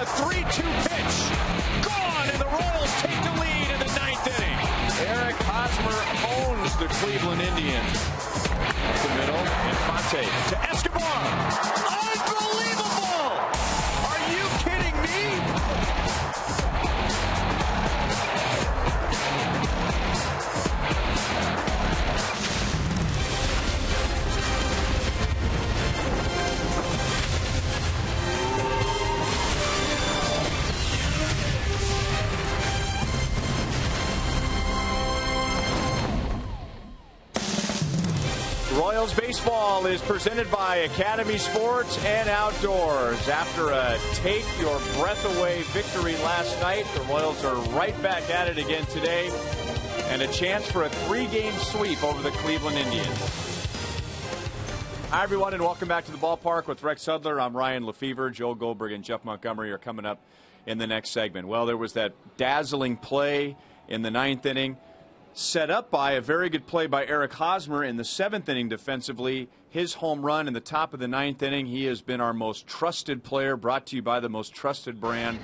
3-2 pitch. Gone, and the Royals take the lead in the ninth inning. Eric Hosmer owns the Cleveland Indians. Up the middle, Infante to Escobar. Unbelievable! Are you kidding me? Royals baseball is presented by Academy Sports and Outdoors. After a take your breath away victory last night, the Royals are right back at it again today, and a chance for a 3-game sweep over the Cleveland Indians. Hi, everyone, and welcome back to the ballpark with Rex Hudler. I'm Ryan Lefevre. Joe Goldberg and Jeff Montgomery are coming up in the next segment. Well, there was that dazzling play in the ninth inning, set up by a very good play by Eric Hosmer in the seventh inning defensively. His home run in the top of the ninth inning. He has been our most trusted player, brought to you by the most trusted brand,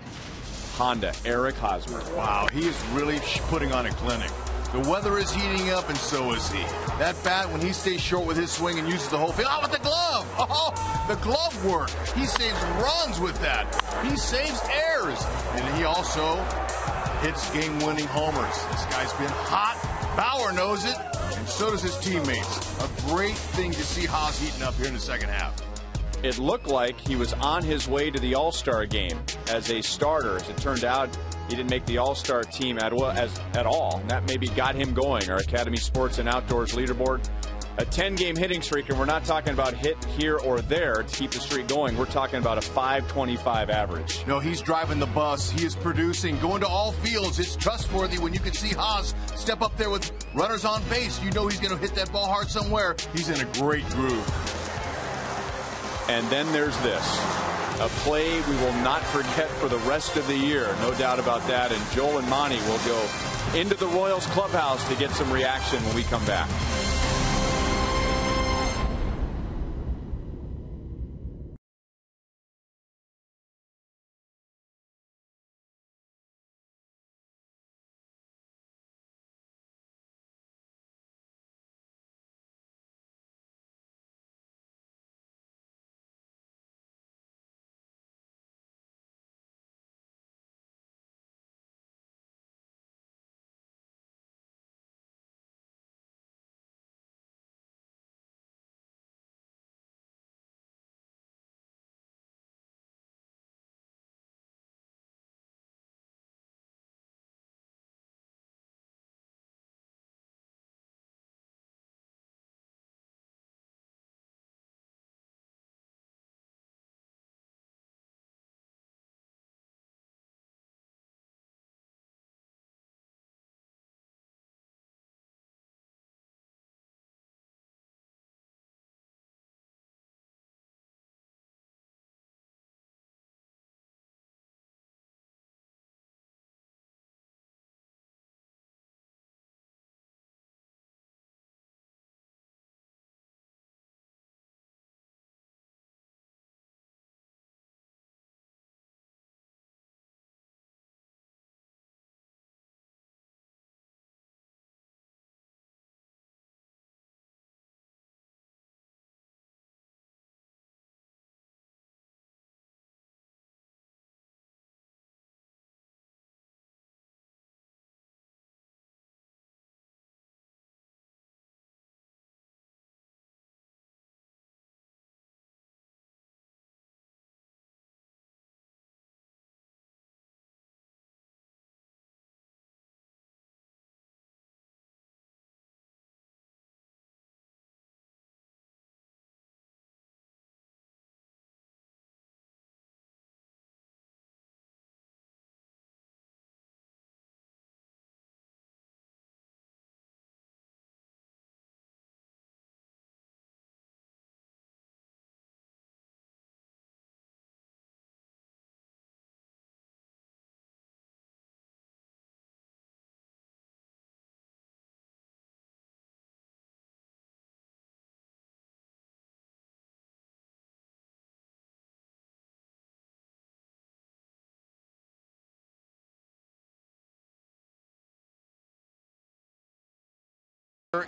Honda, Eric Hosmer. Wow, he is really putting on a clinic. The weather is heating up, and so is he. That bat, when he stays short with his swing and uses the whole field. Oh, with the glove! Oh, the glove work. He saves runs with that. He saves errors. And he also hits game-winning homers. This guy's been hot. Bauer knows it, and so does his teammates. A great thing to see Haas heating up here in the second half. It looked like he was on his way to the All-Star game as a starter. As it turned out, he didn't make the All-Star team at all. And that maybe got him going. Our Academy Sports and Outdoors leaderboard. A 10-game hitting streak, and we're not talking about hit here or there to keep the streak going. We're talking about a .525 average. No, he's driving the bus. He is producing, going to all fields. It's trustworthy when you can see Haas step up there with runners on base. You know he's going to hit that ball hard somewhere. He's in a great groove. And then there's this. A play we will not forget for the rest of the year. No doubt about that. And Joel and Monty will go into the Royals clubhouse to get some reaction when we come back.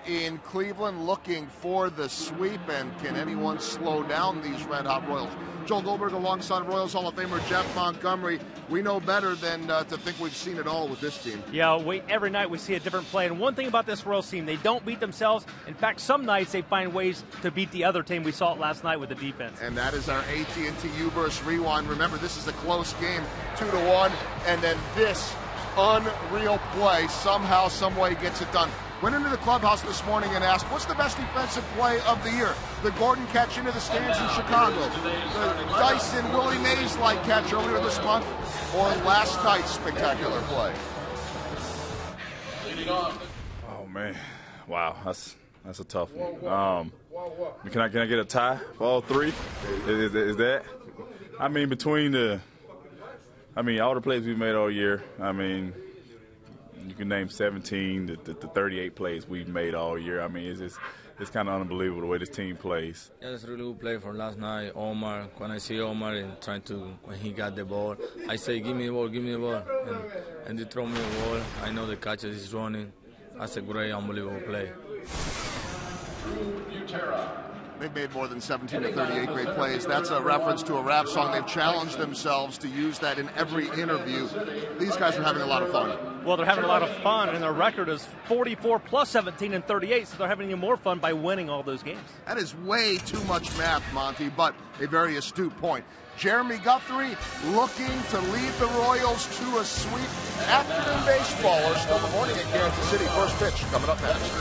In Cleveland, looking for the sweep, and can anyone slow down these red-hot Royals? Joel Goldberg alongside Royals Hall of Famer Jeff Montgomery. We know better than to think we've seen it all with this team. Yeah, every night we see a different play. And one thing about this Royals team, they don't beat themselves. In fact, some nights they find ways to beat the other team. We saw it last night with the defense. And that is our AT&T U-Burst Rewind. Remember, this is a close game, 2-1, and then this unreal play somehow, some way gets it done. Went into the clubhouse this morning and asked, what's the best defensive play of the year? The Gordon catch into the stands in Chicago, the Dyson Willie Mays-like catch earlier this month, or last night's spectacular play? Oh man, wow, that's a tough one. Can I get a tie for all three? Is that? I mean, between all the plays we've made all year. I mean, you can name 17 to 38 plays we've made all year. I mean, it's kind of unbelievable the way this team plays. Yeah, it's a really good play from last night. Omar, when I see Omar and when he got the ball, I say, give me the ball, and they throw me the ball. I know the catcher is running. That's a great, unbelievable play. They've made more than 17 to 38 great plays. That's a reference to a rap song. They've challenged themselves to use that in every interview. These guys are having a lot of fun. Well, they're having a lot of fun, and their record is 44 plus 17 and 38, so they're having even more fun by winning all those games. That is way too much math, Monty, but a very astute point. Jeremy Guthrie looking to lead the Royals to a sweep. Afternoon baseball, or still the morning in Kansas City. First pitch coming up next.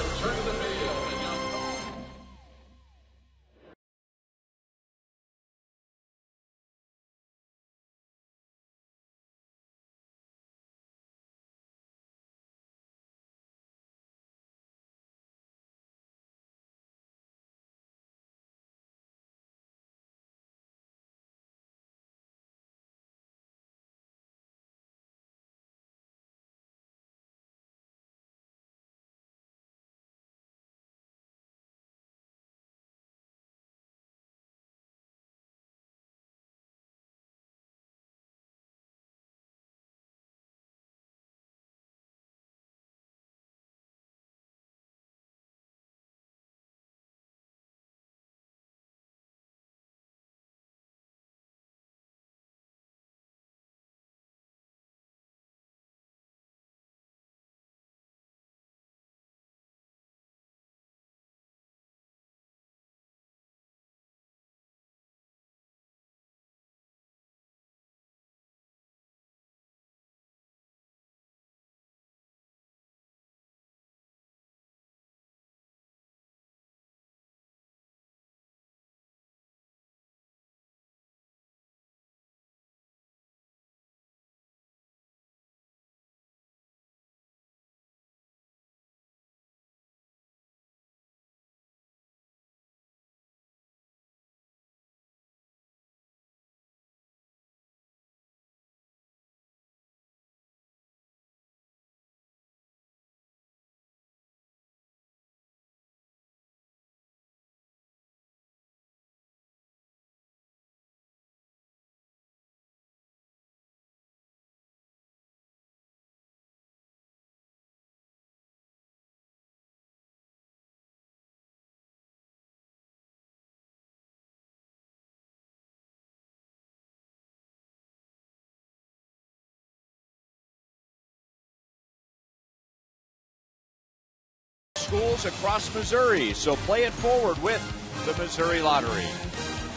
Schools across Missouri, so play it forward with the Missouri Lottery.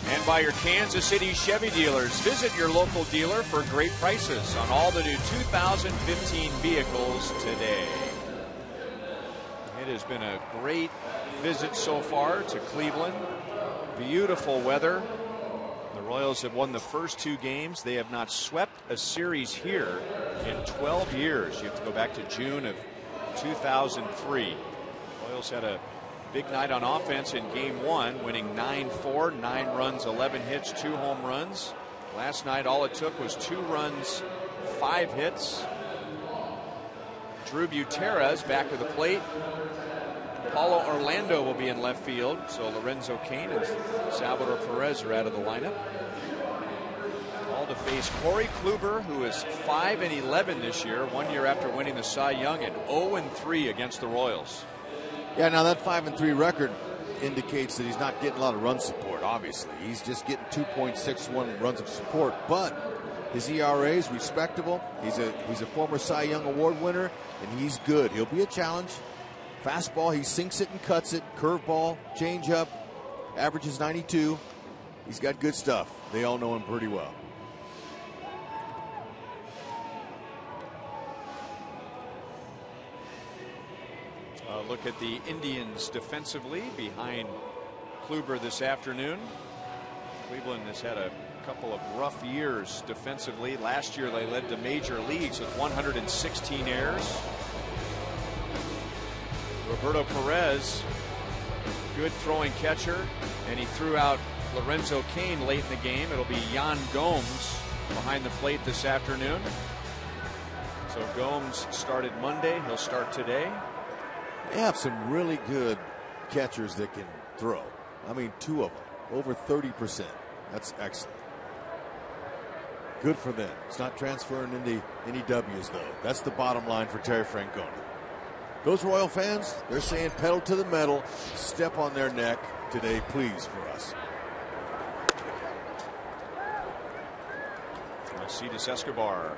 And by your Kansas City Chevy dealers, visit your local dealer for great prices on all the new 2015 vehicles today. It has been a great visit so far to Cleveland. Beautiful weather. The Royals have won the first two games. They have not swept a series here in 12 years. You have to go back to June of 2003. Royals had a big night on offense in game one, winning 9-4, 9 runs, 11 hits, 2 home runs. Last night, all it took was 2 runs, 5 hits. Drew Buterra back to the plate. Paulo Orlando will be in left field, so Lorenzo Cain and Salvador Perez are out of the lineup. All to face Corey Kluber, who is 5-11 this year, 1 year after winning the Cy Young, and 0-3 against the Royals. Yeah, now that 5-3 record indicates that he's not getting a lot of run support, obviously. He's just getting 2.61 runs of support, but his ERA is respectable. He's a former Cy Young Award winner, and he's good. He'll be a challenge. Fastball, he sinks it and cuts it. Curveball, changeup, averages 92. He's got good stuff. They all know him pretty well. Look at the Indians defensively behind Kluber this afternoon. Cleveland has had a couple of rough years defensively. Last year they led the major leagues with 116 errors. Roberto Perez, good throwing catcher, and he threw out Lorenzo Cain late in the game. It'll be Yan Gomes behind the plate this afternoon. So Gomes started Monday. He'll start today. They have some really good catchers that can throw. I mean, 2 of them, over 30%. That's excellent. Good for them. It's not transferring into any W's, though. That's the bottom line for Terry Francona. Those Royal fans, they're saying pedal to the metal, step on their neck today, please, for us. Alcides Escobar,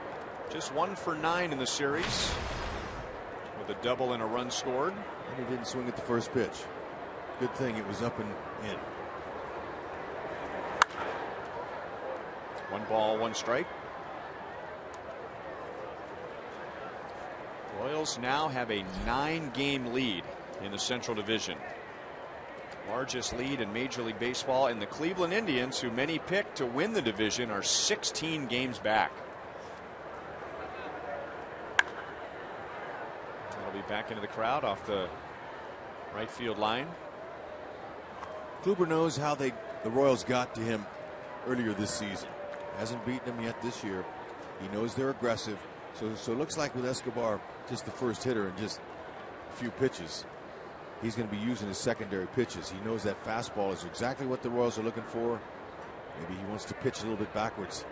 just 1 for 9 in the series, with a double and a run scored. And he didn't swing at the first pitch. Good thing it was up and in. 1 ball, 1 strike. Royals now have a 9-game lead in the Central Division. Largest lead in Major League Baseball, and the Cleveland Indians, who many picked to win the division, are 16 games back. That'll be back into the crowd off the right field line. Kluber knows how the Royals got to him earlier this season. Hasn't beaten them yet this year. He knows they're aggressive. So it looks like with Escobar, just the first hitter and just a few pitches, he's going to be using his secondary pitches. He knows that fastball is exactly what the Royals are looking for. Maybe he wants to pitch a little bit backwards.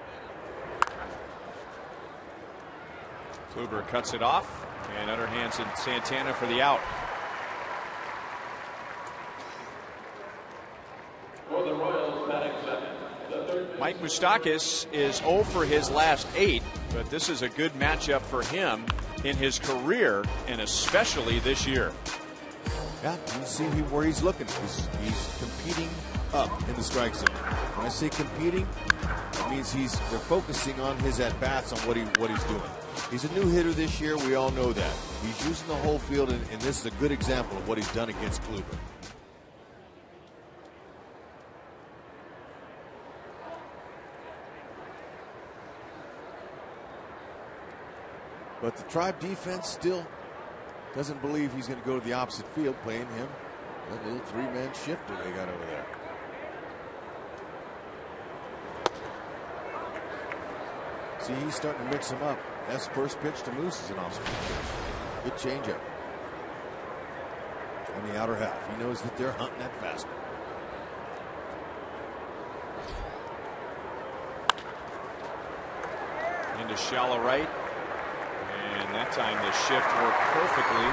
Kluber cuts it off and underhands in Santana for the out. For the Royals, batting second, the third. Mike Moustakas is 0 for his last 8, but this is a good matchup for him in his career, and especially this year. Yeah, you see where he's looking. He's competing up in the strike zone. When I say competing, that means they're focusing on his at-bats, on what he's doing. He's a new hitter this year. We all know that. He's using the whole field, and this is a good example of what he's done against Kluber. But the Tribe defense still doesn't believe he's going to go to the opposite field, playing him that little 3-man shifter they got over there. See, he's starting to mix them up. That's first pitch to Moose is an off-speed pitch. Good changeup. On the outer half. He knows that they're hunting that fastball. Into shallow right. And that time the shift worked perfectly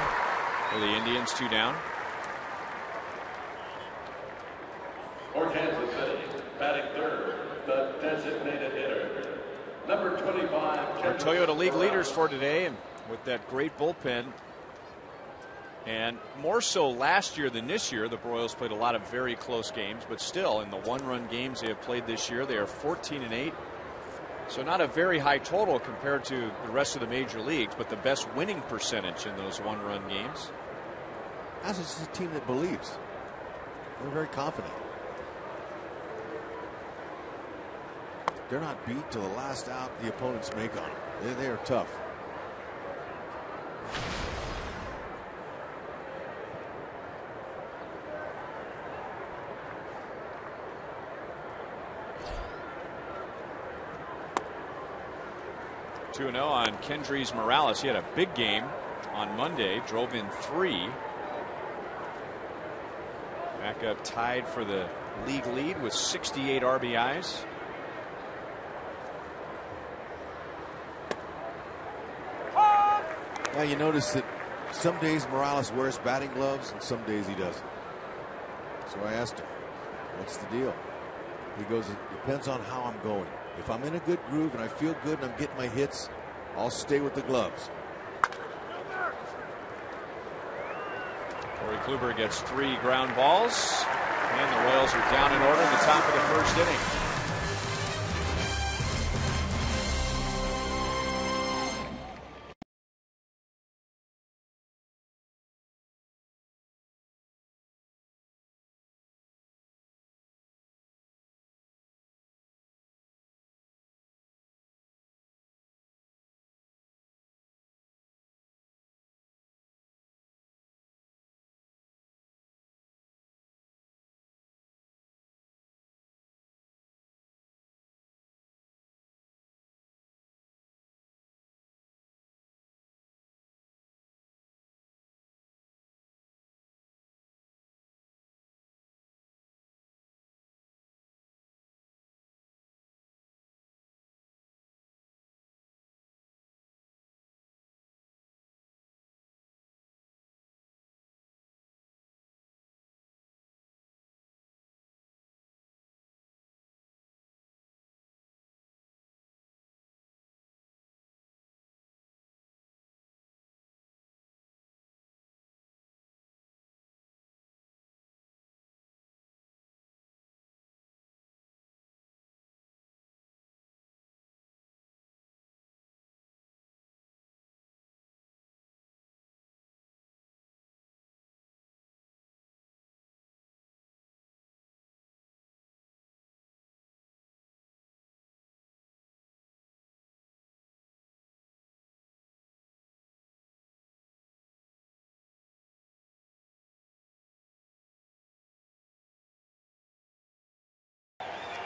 for the Indians. 2 down. For Kansas City, batting third, the designated hitter, number 25. Our Toyota League leaders for today, and with that great bullpen. And more so last year than this year, the Royals played a lot of very close games, but still in the 1-run games they have played this year, they are 14-8. So not a very high total compared to the rest of the major leagues, but the best winning percentage in those 1-run games. This is a team that believes. They're very confident. They're not beat till the last out the opponents make on them. They are tough. Two-0 on Kendrys Morales. He had a big game on Monday, drove in 3. Back up tied for the league lead with 68 RBIs. Now you notice that some days Morales wears batting gloves and some days he doesn't. So I asked him, what's the deal? He goes, it depends on how I'm going. If I'm in a good groove and I feel good and I'm getting my hits, I'll stay with the gloves. Corey Kluber gets 3 ground balls, and the Royals are down in order in the top of the first inning.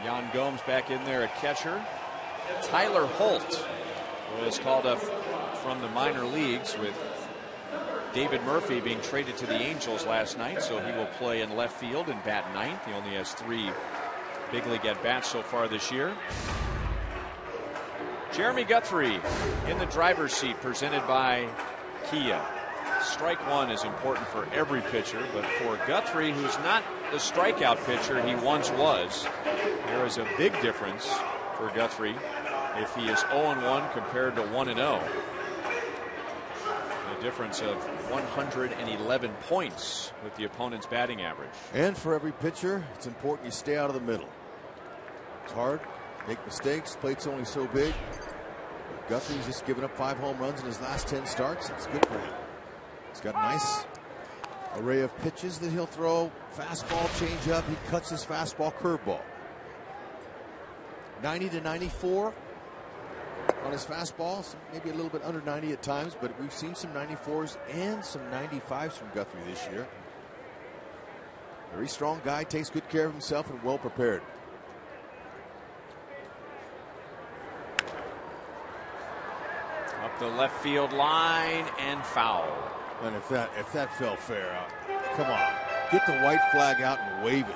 Jan Gomes back in there at catcher. Tyler Holt was called up from the minor leagues with David Murphy being traded to the Angels last night, so he will play in left field and bat ninth. He only has 3 big league at bats so far this year. Jeremy Guthrie in the driver's seat, presented by Kia. Strike one is important for every pitcher, but for Guthrie, who's not the strikeout pitcher he once was, there is a big difference for Guthrie if he is 0-1 compared to 1-0. A difference of 111 points with the opponent's batting average. And for every pitcher, it's important you stay out of the middle. It's hard, make mistakes, plate's only so big. Guthrie's just given up 5 home runs in his last 10 starts. It's good for him. He's got a nice array of pitches that he'll throw. Fastball, changeup. He cuts his fastball, curveball. 90 to 94 on his fastball. Maybe a little bit under 90 at times, but we've seen some 94s and some 95s from Guthrie this year. Very strong guy, takes good care of himself, and well prepared. Up the left field line and foul. And if that fell fair, come on, get the white flag out and wave it.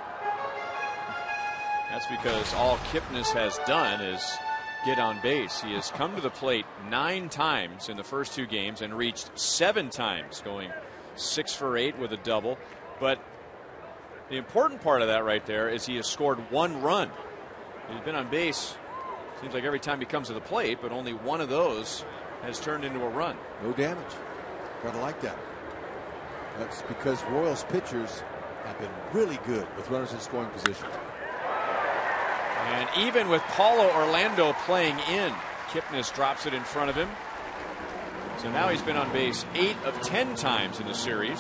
That's because all Kipnis has done is get on base. He has come to the plate 9 times in the first 2 games and reached 7 times, going 6 for 8 with a double. But the important part of that right there is he has scored 1 run. He's been on base, seems like every time he comes to the plate, but only 1 of those has turned into a run. No damage. Gotta like that. That's because Royals pitchers have been really good with runners in scoring position. And even with Paulo Orlando playing in, Kipnis drops it in front of him. So now he's been on base 8 of 10 times in the series.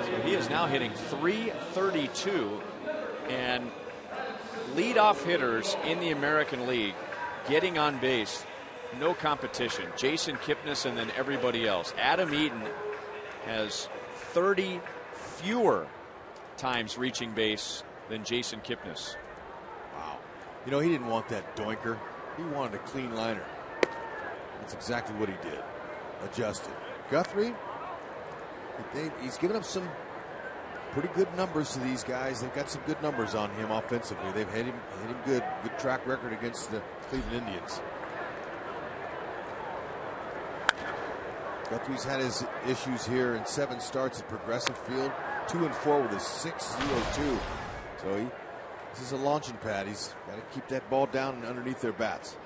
So he is now hitting .332, and leadoff hitters in the American League getting on base, no competition. Jason Kipnis and then everybody else. Adam Eaton has 30 fewer times reaching base than Jason Kipnis. Wow. You know, he didn't want that doinker. He wanted a clean liner. That's exactly what he did. Adjusted. Guthrie, he's given up some pretty good numbers to these guys. They've got some good numbers on him offensively. They've hit him good track record against the Cleveland Indians. Guthrie's had his issues here in 7 starts at Progressive Field. 2-4 with a 6.02. So this is a launching pad. He's got to keep that ball down and underneath their bats.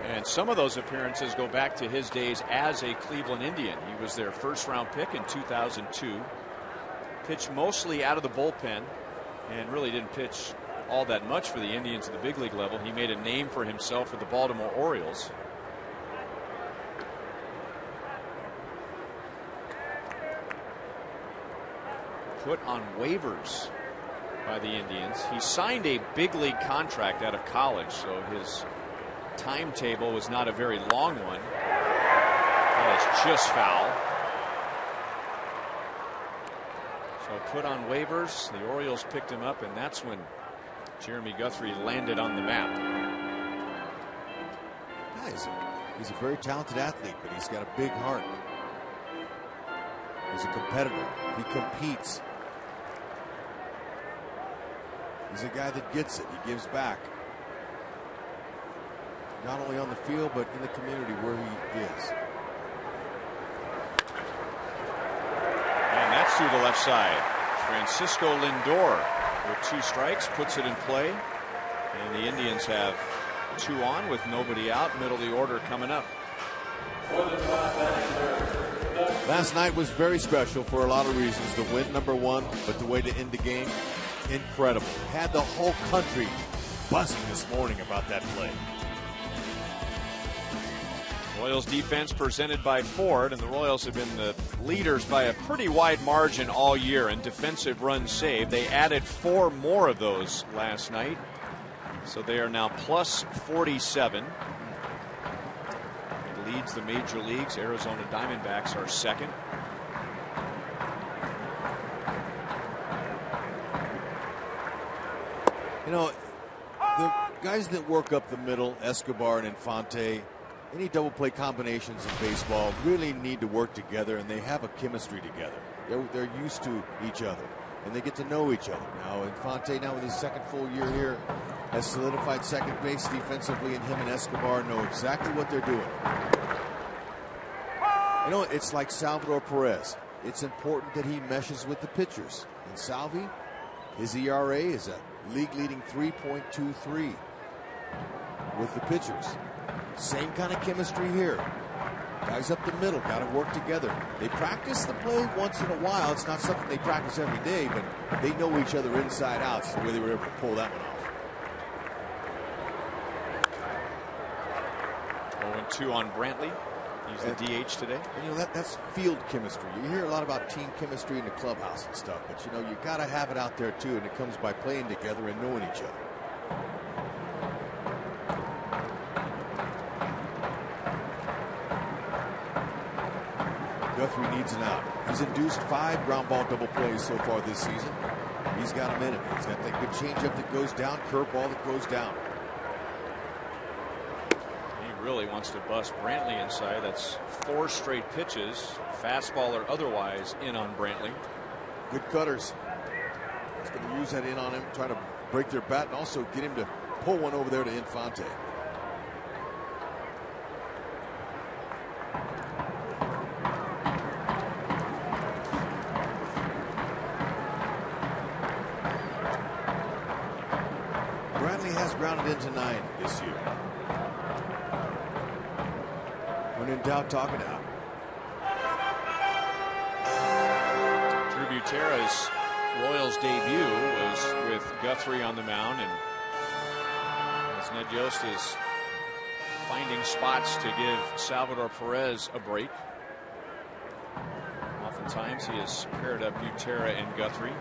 And some of those appearances go back to his days as a Cleveland Indian. He was their first-round pick in 2002. Pitched mostly out of the bullpen and really didn't pitch all that much for the Indians at the big league level. He made a name for himself with the Baltimore Orioles. Put on waivers by the Indians. He signed a big league contract out of college, so his timetable was not a very long one. That is just foul. So put on waivers. The Orioles picked him up, and that's when Jeremy Guthrie landed on the map. He's a very talented athlete, but he's got a big heart. He's a competitor. He competes. He's a guy that gets it. He gives back. Not only on the field, but in the community where he is. And that's through the left side. Francisco Lindor with 2 strikes puts it in play. And the Indians have 2 on with nobody out. Middle of the order coming up. Last night was very special for a lot of reasons. The win, number one, but the way to end the game, incredible. Had the whole country buzzing this morning about that play. Royals defense presented by Ford, and the Royals have been the leaders by a pretty wide margin all year in defensive runs saved. They added 4 more of those last night, so they are now plus 47. It leads the major leagues. Arizona Diamondbacks are second. You know, the guys that work up the middle, Escobar and Infante, any double play combinations in baseball really need to work together, and they have a chemistry together. They're used to each other, and they get to know each other. Now, Infante, now with his second full year here, has solidified second base defensively, and him and Escobar know exactly what they're doing. You know, it's like Salvador Perez. It's important that he meshes with the pitchers. And Salvi, his ERA is a league-leading 3.23 with the pitchers. Same kind of chemistry here. Guys up the middle got to work together. They practice the play once in a while. It's not something they practice every day, but they know each other inside out. It's the way they were able to pull that one off. 0-2 on Brantley. He's the DH today. And you know, that's field chemistry. You hear a lot about team chemistry in the clubhouse and stuff, but you know, you got to have it out there too, and it comes by playing together and knowing each other. Guthrie needs an out. He's induced 5 ground ball double plays so far this season. He's got him in it. He's got that good changeup that goes down, curveball that goes down. He really wants to bust Brantley inside. That's 4 straight pitches, fastball or otherwise, in on Brantley. Good cutters. He's going to use that in on him, try to break their bat, and also get him to pull one over there to Infante. Grounded into 9 this year. When in doubt, talk it out. Drew Butera's Royals debut was with Guthrie on the mound, and as Ned Yost is finding spots to give Salvador Perez a break. Oftentimes he has paired up Butera and Guthrie.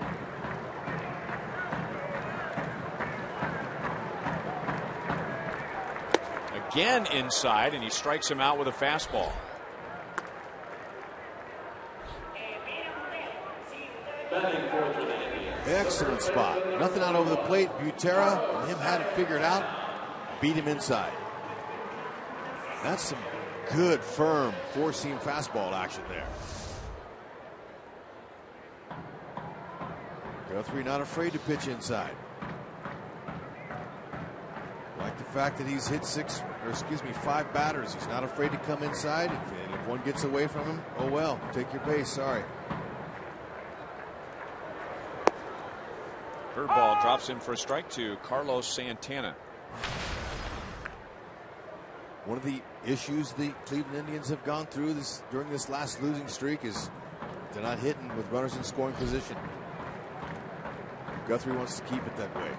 Again inside, and he strikes him out with a fastball. Excellent spot. Nothing out over the plate. Butera and him had it figured out. Beat him inside. That's some good, firm, 4-seam fastball action there. Guthrie not afraid to pitch inside. Like the fact that he's hit 5 batters. He's not afraid to come inside. If one gets away from him, oh well, take your base. Sorry. Curveball drops in for a strike to Carlos Santana. One of the issues the Cleveland Indians have gone through during this last losing streak is they're not hitting with runners in scoring position. Guthrie wants to keep it that way.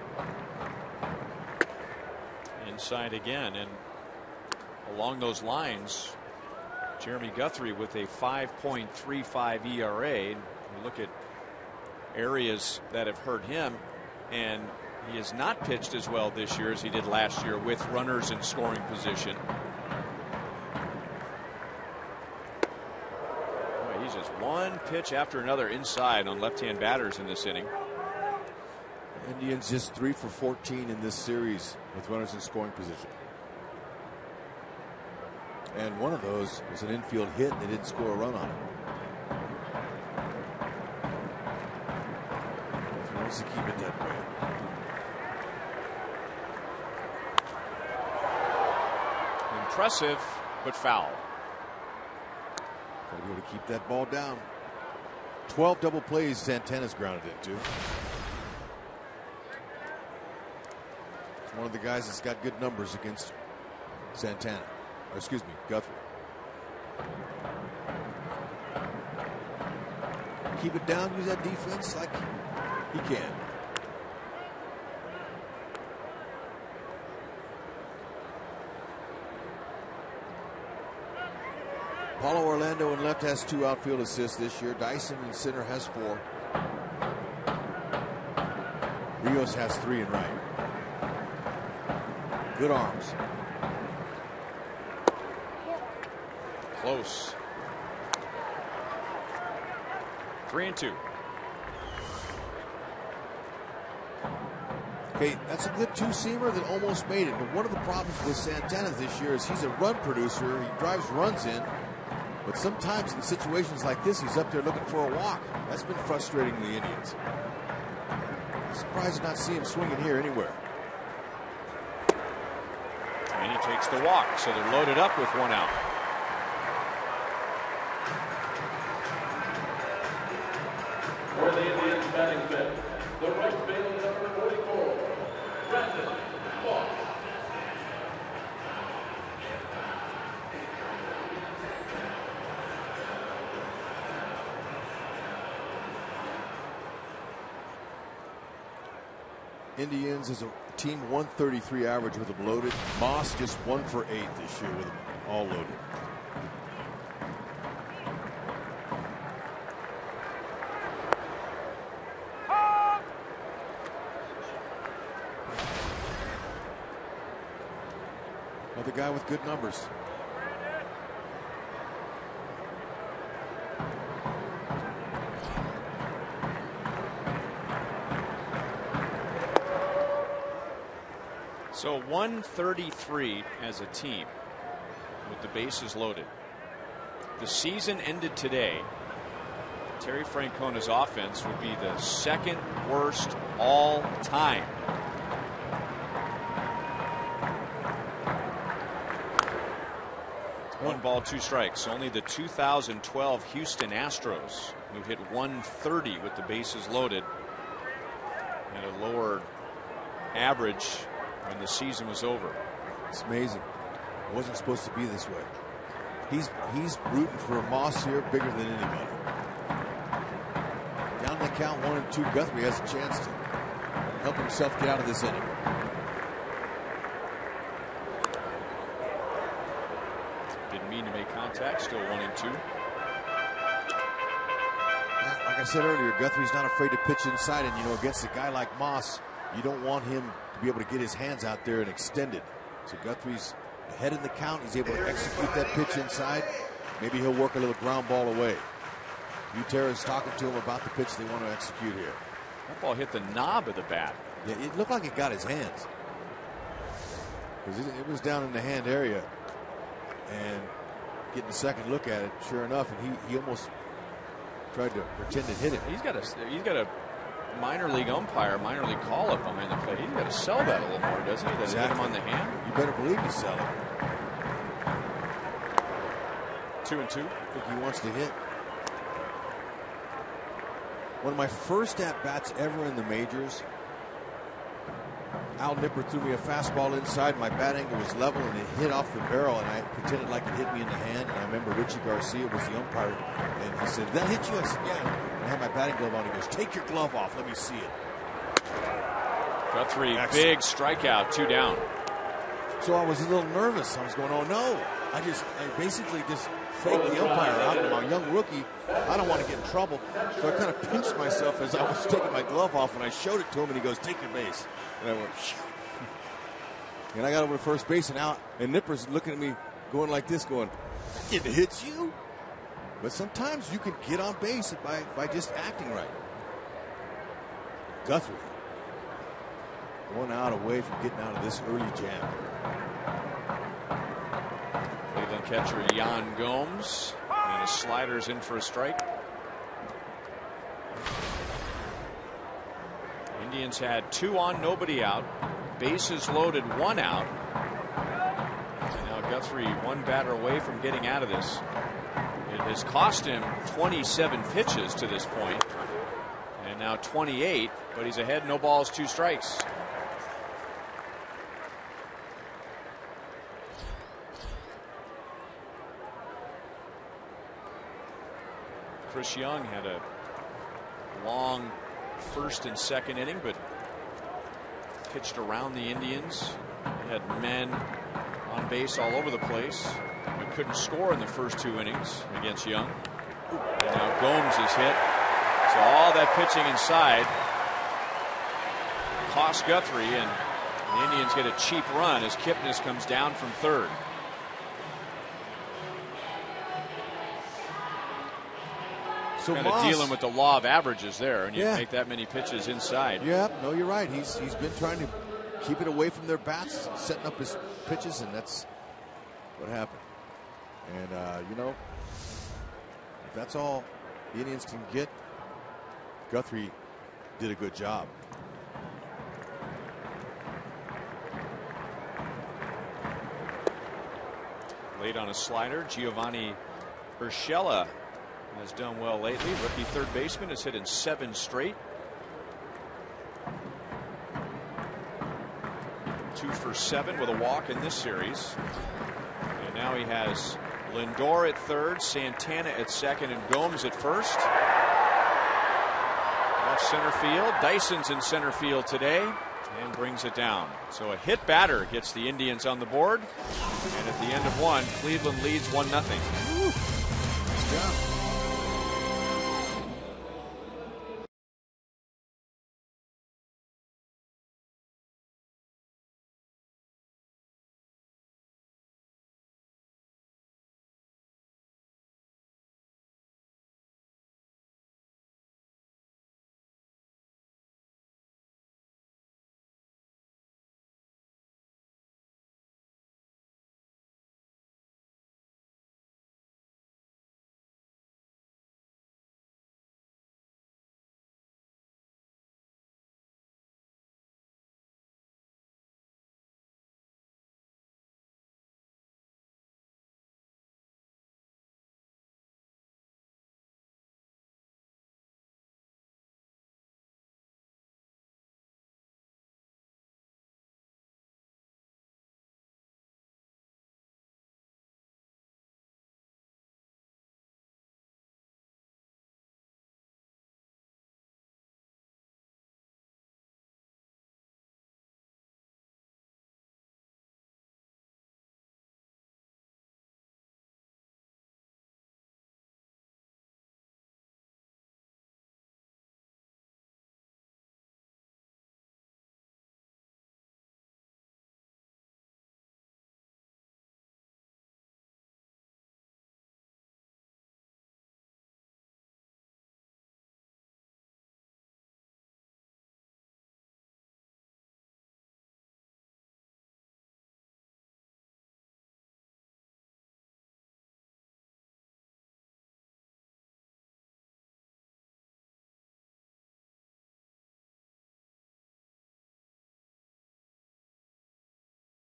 Inside again, and along those lines, Jeremy Guthrie with a 5.35 ERA. You look at areas that have hurt him, and he has not pitched as well this year as he did last year with runners in scoring position. Boy, he's just one pitch after another inside on left-hand batters in this inning. Indians just 3 for 14 in this series with runners in scoring position. And one of those was an infield hit, and they didn't score a run on it. He wants to keep it that way. Impressive, but foul. Got to be able to keep that ball down. 12 double plays Santana's grounded into. It's one of the guys that's got good numbers against Santana. Or excuse me, Guthrie. Keep it down, use that defense like he can. Paulo Orlando in left has 2 outfield assists this year. Dyson in center has 4. Rios has 3 in right. Good arms. Close. 3-2. Okay, that's a good 2-seamer that almost made it. But one of the problems with Santana this year is he's a run producer. He drives runs in. But sometimes in situations like this, he's up there looking for a walk. That's been frustrating the Indians. I'm surprised to not see him swinging here anywhere. And he takes the walk, so they're loaded up with 1 out. For the Indians batting fifth, the right fielder number 44, Brandon Fox. Indians is a team 133 average with them loaded. Moss just 1 for 8 this year with them all loaded. Another guy with good numbers. So 133 as a team with the bases loaded. The season ended today. Terry Francona's offense would be the 2nd worst all time. One ball, 2 strikes. Only the 2012 Houston Astros, who hit 130 with the bases loaded, and a lower average when the season was over. It's amazing. It wasn't supposed to be this way. He's rooting for a Moss here bigger than anybody. Down the count 1-2. Guthrie has a chance to help himself get out of this inning. Didn't mean to make contact. Still 1-2. Like I said earlier, Guthrie's not afraid to pitch inside, and against a guy like Moss, you don't want him to be able to get his hands out there and extend it. So Guthrie's ahead in the count. He's able to execute that pitch inside. Maybe he'll work a little ground ball away. Gutierrez talking to him about the pitch they want to execute here. That ball hit the knob of the bat. Yeah, it looked like it got his hands. Because it was down in the hand area. And getting a second look at it, sure enough, and he almost tried to pretend to hit it. He's got to minor league umpire, minor league call up behind the plate. He's got to sell that a little more, doesn't he? Does he hit him on the hand? You better believe you sell it. 2-2. I think he wants to hit. One of my first at-bats ever in the majors, Al Nipper threw me a fastball inside. My bat angle was level, and it hit off the barrel, and I pretended like it hit me in the hand. And I remember Richie Garcia was the umpire, and he said, "Did that hit you?" I said, "Yeah." And I had my batting glove on. He goes, "Take your glove off. Let me see it." Guthrie, big strikeout, 2 down. So I was a little nervous. I was going, "Oh no!" I basically just faked the umpire out. And I'm a young rookie. I don't want to get in trouble, so I kind of pinched myself as I was taking my glove off, and I showed it to him, and he goes, "Take your base." And I went, phew. And I got over to first base, and Nipper's looking at me going like this, going, "It hits you?" But sometimes you can get on base by just acting right. Guthrie, 1 out away from getting out of this early jam. Cleveland catcher Yan Gomes, and his slider's in for a strike. Indians had 2 on, nobody out. Bases loaded, 1 out. And now Guthrie 1 batter away from getting out of this. It has cost him 27 pitches to this point, and now 28, but he's ahead, no balls, 2 strikes. Chris Young had a long first and second inning, but pitched around the Indians. He had men on base all over the place, but couldn't score in the first 2 innings against Young. And now Gomes is hit. So all that pitching inside cost Guthrie, and the Indians get a cheap run as Kipnis comes down from third. So kind of dealing with the law of averages there, and you make that many pitches inside. Yeah, no, you're right. He's been trying to keep it away from their bats, setting up his pitches, and that's what happened. And if that's all the Indians can get, Guthrie did a good job. Late on a slider, Giovanni Urshela has done well lately. Rookie third baseman has hit in 7 straight. 2 for 7 with a walk in this series. And now he has Lindor at third, Santana at second, and Gomes at first. Left center field. Dyson's in center field today and brings it down. So a hit batter gets the Indians on the board. And at the end of 1, Cleveland leads 1-0. Nice job.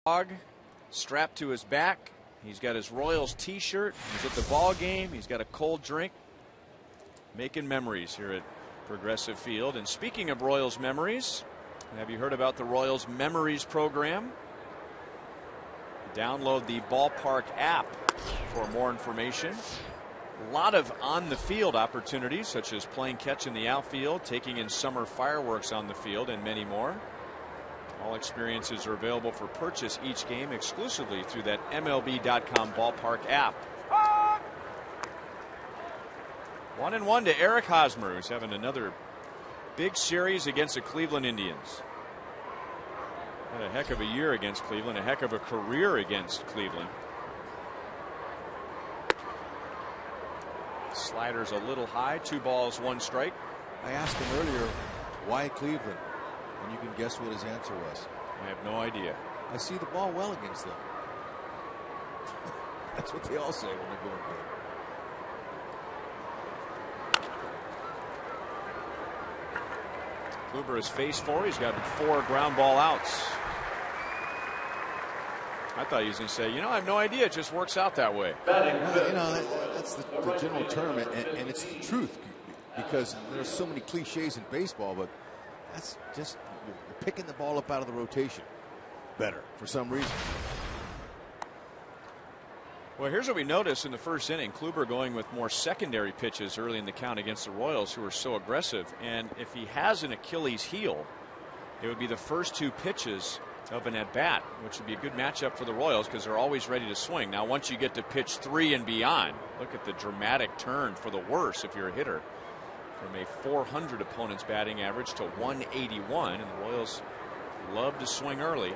dog strapped to his back. He's got his Royals t-shirt. He's at the ball game. He's got a cold drink. Making memories here at Progressive Field. And speaking of Royals memories, have you heard about the Royals Memories program? Download the Ballpark app for more information. A lot of on the field opportunities, such as playing catch in the outfield, taking in summer fireworks on the field, and many more. All experiences are available for purchase each game exclusively through that MLB.com Ballpark app. 1-1 to Eric Hosmer, who's having another big series against the Cleveland Indians. Had a heck of a year against Cleveland, a heck of a career against Cleveland. Slider's a little high, 2 balls, 1 strike. I asked him earlier, why Cleveland? And you can guess what his answer was. I have no idea. I see the ball well against them. That's what they all say when they're going good. Kluber has faced 4. He's got 4 ground ball outs. I thought he was going to say, I have no idea. It just works out that way. Well, that's the general term, and it's the truth, because there's so many cliches in baseball, but that's just you're picking the ball up out of the rotation better for some reason. Well, here's what we noticed in the first inning. Kluber going with more secondary pitches early in the count against the Royals, who are so aggressive. And if he has an Achilles heel, it would be the first 2 pitches of an at-bat, which would be a good matchup for the Royals because they're always ready to swing. Now, once you get to pitch 3 and beyond, look at the dramatic turn for the worse if you're a hitter. From a 400 opponent's batting average to 181, and the Royals love to swing early.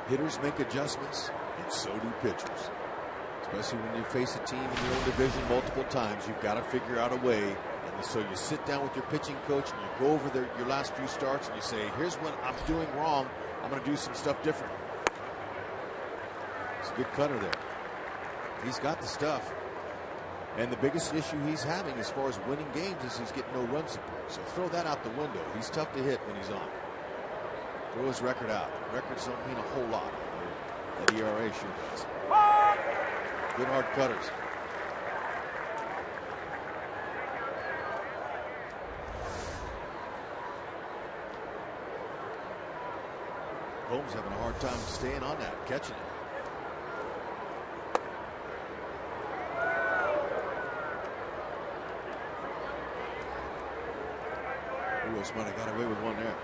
Hitters make adjustments, and so do pitchers. Especially when you face a team in your own division multiple times, you've got to figure out a way. And so you sit down with your pitching coach and you go over your last few starts and you say, here's what I'm doing wrong. I'm going to do some stuff different. It's a good cutter there. He's got the stuff. And the biggest issue he's having as far as winning games is he's getting no run support. So throw that out the window. He's tough to hit when he's on. Throw his record out. Records don't mean a whole lot. That ERA sure does. Good hard cutters. Holmes having a hard time staying on that, catching it. Orioles might have got away with one there.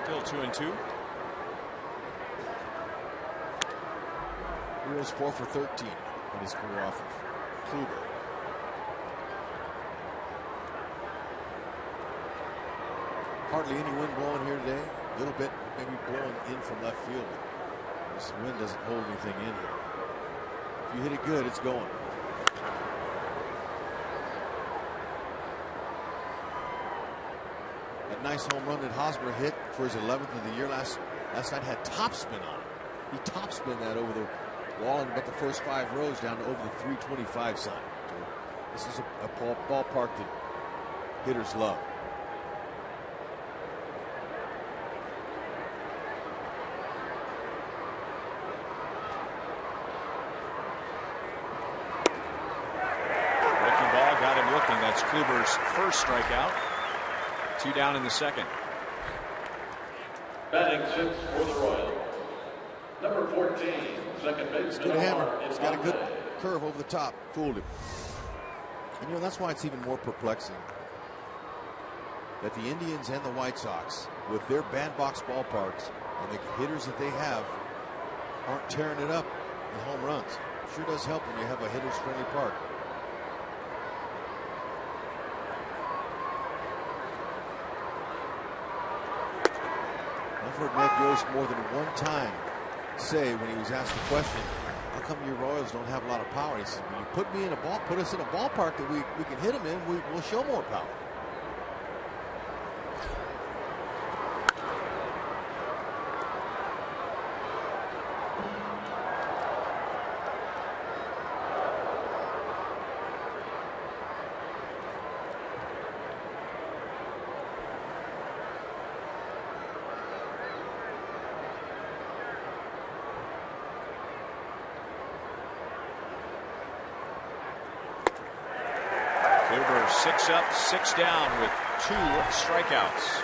Still 2-2. Orioles 4 for 13 in his career off of Kluber. Hardly any wind blowing here today. A little bit, maybe blowing in from left field. This wind doesn't hold anything in here. If you hit it good, it's going. That nice home run that Hosmer hit for his 11th of the year last night had topspin on it. He topspin that over the wall and about the first 5 rows down to over the 325 sign. So this is a ballpark that hitters love. Breaking ball got him looking. That's Kluber's first strikeout. 2 down in the second. Batting 6 for the Royals. Number 14, second baseman. Good hammer. He's got a good curve over the top. Fooled him. And that's why it's even more perplexing that the Indians and the White Sox, with their bandbox ballparks and the hitters that they have, aren't tearing it up in home runs. It sure does help when you have a hitters friendly park. I've heard Ned Yost more than one time say when he was asked the question, how come your Royals don't have a lot of power? He said, when you put us in a ballpark that we can hit them in, we'll show more power. They're 6 up, 6 down with 2 strikeouts.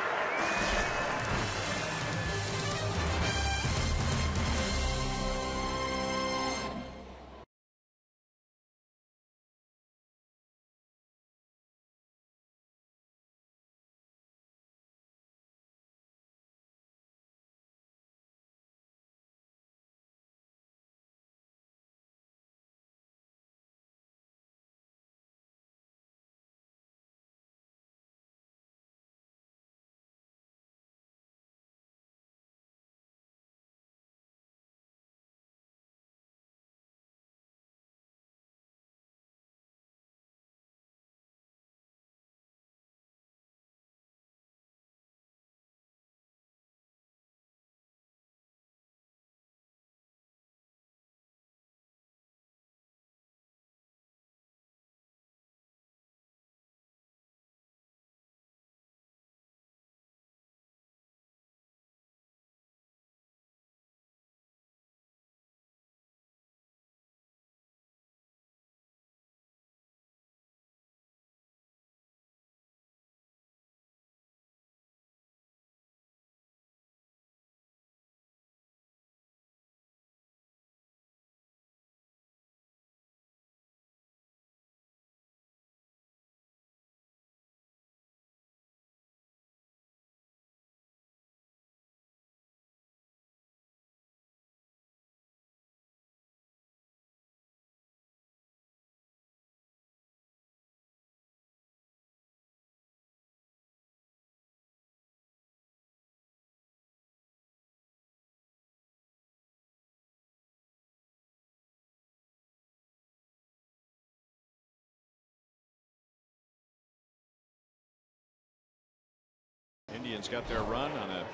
Indians got their run on a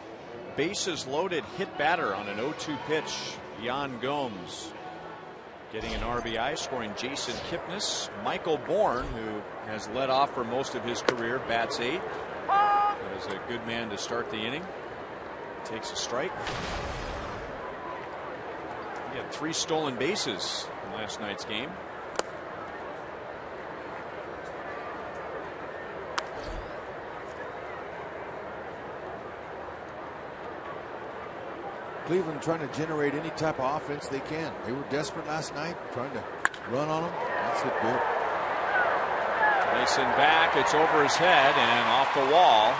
bases loaded hit batter on an 0-2 pitch. Yan Gomes getting an RBI, scoring Jason Kipnis. Michael Bourne, who has led off for most of his career, bats 8. Is a good man to start the inning. Takes a strike. He had 3 stolen bases in last night's game. Cleveland trying to generate any type of offense they can. They were desperate last night, trying to run on them. That's it good. Mason back, it's over his head and off the wall.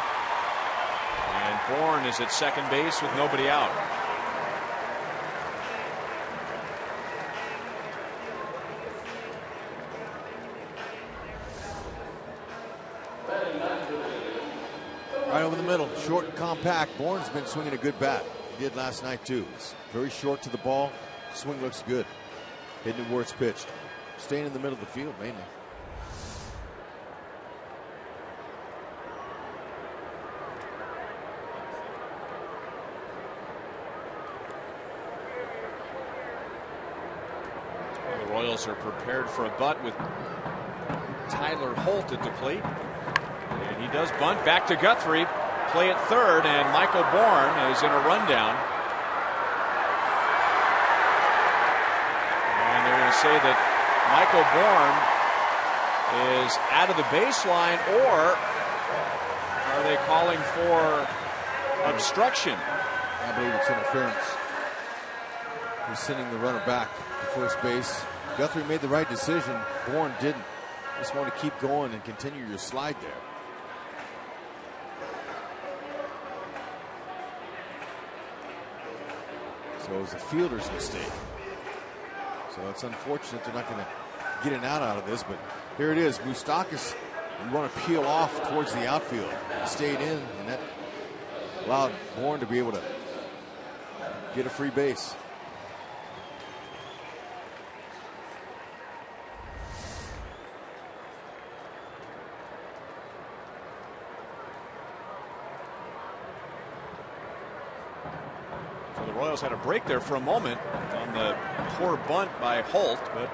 And Bourne is at second base with nobody out. Right over the middle, short and compact. Bourne's been swinging a good bat. He did last night too. It's very short to the ball. Swing looks good. Hitting it where it's pitched. Staying in the middle of the field mainly. Well, the Royals are prepared for a butt with Tyler Holt at the plate. And he does bunt back to Guthrie. Play at third, and Michael Bourne is in a rundown. And they're going to say that Michael Bourne is out of the baseline, or are they calling for obstruction? I believe it's interference. He's sending the runner back to first base. Guthrie made the right decision. Bourne didn't. Just want to keep going and continue your slide there. So it was a fielder's mistake. So it's unfortunate they're not going to get an out of this, but here it is. Moustakas, you want to peel off towards the outfield. He stayed in, and that allowed Bourne to be able to get a free base. Royals had a break there for a moment on the poor bunt by Holt, but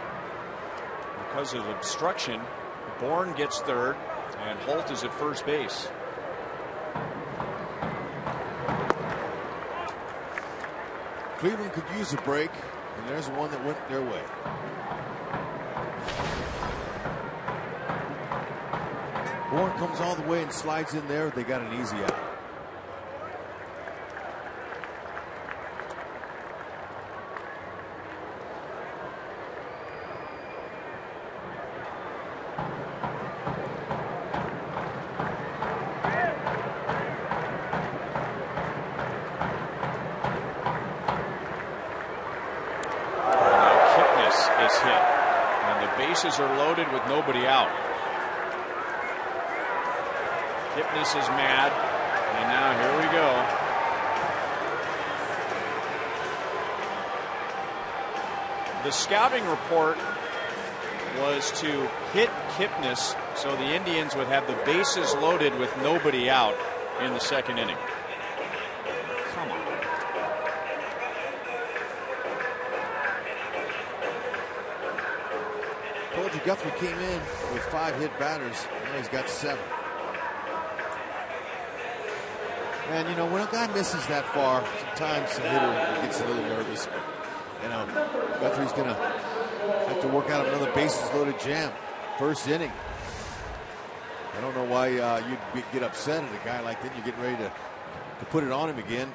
because of obstruction, Bourne gets third and Holt is at first base. Cleveland could use a break, and there's one that went their way. Bourne comes all the way and slides in there. They got an easy out. Are loaded with nobody out. Kipnis is mad, and now here we go. The scouting report was to hit Kipnis so the Indians would have the bases loaded with nobody out in the second inning. Come on. Told you Guthrie came in with 5 hit batters. Now he's got 7. And you know, when a guy misses that far, sometimes the hitter gets a little nervous. But, you know, Guthrie's going to have to work out another bases loaded jam. First inning. I don't know why you'd get upset at a guy like that. You're getting ready to put it on him again.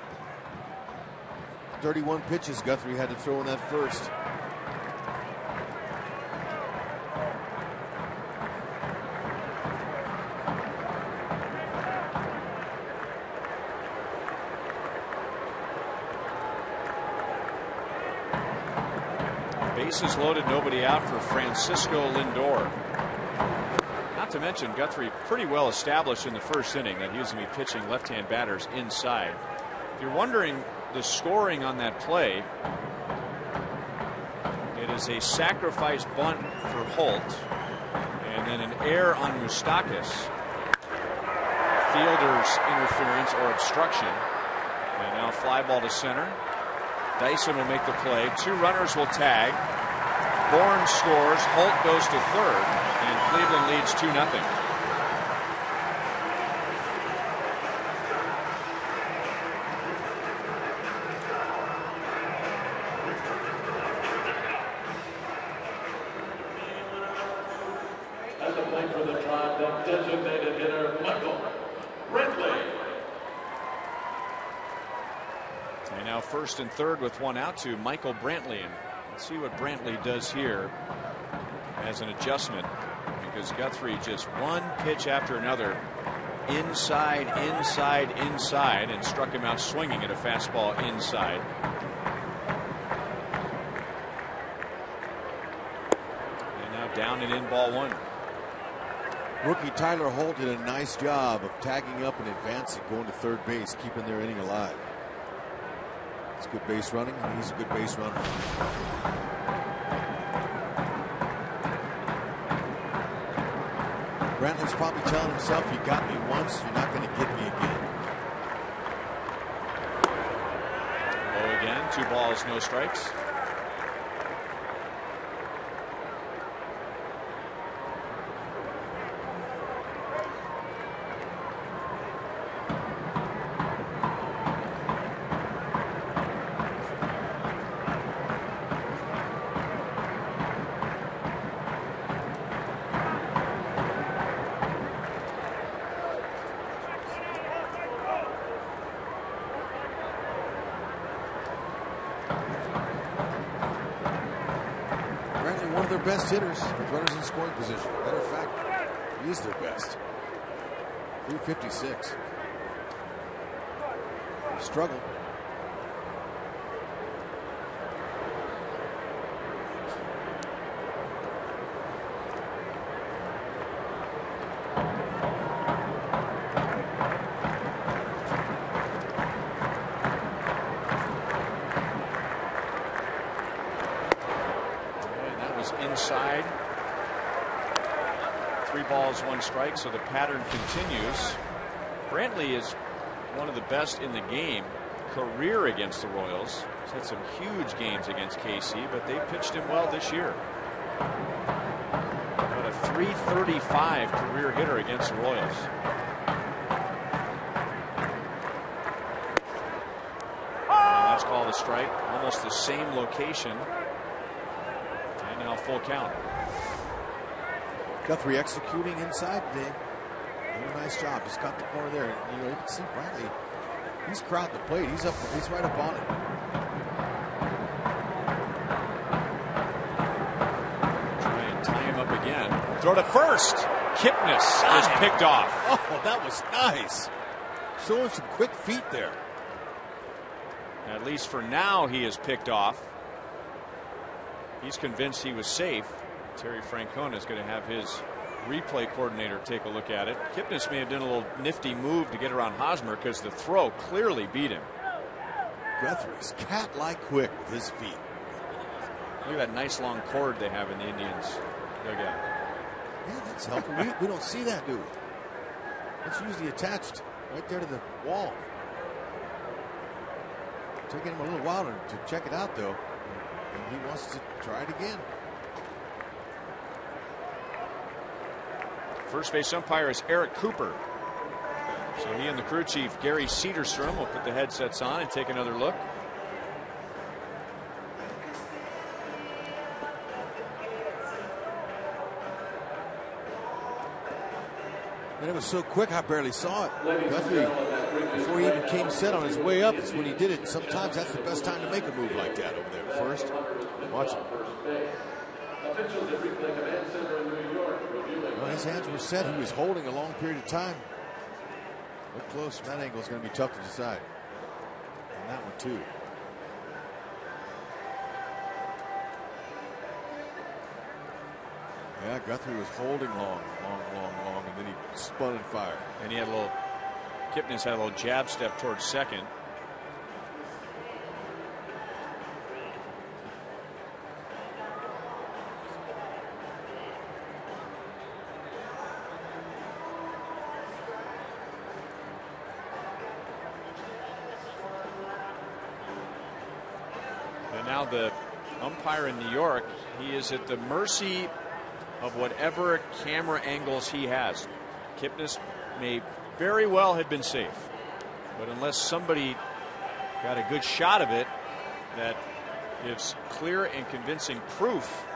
31 pitches Guthrie had to throw in that first. Bases loaded, nobody out for Francisco Lindor. Not to mention Guthrie pretty well established in the first inning that he was going to be pitching left-hand batters inside. If you're wondering the scoring on that play, it is a sacrifice bunt for Holt and then an error on Moustakas. Fielder's interference or obstruction. And now fly ball to center. Dyson will make the play. 2 runners will tag. Bourne scores. Holt goes to third. And Cleveland leads 2-0. At the plate for the Tribe, the designated hitter, Michael Brantley. And now first and third with 1 out to Michael Brantley. And let's see what Brantley does here as an adjustment, because Guthrie just one pitch after another inside, inside, inside, and struck him out swinging at a fastball inside. And now down and in, ball 1. Rookie Tyler Holt did a nice job of tagging up and advancing, going to third base, keeping their inning alive. It's good base running, and he's a good base runner. Brantley's probably telling himself, you got me once, you're not going to get me again. Low again, 2 balls, no strikes. Best hitters with runners in scoring position. Matter of fact, he is their best. 356. Struggle. Inside. 3 balls, 1 strike, so the pattern continues. Brantley is one of the best in the game career against the Royals. He's had some huge games against KC, but they pitched him well this year. But a .335 career hitter against the Royals. And that's called a strike. Almost the same location. Now full count. Guthrie executing inside today. Doing a nice job. Just got the corner there. You know, you can see Bradley. He's crowding the plate. He's up. He's right up on it. Try and tie him up again. Throw to first. Kipnis is picked off. Oh, that was nice. Showing some quick feet there. At least for now, he is picked off. He's convinced he was safe. Terry Francona is going to have his replay coordinator take a look at it. Kipnis may have done a little nifty move to get around Hosmer because the throw clearly beat him. Guthrie's cat-like quick with his feet. Look at that nice long cord they have in the Indians dugout. Yeah, that's helpful. We don't see that, do we? It's usually attached right there to the wall. Taking him a little while to check it out, though. And he wants to try it again. First base umpire is Eric Cooper. So he and the crew chief, Gary Cedarstrom, will put the headsets on and take another look. And it was so quick, I barely saw it. Guthrie, before he even came set on his way up, it's when he did it. Sometimes that's the best time to make a move like that over there. First, watch it. Well, his hands were set. He was holding a long period of time. Look close. That angle is going to be tough to decide. And that one, too. Yeah, Guthrie was holding long, and then he spun and fired. And he had a little, Kipnis had a little jab step towards second. And now the umpire in New York, he is at the mercy of whatever camera angles he has. Kipnis may very well have been safe, but unless somebody got a good shot of it that gives clear and convincing proof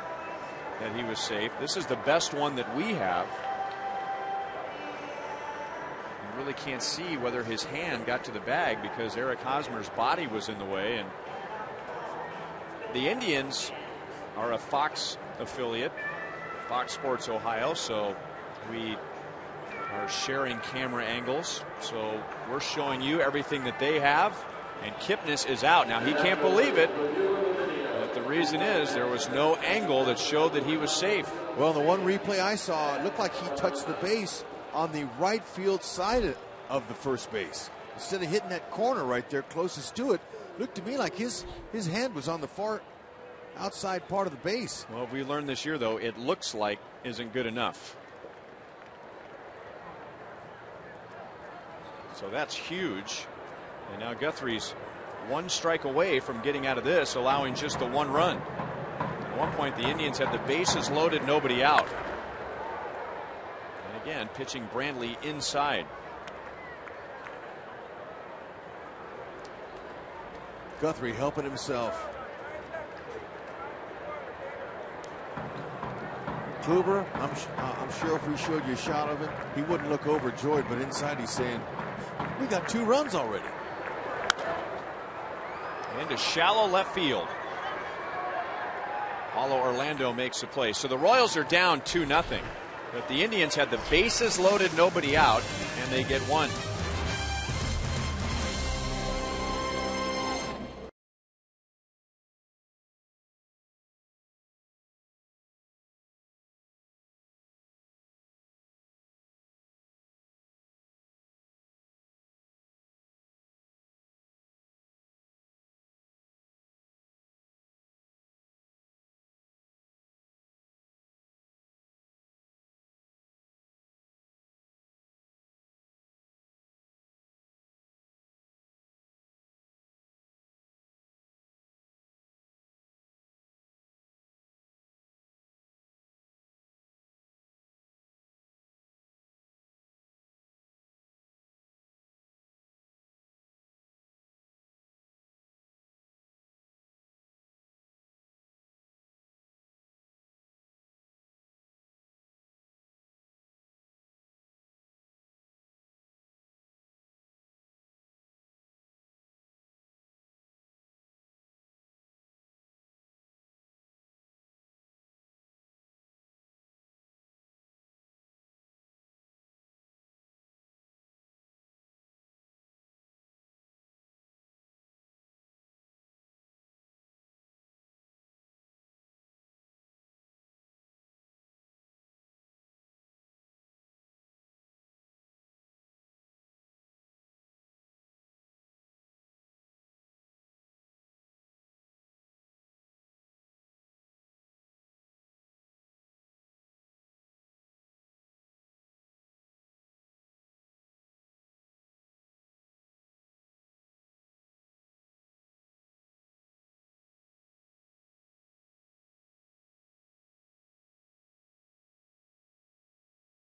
that he was safe, this is the best one that we have. You really can't see whether his hand got to the bag because Eric Hosmer's body was in the way, and the Indians are a Fox affiliate, Fox Sports Ohio, so we are sharing camera angles. So we're showing you everything that they have, and Kipnis is out. Now, he can't believe it, but the reason is there was no angle that showed that he was safe. Well, the one replay I saw, it looked like he touched the base on the right field side of the first base. Instead of hitting that corner right there closest to it, looked to me like his hand was on the far outside part of the base. Well, we learned this year, though, it looks like isn't good enough. So that's huge. And now Guthrie's one strike away from getting out of this, allowing just the one run. At one point, the Indians had the bases loaded, nobody out. And again, pitching Brantley inside. Guthrie helping himself. Kluber, I'm sure if we showed you a shot of it, he wouldn't look overjoyed, but inside he's saying, we got 2 runs already. Into shallow left field. Paulo Orlando makes the play. So the Royals are down 2-0. But the Indians had the bases loaded, nobody out, and they get one.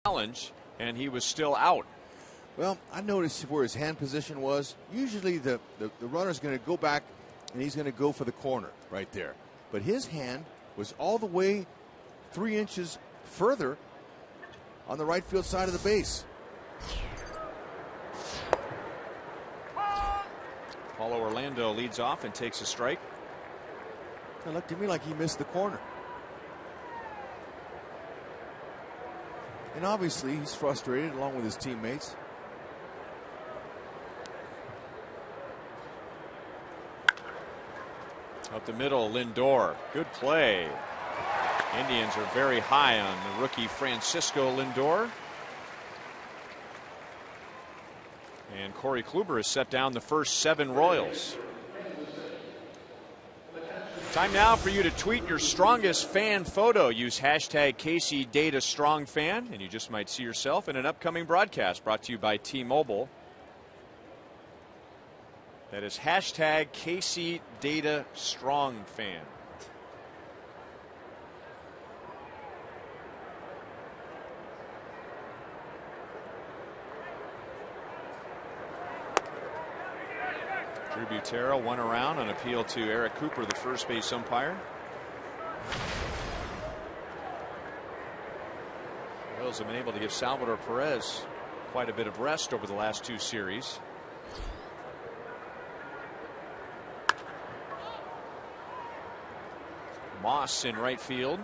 challenge, and he was still out. Well, I noticed where his hand position was. Usually the runner's going to go back and he's going to go for the corner right there. But his hand was all the way 3 inches further on the right field side of the base. Paulo Orlando leads off and takes a strike. It looked to me like he missed the corner. And obviously he's frustrated along with his teammates. Up the middle, Lindor. Good play. Indians are very high on the rookie Francisco Lindor. And Corey Kluber has set down the first 7 Royals. Time now for you to tweet your strongest fan photo. Use hashtag KCDataStrongFan, and you just might see yourself in an upcoming broadcast brought to you by T-Mobile. That is hashtag KCDataStrongFan. Drew Butera won around on appeal to Eric Cooper, the first base umpire. The Royals have been able to give Salvador Perez quite a bit of rest over the last 2 series. Moss in right field,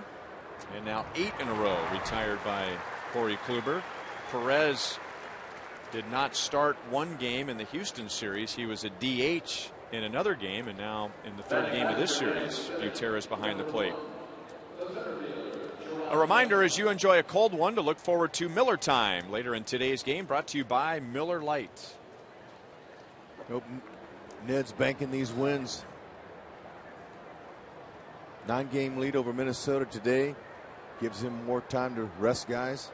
and now 8 in a row retired by Corey Kluber. Perez did not start one game in the Houston series. He was a DH in another game, and now in the 3rd game of this series, Butera's behind the plate. A reminder, as you enjoy a cold one, to look forward to Miller Time later in today's game, brought to you by Miller Lite. Nope. Ned's banking these wins. 9-game lead over Minnesota today gives him more time to rest guys.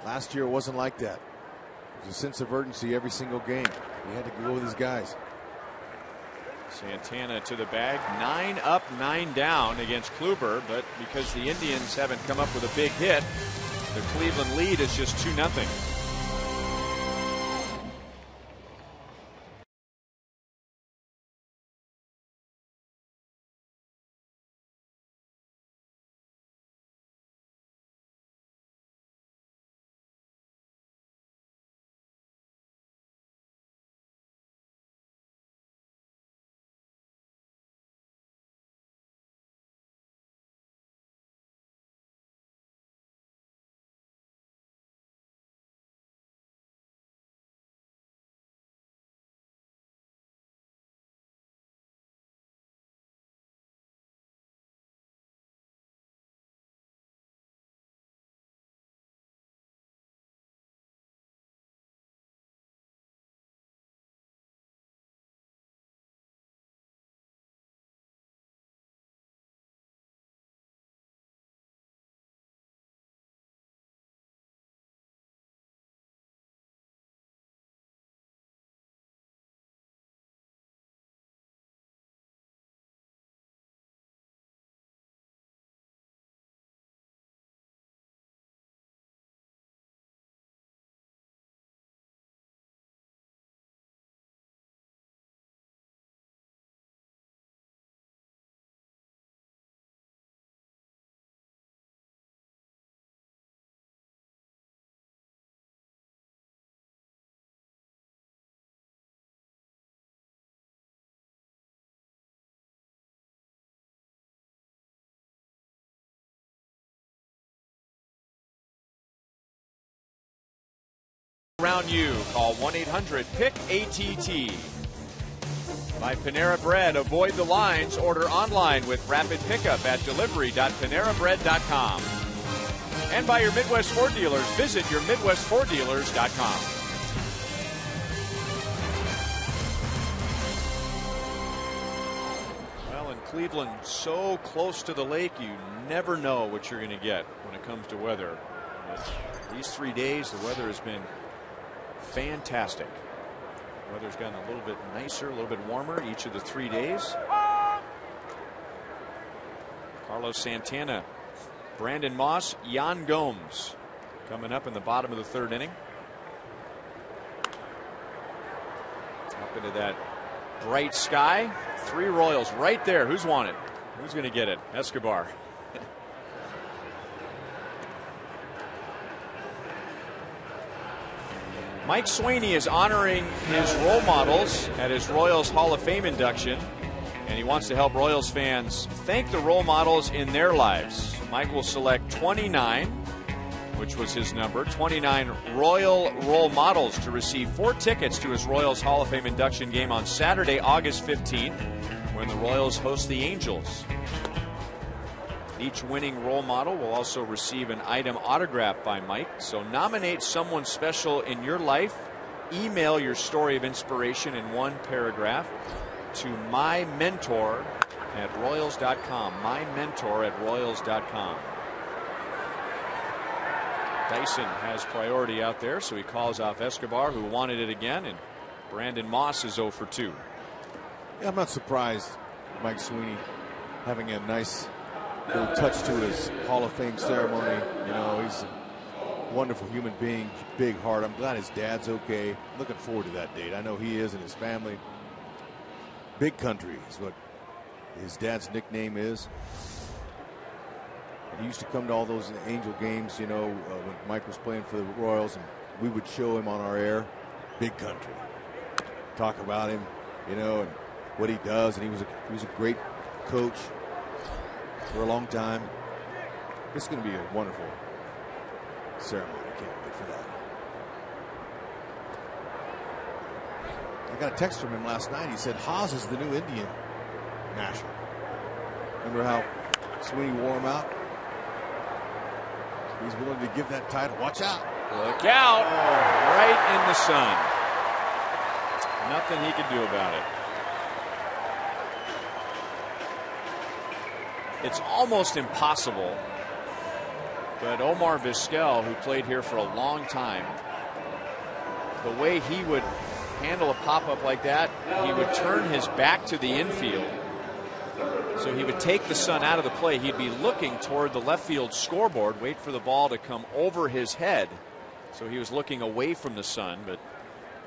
Last year it wasn't like that. There was a sense of urgency every single game. He had to go with his guys. Santana to the bag. 9 up, 9 down against Kluber, but because the Indians haven't come up with a big hit, the Cleveland lead is just 2-0. Around you, call 1-800-PICK-ATT. By Panera Bread, avoid the lines. Order online with rapid pickup at delivery.panerabread.com. And by your Midwest Ford dealers, visit yourmidwestforddealers.com. Well, in Cleveland, so close to the lake, you never know what you're going to get when it comes to weather. These 3 days, the weather has been fantastic. Weather's gotten a little bit nicer, a little bit warmer each of the 3 days. Carlos Santana, Brandon Moss, Yan Gomes Coming up in the bottom of the 3rd inning. Up into that bright sky. 3 Royals right there. Who's won it? Who's going to get it? Escobar. Mike Sweeney is honoring his role models at his Royals Hall of Fame induction, and he wants to help Royals fans thank the role models in their lives. Mike will select 29, which was his number, 29 Royal role models to receive 4 tickets to his Royals Hall of Fame induction game on Saturday, August 15th, when the Royals host the Angels. Each winning role model will also receive an item autographed by Mike. So nominate someone special in your life. Email your story of inspiration in 1 paragraph to mymentor@royals.com. mymentor@royals.com. Dyson has priority out there, so he calls off Escobar, who wanted it again, and Brandon Moss is 0 for 2. Yeah, I'm not surprised Mike Sweeney having a nice little touch to his Hall of Fame ceremony. You know, he's a wonderful human being, big heart. I'm glad his dad's okay. Looking forward to that date. I know he is, and his family. Big Country is what his dad's nickname is. And he used to come to all those Angel games, you know, when Mike was playing for the Royals, and we would show him on our air, Big Country. Talk about him, you know, and what he does, and he was a great coach for a long time. This is going to be a wonderful ceremony. I can't wait for that. I got a text from him last night. He said Haas is the new Indian national. Remember how Sweeney wore him out? He's willing to give that title. Watch out. Look out. Oh, right in the sun. Nothing he can do about it. It's almost impossible, but Omar Vizquel, who played here for a long time, the way he would handle a pop-up like that, he would turn his back to the infield. So he would take the sun out of the play. He'd be looking toward the left field scoreboard, wait for the ball to come over his head. So he was looking away from the sun, but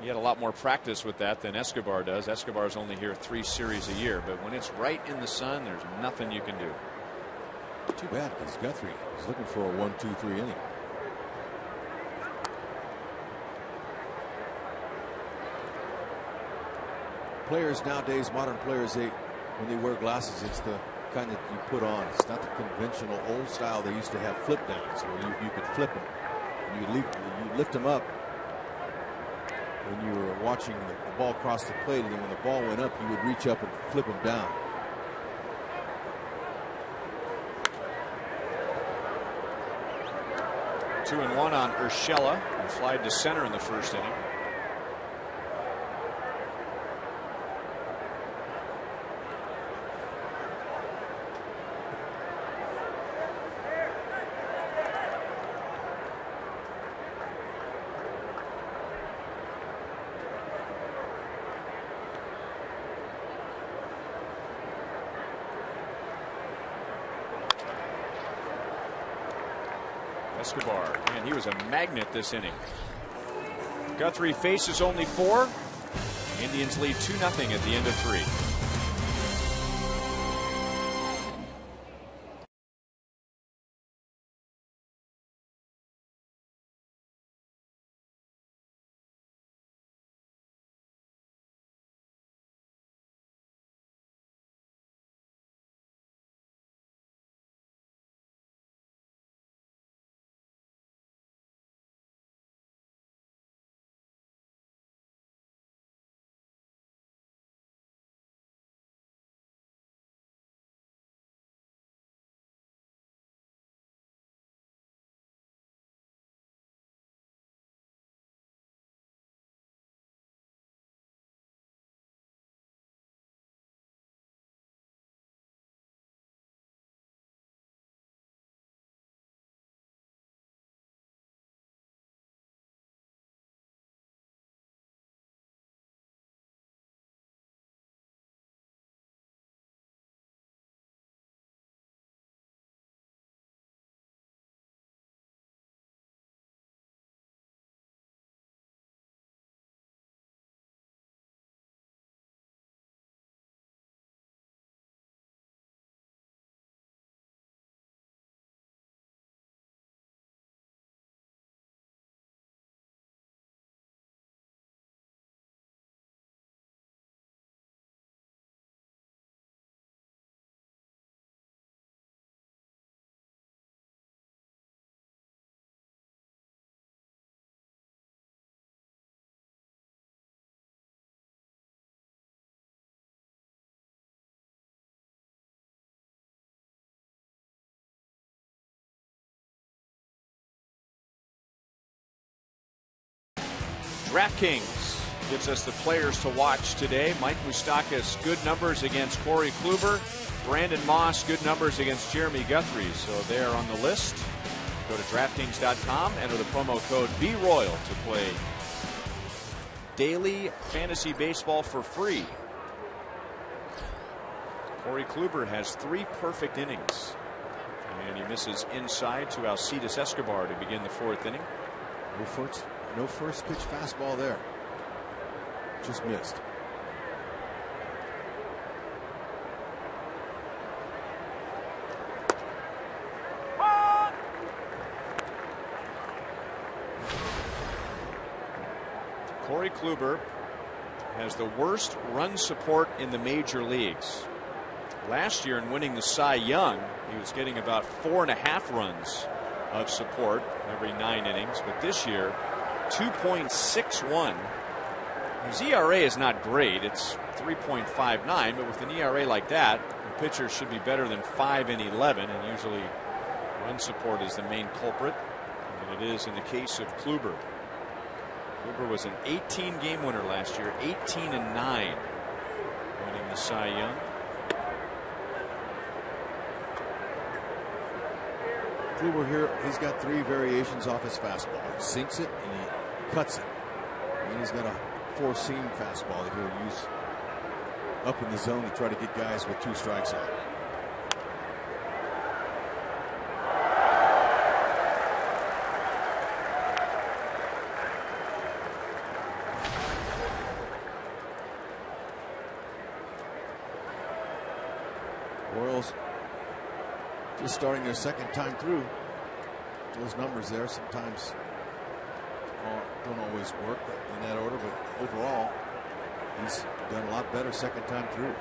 he had a lot more practice with that than Escobar does. Escobar's only here 3 series a year, but when it's right in the sun, there's nothing you can do. Too bad, because Guthrie is looking for a 1-2-3 inning. Players nowadays, modern players, when they wear glasses, it's the kind that you put on. It's not the conventional old style. They used to have flip downs where you could flip them. You lift them up when you were watching the ball cross the plate, and then when the ball went up, you would reach up and flip them down. Two and one on Urshela, who flied to center in the 1st inning. Escobar, and he was a magnet this inning. Guthrie faces only 4. Indians lead 2-0 at the end of 3. DraftKings gives us the players to watch today. Mike Moustakas, good numbers against Corey Kluber. Brandon Moss, good numbers against Jeremy Guthrie. So they are on the list. Go to DraftKings.com, enter the promo code BRoyal to play daily fantasy baseball for free. Corey Kluber has 3 perfect innings. And he misses inside to Alcides Escobar to begin the 4th inning. No first pitch fastball there. Just missed. Corey Kluber has the worst run support in the major leagues. Last year in winning the Cy Young, he was getting about 4.5 runs of support every 9 innings. But this year, 2.61. His ERA is not great. It's 3.59. But with an ERA like that, the pitcher should be better than 5 and 11. And usually run support is the main culprit. And it is in the case of Kluber. Kluber was an 18-game winner last year, 18-9, winning the Cy Young. Kluber here, he's got 3 variations off his fastball. He sinks it and he cuts it. And he's got a 4-seam fastball that he'll use up in the zone to try to get guys with 2 strikes out. Orioles just starting their 2nd time through. Those numbers there sometimes don't always work in that order, but overall he's done a lot better 2nd time through.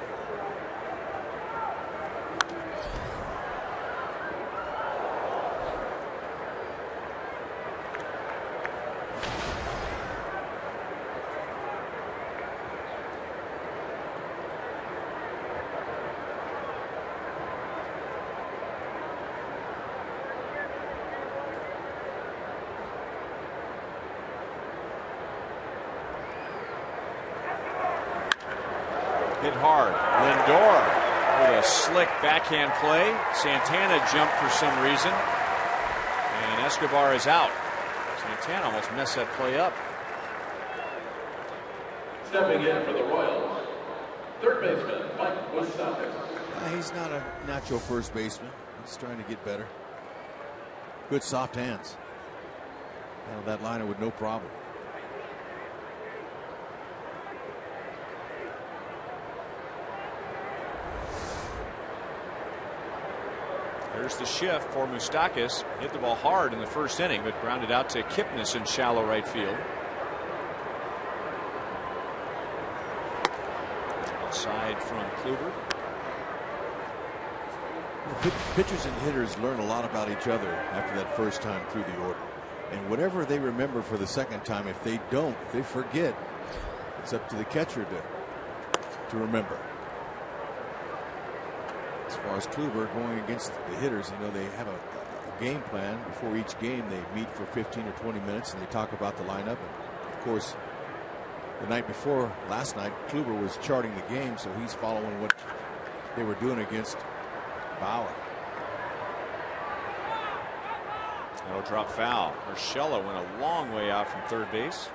Hit hard. Lindor with a slick backhand play. Santana jumped for some reason. And Escobar is out. Santana almost messed that play up. Stepping in for the Royals, 3rd baseman Mike Moustakas. He's not a natural first baseman. He's trying to get better. Good soft hands. Handled that liner with no problem. There's the shift for Moustakas. Hit the ball hard in the 1st inning, but grounded out to Kipnis in shallow right field. Outside from Kluber. Pitchers and hitters learn a lot about each other after that 1st time through the order. And whatever they remember for the 2nd time, if they don't, if they forget, it's up to the catcher to remember. As far as Kluber going against the hitters, you know, they have a game plan. Before each game, they meet for 15 or 20 minutes and they talk about the lineup. And of course, the night before, last night, Kluber was charting the game, so he's following what they were doing against Bauer. That'll drop foul. Urshela went a long way out from 3rd base.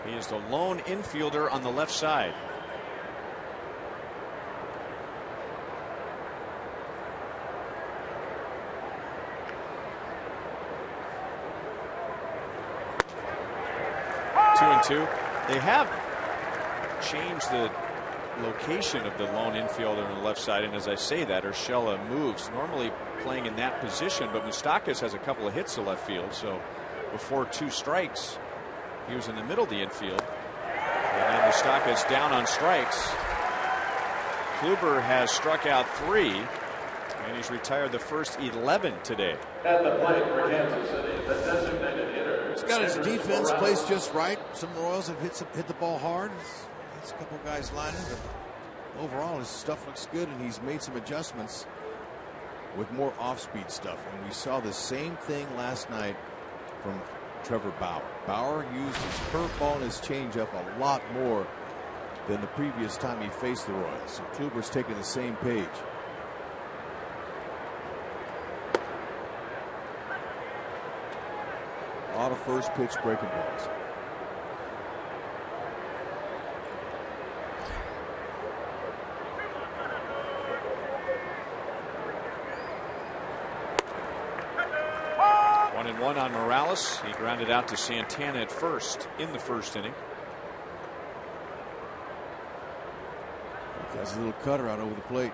He is the lone infielder on the left side. Two. They have changed the location of the lone infielder on the left side, and as I say that, Urshela moves, normally playing in that position, but Moustakas has a couple of hits to left field, so before 2 strikes he was in the middle of the infield, and then Moustakas down on strikes. Kluber has struck out 3, and he's retired the first 11 today. At the plate for Kansas City, the designated hitter, He's got his defense placed just right. Some Royals have hit the ball hard. There's a couple guys lining, but overall his stuff looks good, and he's made some adjustments with more off-speed stuff. And we saw the same thing last night from Trevor Bauer. Bauer used his curveball and his changeup a lot more than the previous time he faced the Royals. So Kluber's taking the same page. A lot of first pitch breaking balls. One and one on Morales. He grounded out to Santana at first in the first inning. Has a little cutter out over the plate.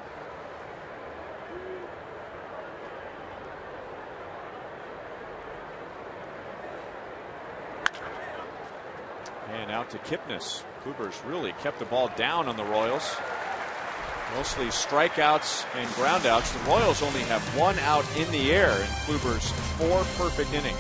And out to Kipnis. Kluber's really kept the ball down on the Royals. Mostly strikeouts and groundouts. The Royals only have one out in the air in Kluber's 4 perfect innings.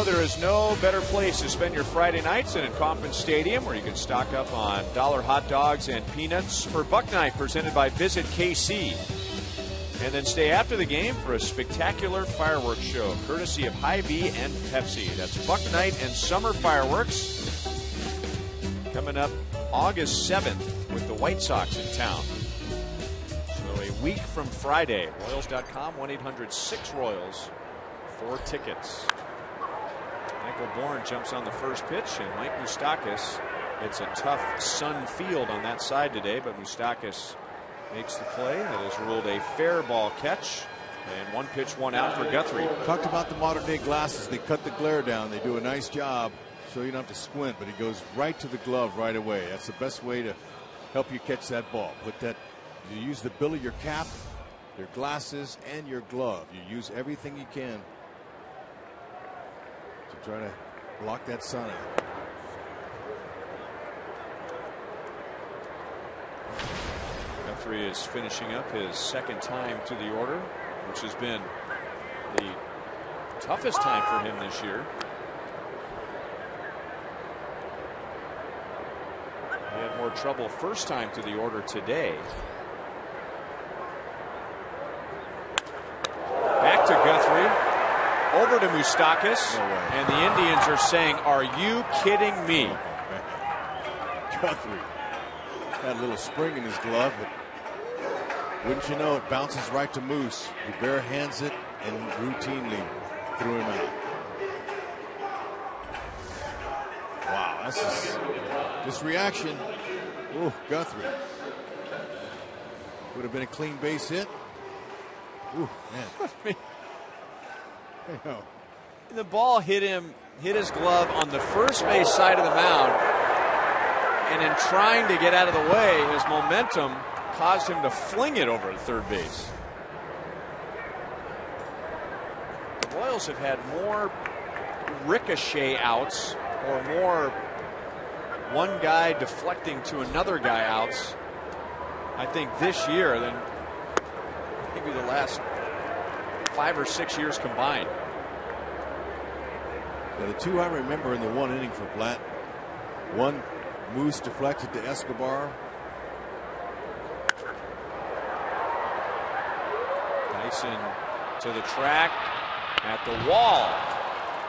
There is no better place to spend your Friday nights than at Kauffman Stadium, where you can stock up on dollar hot dogs and peanuts for Buck Night, presented by Visit KC. And then stay after the game for a spectacular fireworks show, courtesy of Hy-Vee and Pepsi. That's Buck Night and Summer Fireworks, coming up August 7th with the White Sox in town. So a week from Friday. Royals.com, 1-800-6-ROYALS for tickets. Michael Bourne jumps on the first pitch, and Mike Moustakas. It's a tough Sun field on that side today, but Moustakas makes the play. That is ruled a fair ball catch. And 1 pitch, 1 out for Guthrie. Talked about the modern day glasses. They cut the glare down. They do a nice job so you don't have to squint, but he goes right to the glove right away. That's the best way to help you catch that ball. You use the bill of your cap, your glasses, and your glove. You use everything you can to try to block that sun out. Guthrie is finishing up his second time to the order, which has been the toughest time for him this year. He had more trouble first time to the order today. Back to Guthrie. Over to Moustakas. No way. And the Indians are saying, "Are you kidding me?" Guthrie had a little spring in his glove, but wouldn't you know it, bounces right to Moose. He bare hands it and routinely threw him out. Wow, this reaction. Ooh, Guthrie. Would have been a clean base hit. Ooh, man. You know, The ball hit his glove on the first base side of the mound, and in trying to get out of the way, his momentum caused him to fling it over to third base. The Royals have had more ricochet outs, or more one guy deflecting to another guy outs, I think, this year than maybe the last 5 or 6 years combined. Yeah, the two I remember in the one inning for Blatt, one Moose deflected to Escobar. Dyson to the track, at the wall,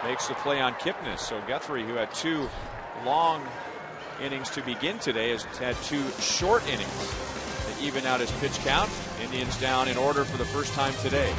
makes the play on Kipnis. So Guthrie, who had 2 long innings to begin today, has had 2 short innings to even out his pitch count. Indians down in order for the first time today.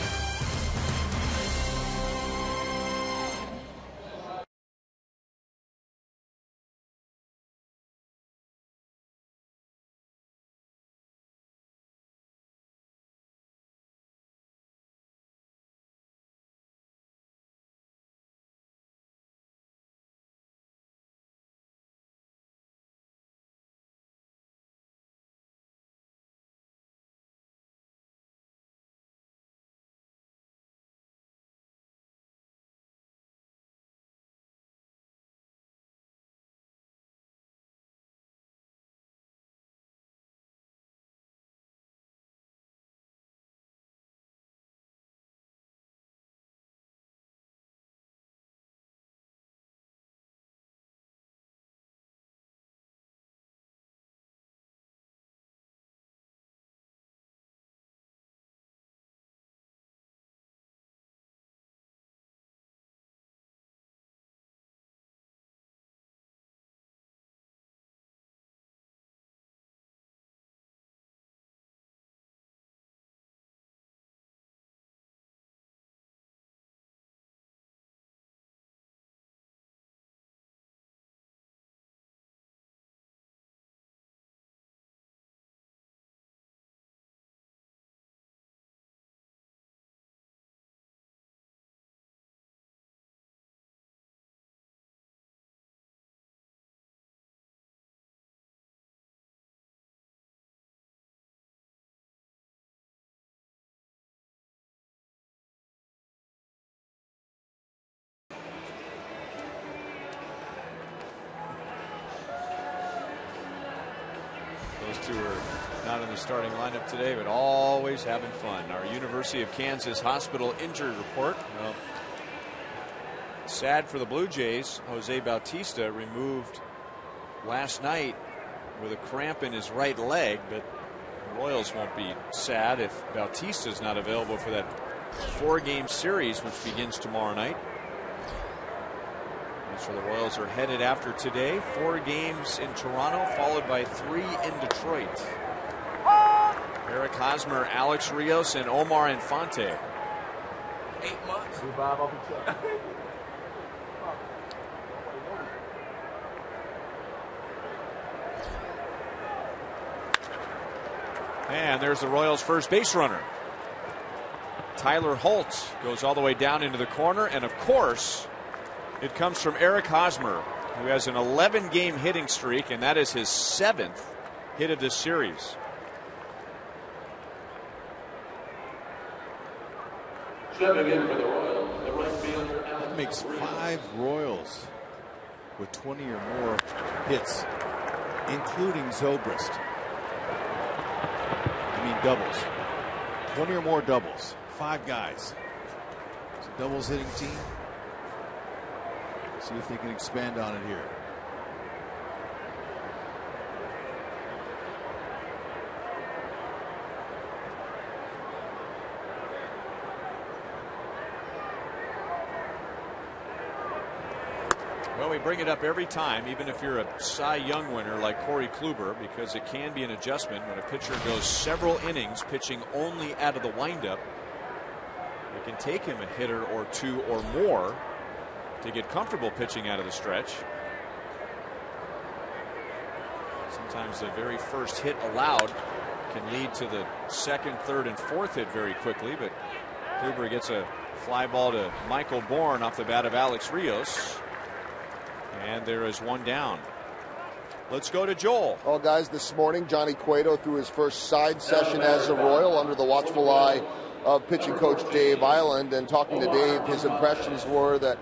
Those two are not in the starting lineup today, but always having fun. Our University of Kansas Hospital injury report. Well, sad for the Blue Jays. Jose Bautista removed last night with a cramp in his right leg, but the Royals won't be sad if Bautista is not available for that 4-game series, which begins tomorrow night. So the Royals are headed after today. 4 games in Toronto, followed by 3 in Detroit. Eric Hosmer, Alex Rios, and Omar Infante. 8 months. And there's the Royals' first base runner. Tyler Holt goes all the way down into the corner, and of course, it comes from Eric Hosmer, who has an 11-game hitting streak, and that is his 7th hit of this series. Stepping in for the Royals, the right fielder. That makes 5 Royals with 20 or more hits, including Zobrist. I mean doubles. 20 or more doubles. 5 guys. It's a doubles hitting team. See if they can expand on it here. Well, we bring it up every time, even if you're a Cy Young winner like Corey Kluber, because it can be an adjustment when a pitcher goes several innings pitching only out of the windup. It can take him a hitter or 2 or more to get comfortable pitching out of the stretch. Sometimes the very first hit allowed can lead to the second, third, and fourth hit very quickly, but Kluber gets a Fly ball to Michael Bourne off the bat of Alex Rios. And there is one down. Let's go to Joel. Well, guys, this morning, Johnny Cueto threw his first side session as a Royal under the watchful eye of pitching coach Dave Island. And talking to Dave, his impressions were that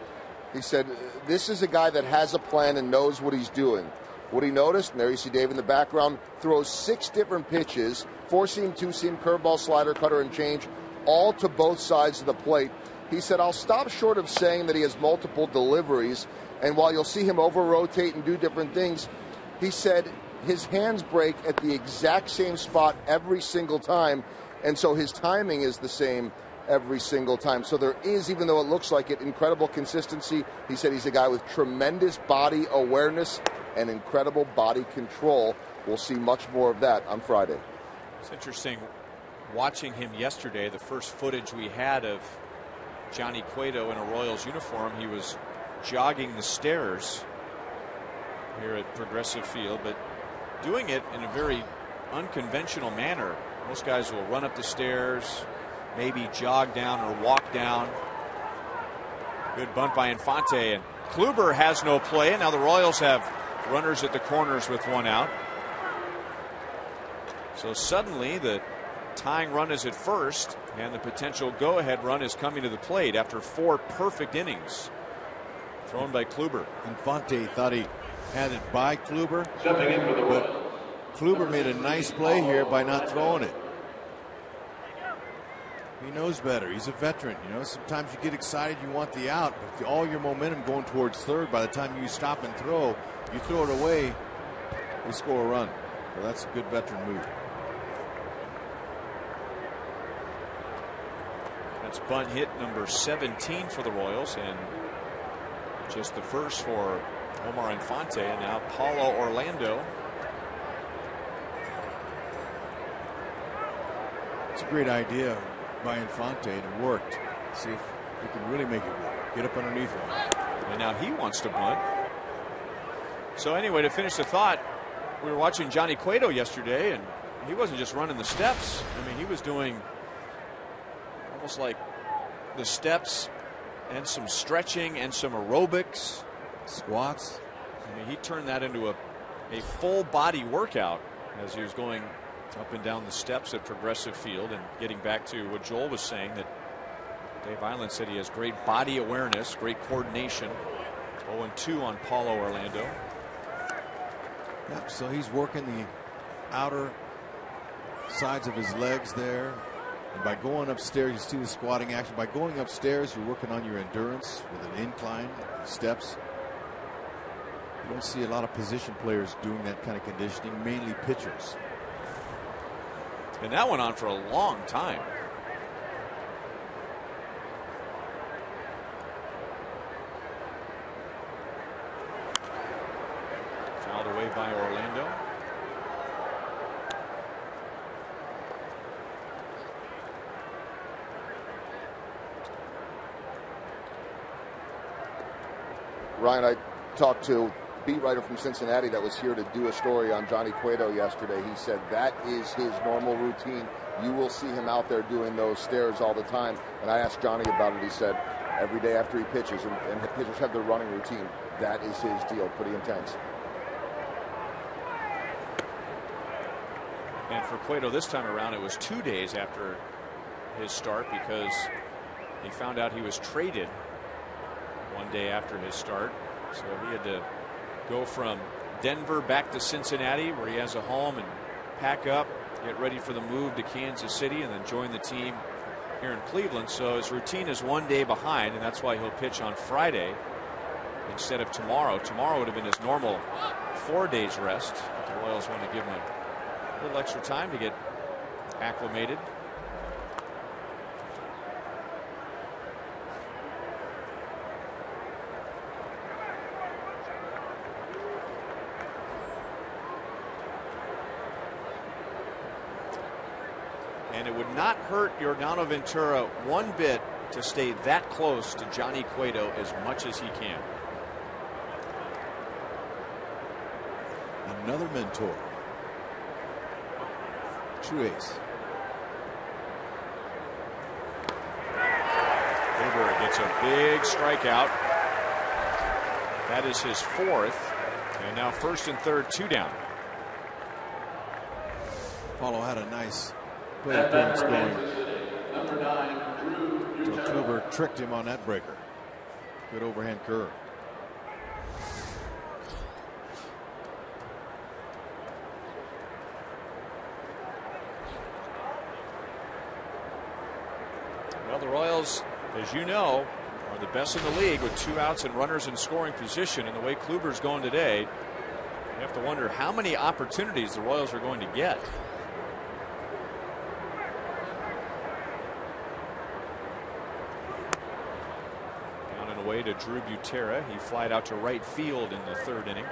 he said, this is a guy that has a plan and knows what he's doing. What he noticed, and there you see Dave in the background, throws 6 different pitches, 4-seam, 2-seam, curveball, slider, cutter, and change, all to both sides of the plate. He said, I'll stop short of saying that he has multiple deliveries, and while you'll see him over-rotate and do different things, he said his hands break at the exact same spot every single time, and so his timing is the same every single time. So there is, even though it looks like it, incredible consistency. He said he's a guy with tremendous body awareness and incredible body control. We'll see much more of that on Friday. It's interesting watching him yesterday. The first footage we had of Johnny Cueto in a Royals uniform, he was jogging the stairs here at Progressive Field, but doing it in a very unconventional manner. Most guys will run up the stairs, maybe jog down or walk down. Good bunt by Infante, and Kluber has no play. Now the Royals have runners at the corners with one out. So suddenly the tying run is at first, and the potential go-ahead run is coming to the plate after 4 perfect innings thrown by Kluber. Infante thought he had it by Kluber, Stepping in for the but Royals. Kluber made a nice play here by not throwing it. He knows better. He's a veteran. You know, sometimes you get excited, you want the out, but all your momentum going towards third, by the time you stop and throw, you throw it away, they score a run. So that's a good veteran move. That's bunt hit number 17 for the Royals, and just the first for Omar Infante. And now Paulo Orlando. It's a great idea by Infante, and it worked. See if he can really make it work. Get up underneath him. And now he wants to bunt. So anyway, to finish the thought, we were watching Johnny Cueto yesterday, and he wasn't just running the steps. I mean, he was doing almost like the steps and some stretching and some aerobics. Squats. I mean, he turned that into a full body workout as he was going up and down the steps at Progressive Field. And getting back to what Joel was saying, that Dave Island said he has great body awareness, great coordination. 0-2 on Paulo Orlando. Yep, so he's working the outer sides of his legs there. And by going upstairs, you see the squatting action. By going upstairs, you're working on your endurance with an incline, steps. You don't see a lot of position players doing that kind of conditioning, mainly pitchers. And that went on for a long time. Fouled away by Orlando. Ryan, I talked to a beat writer from Cincinnati that was here to do a story on Johnny Cueto yesterday. He said that is his normal routine. You will see him out there doing those stairs all the time. And I asked Johnny about it. He said every day after he pitches, and pitchers have their running routine, that is his deal. Pretty intense. And for Cueto this time around, it was 2 days after his start, because he found out he was traded 1 day after his start. So he had to go from Denver back to Cincinnati, where he has a home, and pack up, get ready for the move to Kansas City, and then join the team here in Cleveland. So his routine is 1 day behind, and that's why he'll pitch on Friday instead of tomorrow. Tomorrow would have been his normal 4 days rest. But the Royals want to give him a little extra time to get acclimated. And it would not hurt Yordan Ventura one bit to stay that close to Johnny Cueto as much as he can. Another mentor. True ace. Kluber gets a big strikeout. That is his 4th. And now first and third, 2 down. Paulo had a nice play appearance going. So Kluber tricked him on that breaker. Good overhand curve. Well, the Royals, as you know, are the best in the league with 2 outs and runners in scoring position. And the way Kluber's going today, you have to wonder how many opportunities the Royals are going to get. Down and away to Drew Butera. He flied out to right field in the 3rd inning.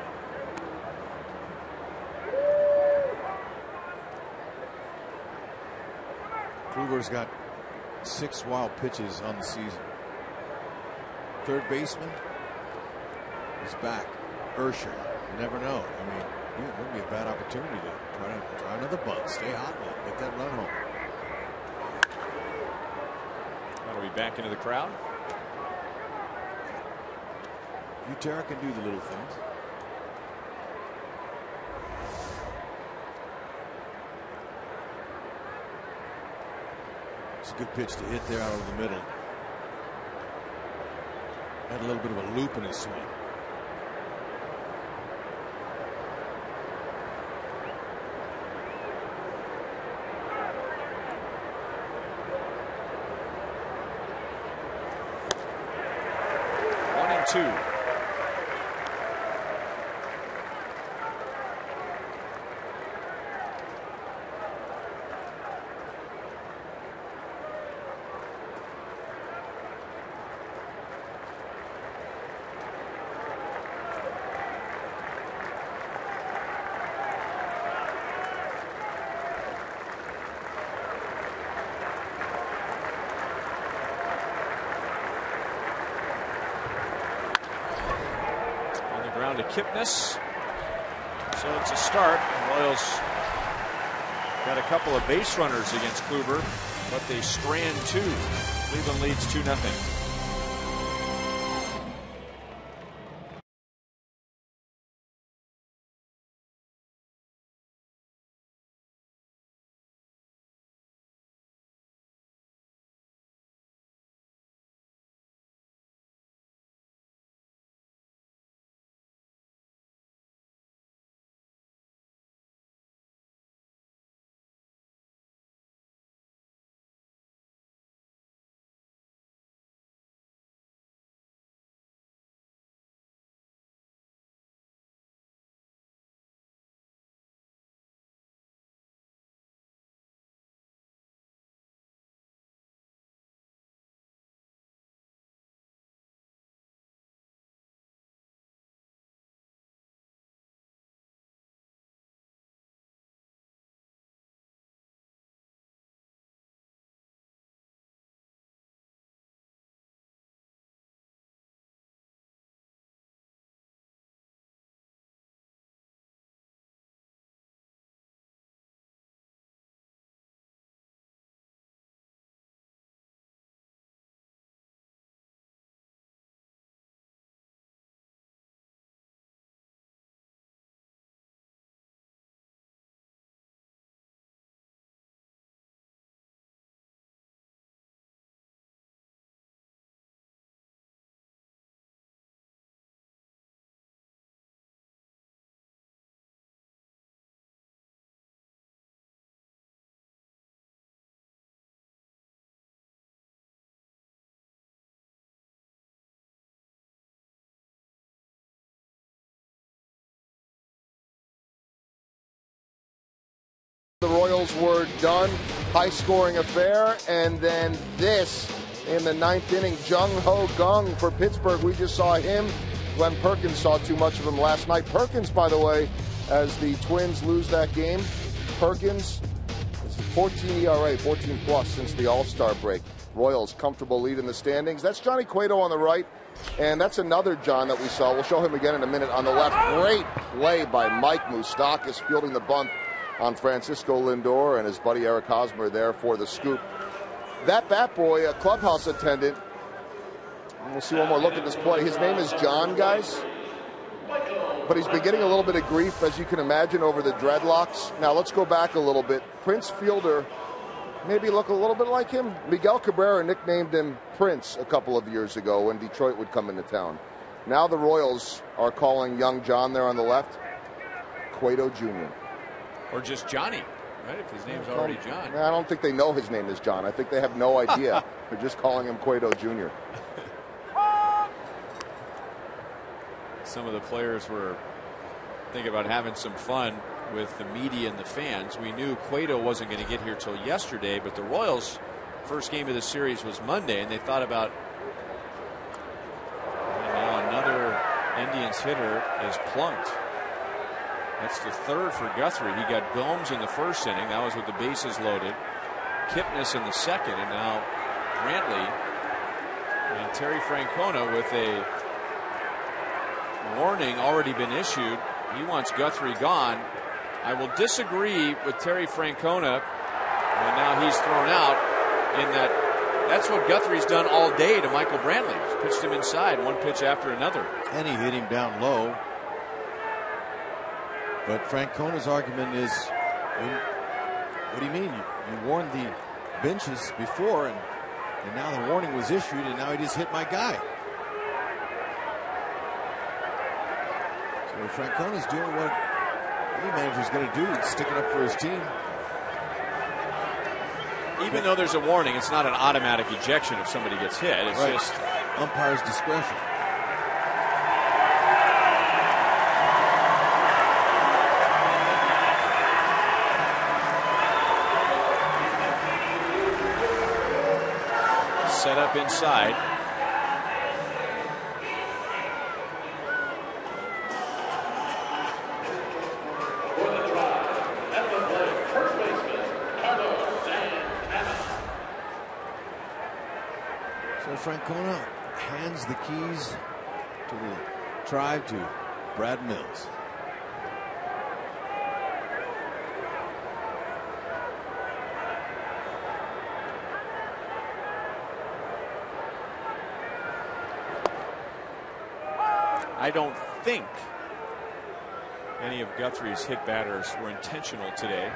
Kluber's got 6 wild pitches on the season. Third baseman is back. Ursher. You never know. I mean, it wouldn't be a bad opportunity to try another bunt. Stay hot one. Get that run home. That'll be back into the crowd. Butera can do the little things. It's a good pitch to hit there out of the middle. Had a little bit of a loop in his swing. One and two. To Kipnis. So it's a start. The Royals got a couple of base runners against Kluber, but they strand 2. Cleveland leads 2-0. The Royals were done. High-scoring affair. And then this in the 9th inning. Jung-Ho Kang for Pittsburgh. We just saw him. Glenn Perkins saw too much of him last night. Perkins, by the way, as the Twins lose that game, Perkins is 14 ERA, 14+ since the All-Star break. Royals comfortable lead in the standings. That's Johnny Cueto on the right. And that's another John that we saw. We'll show him again in a minute on the left. Great play by Mike Moustakas fielding the bunt on Francisco Lindor, and his buddy Eric Hosmer there for the scoop. That bat boy, a clubhouse attendant, We'll see one more look at this play. His name is John, guys. But he's been getting a little bit of grief, as you can imagine, over the dreadlocks. Now, let's go back a little bit. Prince Fielder maybe look a little bit like him. Miguel Cabrera nicknamed him Prince a couple of years ago when Detroit would come into town. Now the Royals are calling young John there on the left Cueto Jr. Or just Johnny, right? If his name's already John. I don't think they know his name is John. I think they have no idea. They're just calling him Cueto Jr. Some of the players were thinking about having some fun with the media and the fans. We knew Cueto wasn't going to get here till yesterday, but the Royals' first game of the series was Monday, and they thought about, and now another Indians hitter is plunked. That's the third for Guthrie. He got Gomes in the first inning. That was with the bases loaded. Kipnis in the second, and now Brantley and Terry Francona with a warning already been issued. He wants Guthrie gone. I will disagree with Terry Francona, and now he's thrown out, in that that's what Guthrie's done all day to Michael Brantley. He's pitched him inside, one pitch after another. And he hit him down low. But Francona's argument is, what do you mean? You warned the benches before, and now the warning was issued, and now he just hit my guy. So Francona's doing what any manager's going to do, sticking up for his team. Even though there's a warning, it's not an automatic ejection if somebody gets hit. It's just umpire's discretion. Set up inside. Francona hands the keys to the tribe to Brad Mills. I don't think any of Guthrie's hit batters were intentional today.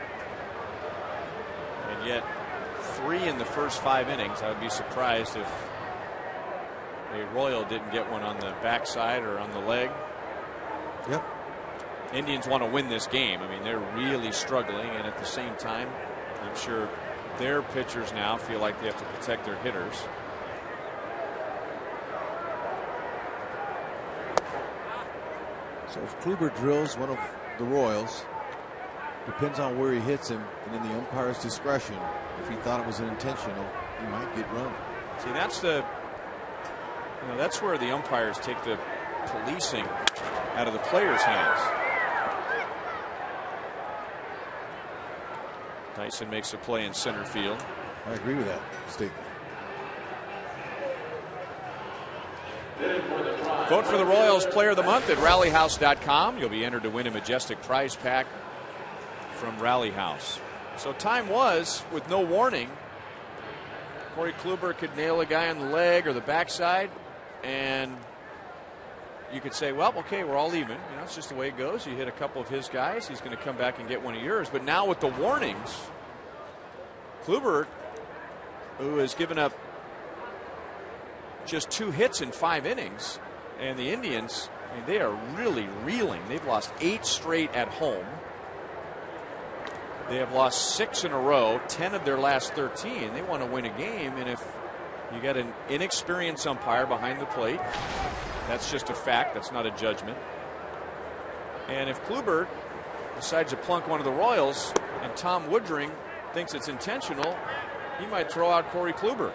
And yet 3 in the first 5 innings. I would be surprised if a Royal didn't get one on the backside or on the leg. Yep. Indians want to win this game. I mean, they're really struggling, and at the same time, I'm sure their pitchers now feel like they have to protect their hitters. So if Kluber drills one of the Royals, depends on where he hits him, and in the umpire's discretion, if he thought it was intentional, he might get run. See, that's the, that's where the umpires take the policing out of the players' hands. Tyson makes a play in center field. I agree with that statement. Vote for the Royals Player of the Month at rallyhouse.com. You'll be entered to win a majestic prize pack from Rally House. So time was, with no warning, Corey Kluber could nail a guy on the leg or the backside, and you could say, well, okay, we're all even. It's just the way it goes. You hit a couple of his guys, he's going to come back and get one of yours. But now with the warnings, Kluber, who has given up just 2 hits in 5 innings, and the Indians, I mean, they are really reeling. They've lost 8 straight at home. They have lost 6 in a row, 10 of their last 13. They want to win a game, and if you got an inexperienced umpire behind the plate, that's just a fact. That's not a judgment. And if Kluber decides to plunk one of the Royals and Tom Woodring thinks it's intentional, he might throw out Corey Kluber.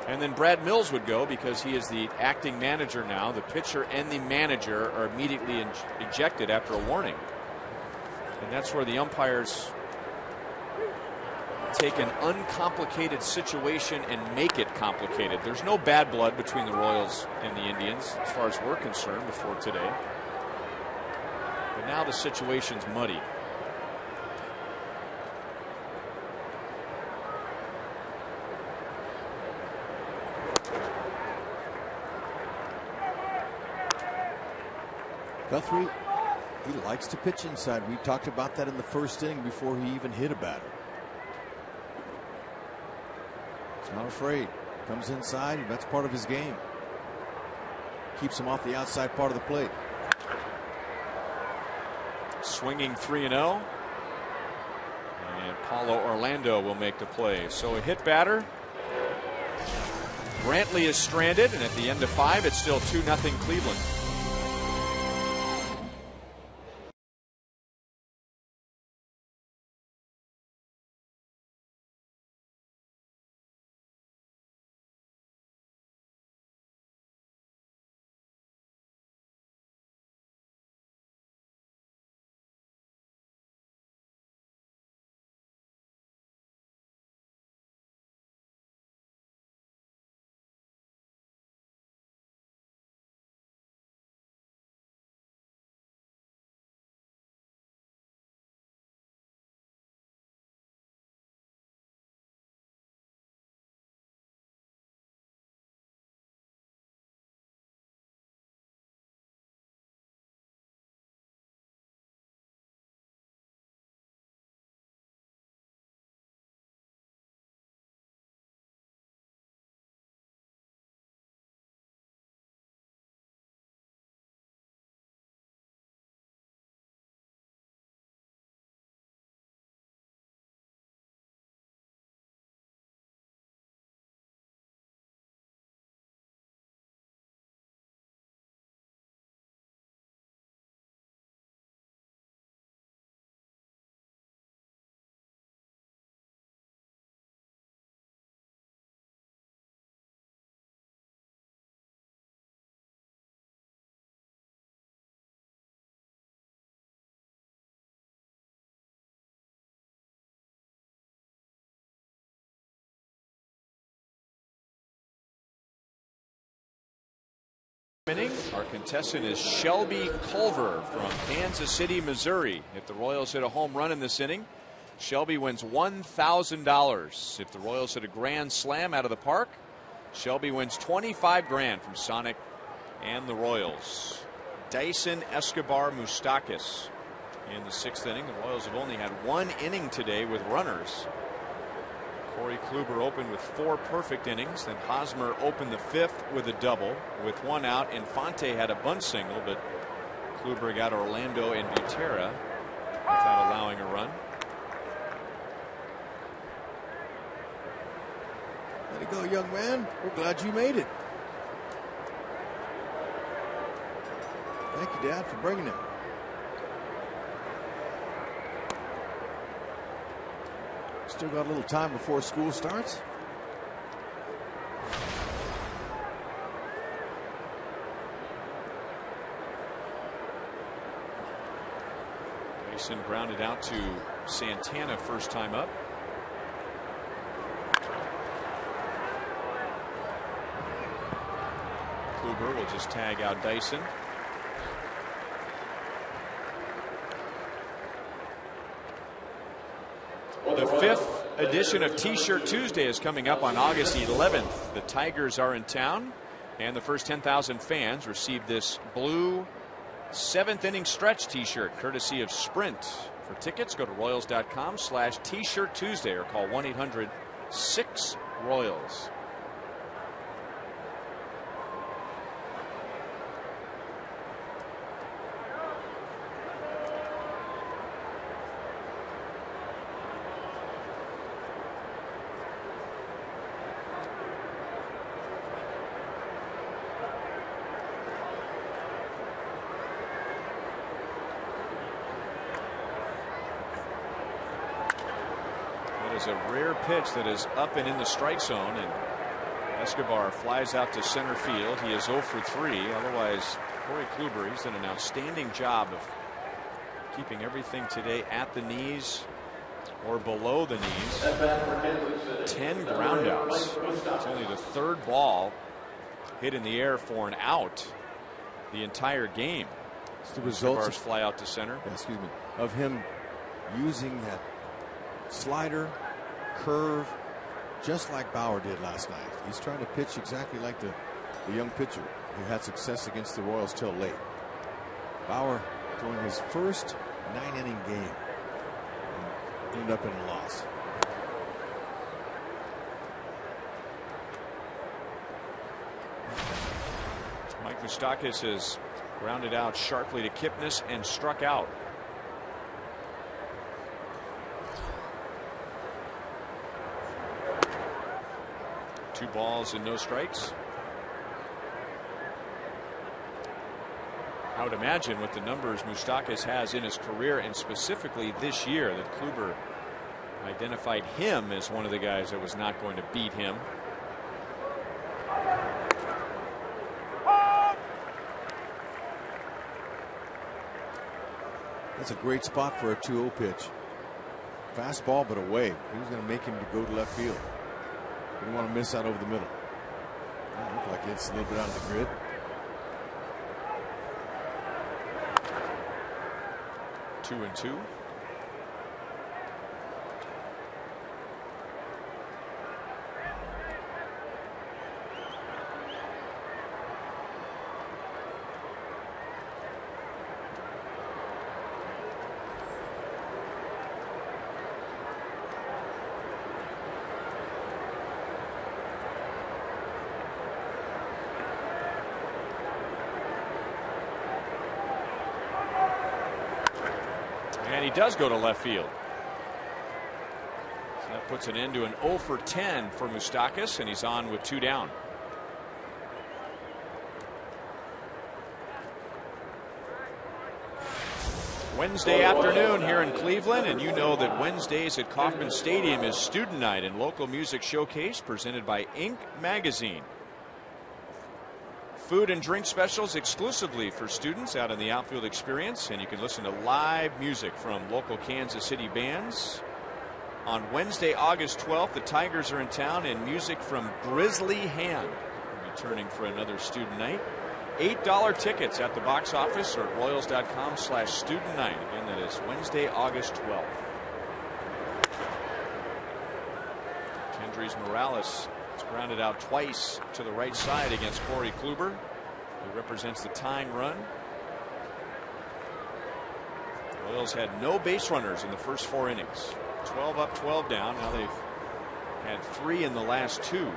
And then Brad Mills would go because he is the acting manager now. The pitcher and the manager are immediately ejected after a warning. And that's where the umpires take an uncomplicated situation and make it complicated. There's no bad blood between the Royals and the Indians as far as we're concerned before today. But now the situation's muddy. Guthrie, he likes to pitch inside. We talked about that in the first inning before he even hit a batter. He's not afraid. Comes inside, and that's part of his game. Keeps him off the outside part of the plate. Swinging 3-0. And Paulo Orlando will make the play. So a hit batter. Brantley is stranded, and at the end of 5, it's still 2-0 Cleveland. Our contestant is Shelby Culver from Kansas City, Missouri. If the Royals hit a home run in this inning, Shelby wins $1,000. If the Royals hit a grand slam out of the park, Shelby wins $25,000 from Sonic and the Royals. Dyson Escobar Moustakis in the 6th inning. The Royals have only had 1 inning today with runners. Corey Kluber opened with 4 perfect innings. Then Hosmer opened the 5th with a double with 1 out. Infante had a bunt single, but Kluber got Orlando and Butera without allowing a run. Let it go, young man. We're glad you made it. Thank you, Dad, for bringing him. Still got a little time before school starts. Mason grounded out to Santana first time up. Kluber will just tag out Dyson. The 5th edition of T-Shirt Tuesday is coming up on August 11th. The Tigers are in town, and the first 10,000 fans receive this blue 7th inning stretch T-shirt courtesy of Sprint. For tickets, go to Royals.com/T-Shirt Tuesday or call 1-800-6-ROYALS. A rare pitch that is up and in the strike zone, and Escobar flies out to center field. He is 0 for 3. Otherwise, Corey Kluber, he's done an outstanding job of keeping everything today at the knees or below the knees. 10 groundouts. It's only the 3rd ball hit in the air for an out the entire game. It's the results of fly out to center. Excuse me, of him using that slider, curve, just like Bauer did last night. He's trying to pitch exactly like the young pitcher who had success against the Royals till late. Bauer throwing his first 9-inning game. Ended up in a loss. Mike Moustakas has grounded out sharply to Kipnis and struck out. Two balls and no strikes. I would imagine with the numbers Moustakas has in his career, and specifically this year, that Kluber identified him as one of the guys that was not going to beat him. That's a great spot for a 2-0 pitch. Fastball, but away. He was going to make him to go to left field. Didn't want to miss out over the middle. It looked like it's a little bit out of the grid. 2-2. And he does go to left field. So that puts an end to an 0 for 10 for Moustakas, and he's on with 2 down. Wednesday afternoon here in Cleveland, and you know that Wednesdays at Kauffman Stadium is Student Night and local music showcase presented by Inc. Magazine. Food and drink specials exclusively for students out in the outfield experience, and you can listen to live music from local Kansas City bands. On Wednesday, August 12th, the Tigers are in town, and music from Grizzly Hand returning for another student night. $8 tickets at the box office or at Royals.com/student night. Again, that is Wednesday, August 12th. Kendrys Morales has grounded out twice to the right side against Corey Kluber, who represents the tying run. The Royals had no base runners in the first 4 innings. 12 up, 12 down. Now they've had 3 in the last 2.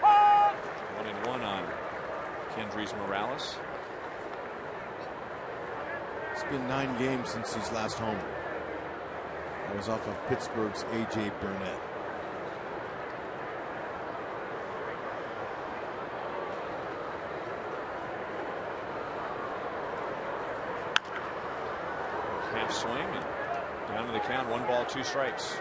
1-1 on Kendrys Morales. It's been 9 games since his last home. That was off of Pittsburgh's A.J. Burnett. Half swing and down to the count. 1 ball, 2 strikes.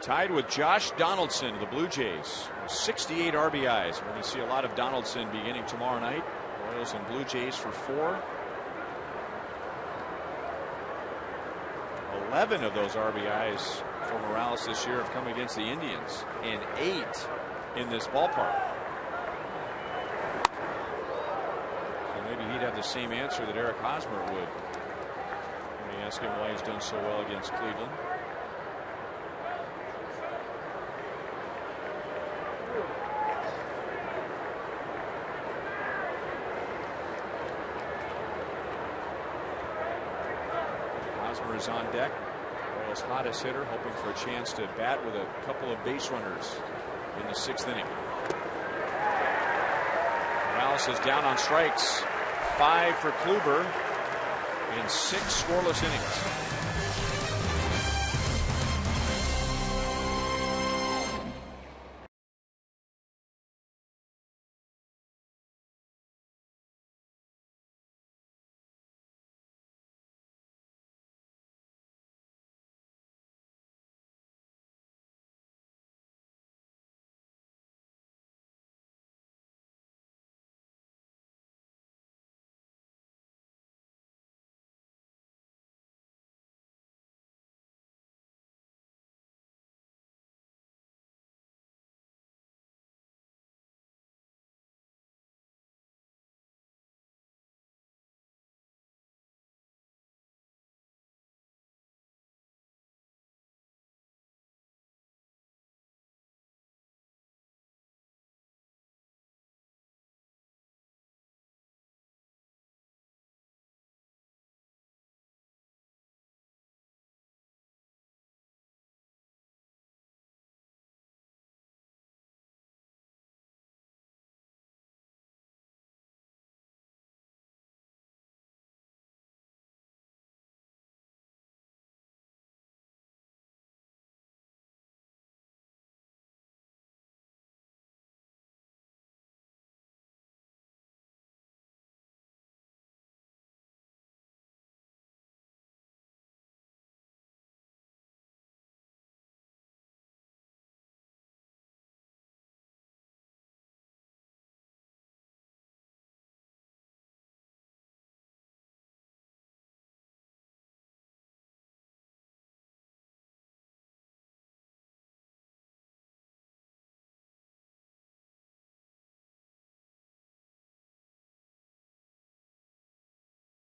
Tied with Josh Donaldson of the Blue Jays, 68 RBIs. We're going to see a lot of Donaldson beginning tomorrow night. Royals and Blue Jays for 4. 11 of those RBIs for Morales this year have come against the Indians, and 8 in this ballpark. So maybe he'd have the same answer that Eric Hosmer would when you ask him why he's done so well against Cleveland. Hosmer is on deck. Royals' hottest hitter, hoping for a chance to bat with a couple of base runners in the 6th inning. Morales is down on strikes. 5 for Kluber in 6 scoreless innings.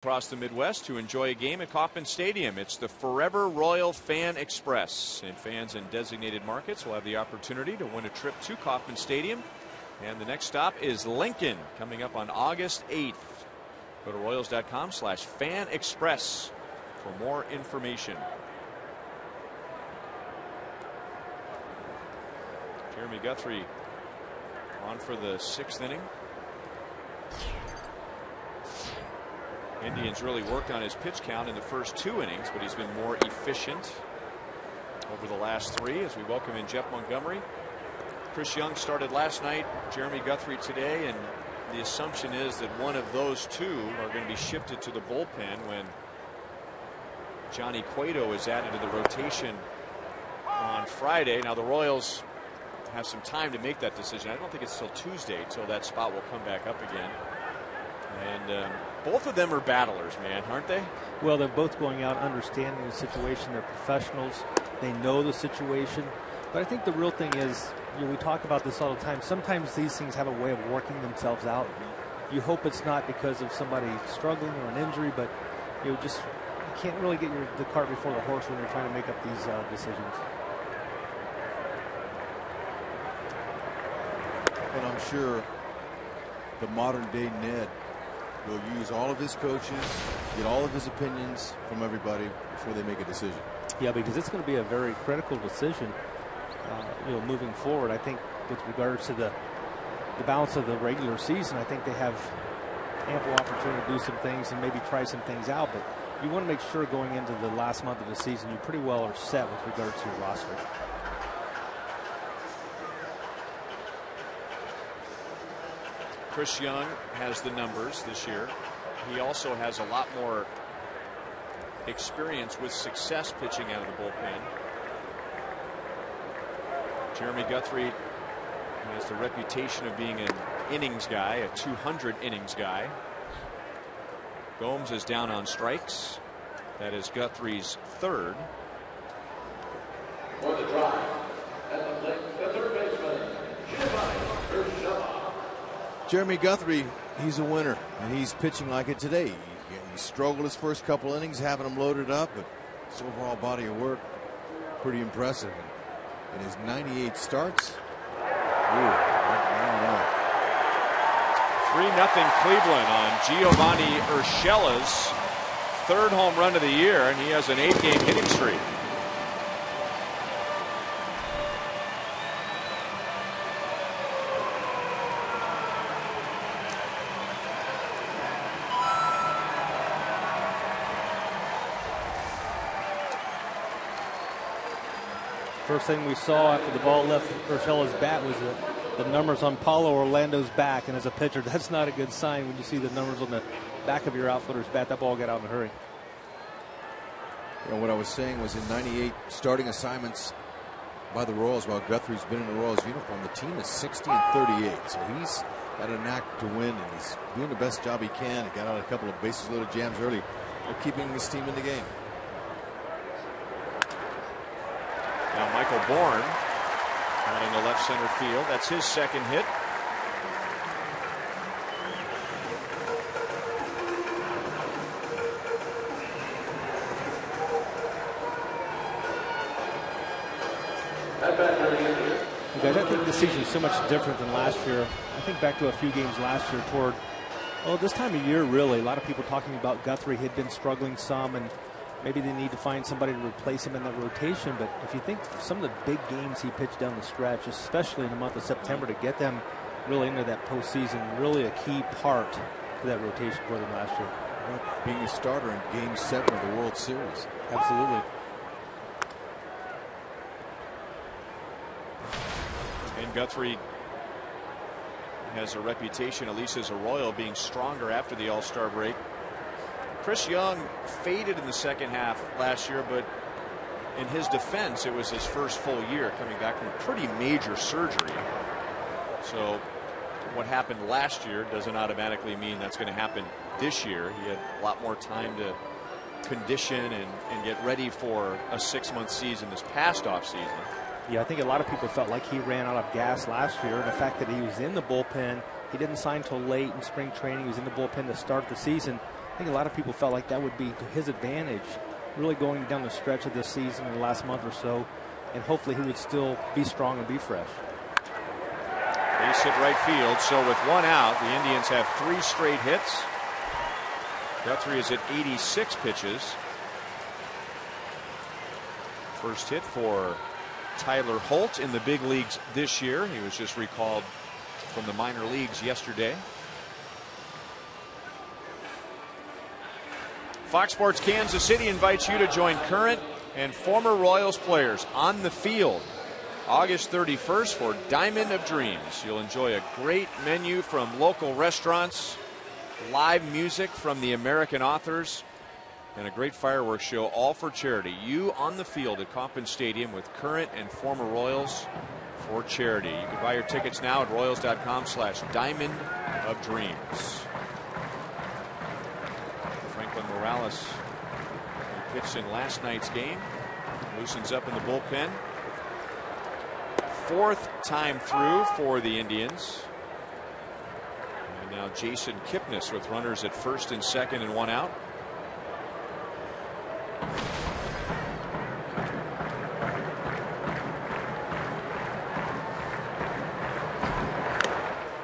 Across the Midwest to enjoy a game at Kauffman Stadium. It's the Forever Royal Fan Express, and fans in designated markets will have the opportunity to win a trip to Kauffman Stadium. And the next stop is Lincoln, coming up on August 8th. Go to Royals.com/Fan Express for more information. Jeremy Guthrie on for the 6th inning. Indians really worked on his pitch count in the first 2 innings, but he's been more efficient over the last 3 as we welcome in Jeff Montgomery. Chris Young started last night, Jeremy Guthrie today, and the assumption is that one of those 2 are going to be shifted to the bullpen when Johnny Cueto is added to the rotation on Friday. Now the Royals have some time to make that decision. I don't think it's till Tuesday till that spot will come back up again. And both of them are battlers, man, aren't they? Well, they're both going out understanding the situation. They're professionals. They know the situation. But I think the real thing is, we talk about this all the time. Sometimes these things have a way of working themselves out. You hope it's not because of somebody struggling or an injury, but you can't really get the cart before the horse when you're trying to make up these decisions. And I'm sure the modern day Ned will use all of his coaches, get all of his opinions from everybody before they make a decision. Yeah, because it's going to be a very critical decision, moving forward. I think with regards to the balance of the regular season, I think they have ample opportunity to do some things and maybe try some things out. But you want to make sure going into the last month of the season, you pretty well are set with regards to your roster. Chris Young has the numbers this year. He also has a lot more experience with success pitching out of the bullpen. Jeremy Guthrie has the reputation of being an innings guy, a 200 innings guy. Gomes is down on strikes. That is Guthrie's 3rd. For the drive, at the plate, the third baseman, Jeremy Guthrie, he's a winner, and he's pitching like it today. He struggled his first couple innings, having him loaded up, but his overall body of work, pretty impressive. In his 98 starts, 3-0 Cleveland on Giovanni Urshela's 3rd home run of the year, and he has an 8-game hitting streak. First thing we saw after the ball left Urshela's bat was the numbers on Paulo Orlando's back, and as a pitcher, that's not a good sign when you see the numbers on the back of your outfielder's bat. That ball got out in a hurry. What I was saying was in 98 starting assignments by the Royals while Guthrie's been in the Royals uniform, the team is 60-38, so he's got a knack to win, and he's doing the best job he can. He got out a couple of bases loaded jams early. They're keeping this team in the game. Now Michael Bourne out in the left center field. That's his 2nd hit. Guys, I think this season is so much different than last year. I think back to a few games last year toward, this time of year, really. A lot of people talking about Guthrie had been struggling some, and maybe they need to find somebody to replace him in that rotation. But if you think some of the big games he pitched down the stretch, especially in the month of September, to get them really into that postseason, really a key part to that rotation for them last year. Being a starter in Game 7 of the World Series. Absolutely. And Guthrie has a reputation, at least as a Royal, being stronger after the All-Star break. Chris Young faded in the second half last year, but in his defense, it was his first full year coming back from a pretty major surgery. So what happened last year doesn't automatically mean that's going to happen this year. He had a lot more time to condition and get ready for a 6-month season this past offseason. Yeah, I think a lot of people felt like he ran out of gas last year, and the fact that he was in the bullpen, he didn't sign till late in spring training, he was in the bullpen to start the season. think a lot of people felt like that would be to his advantage, really going down the stretch of this season in the last month or so, and hopefully he would still be strong and be fresh. Base hit right field, so with one out, the Indians have 3 straight hits. Guthrie is at 86 pitches. First hit for Tyler Holt in the big leagues this year. He was just recalled from the minor leagues yesterday. Fox Sports Kansas City invites you to join current and former Royals players on the field August 31st for Diamond of Dreams. You'll enjoy a great menu from local restaurants, live music from the American authors, and a great fireworks show, all for charity. You on the field at Kauffman Stadium with current and former Royals for charity. You can buy your tickets now at Royals.com/Diamond of Dreams. Franklin Morales, who pitched in last night's game, loosens up in the bullpen. 4th time through for the Indians. And now Jason Kipnis with runners at first and second and one out.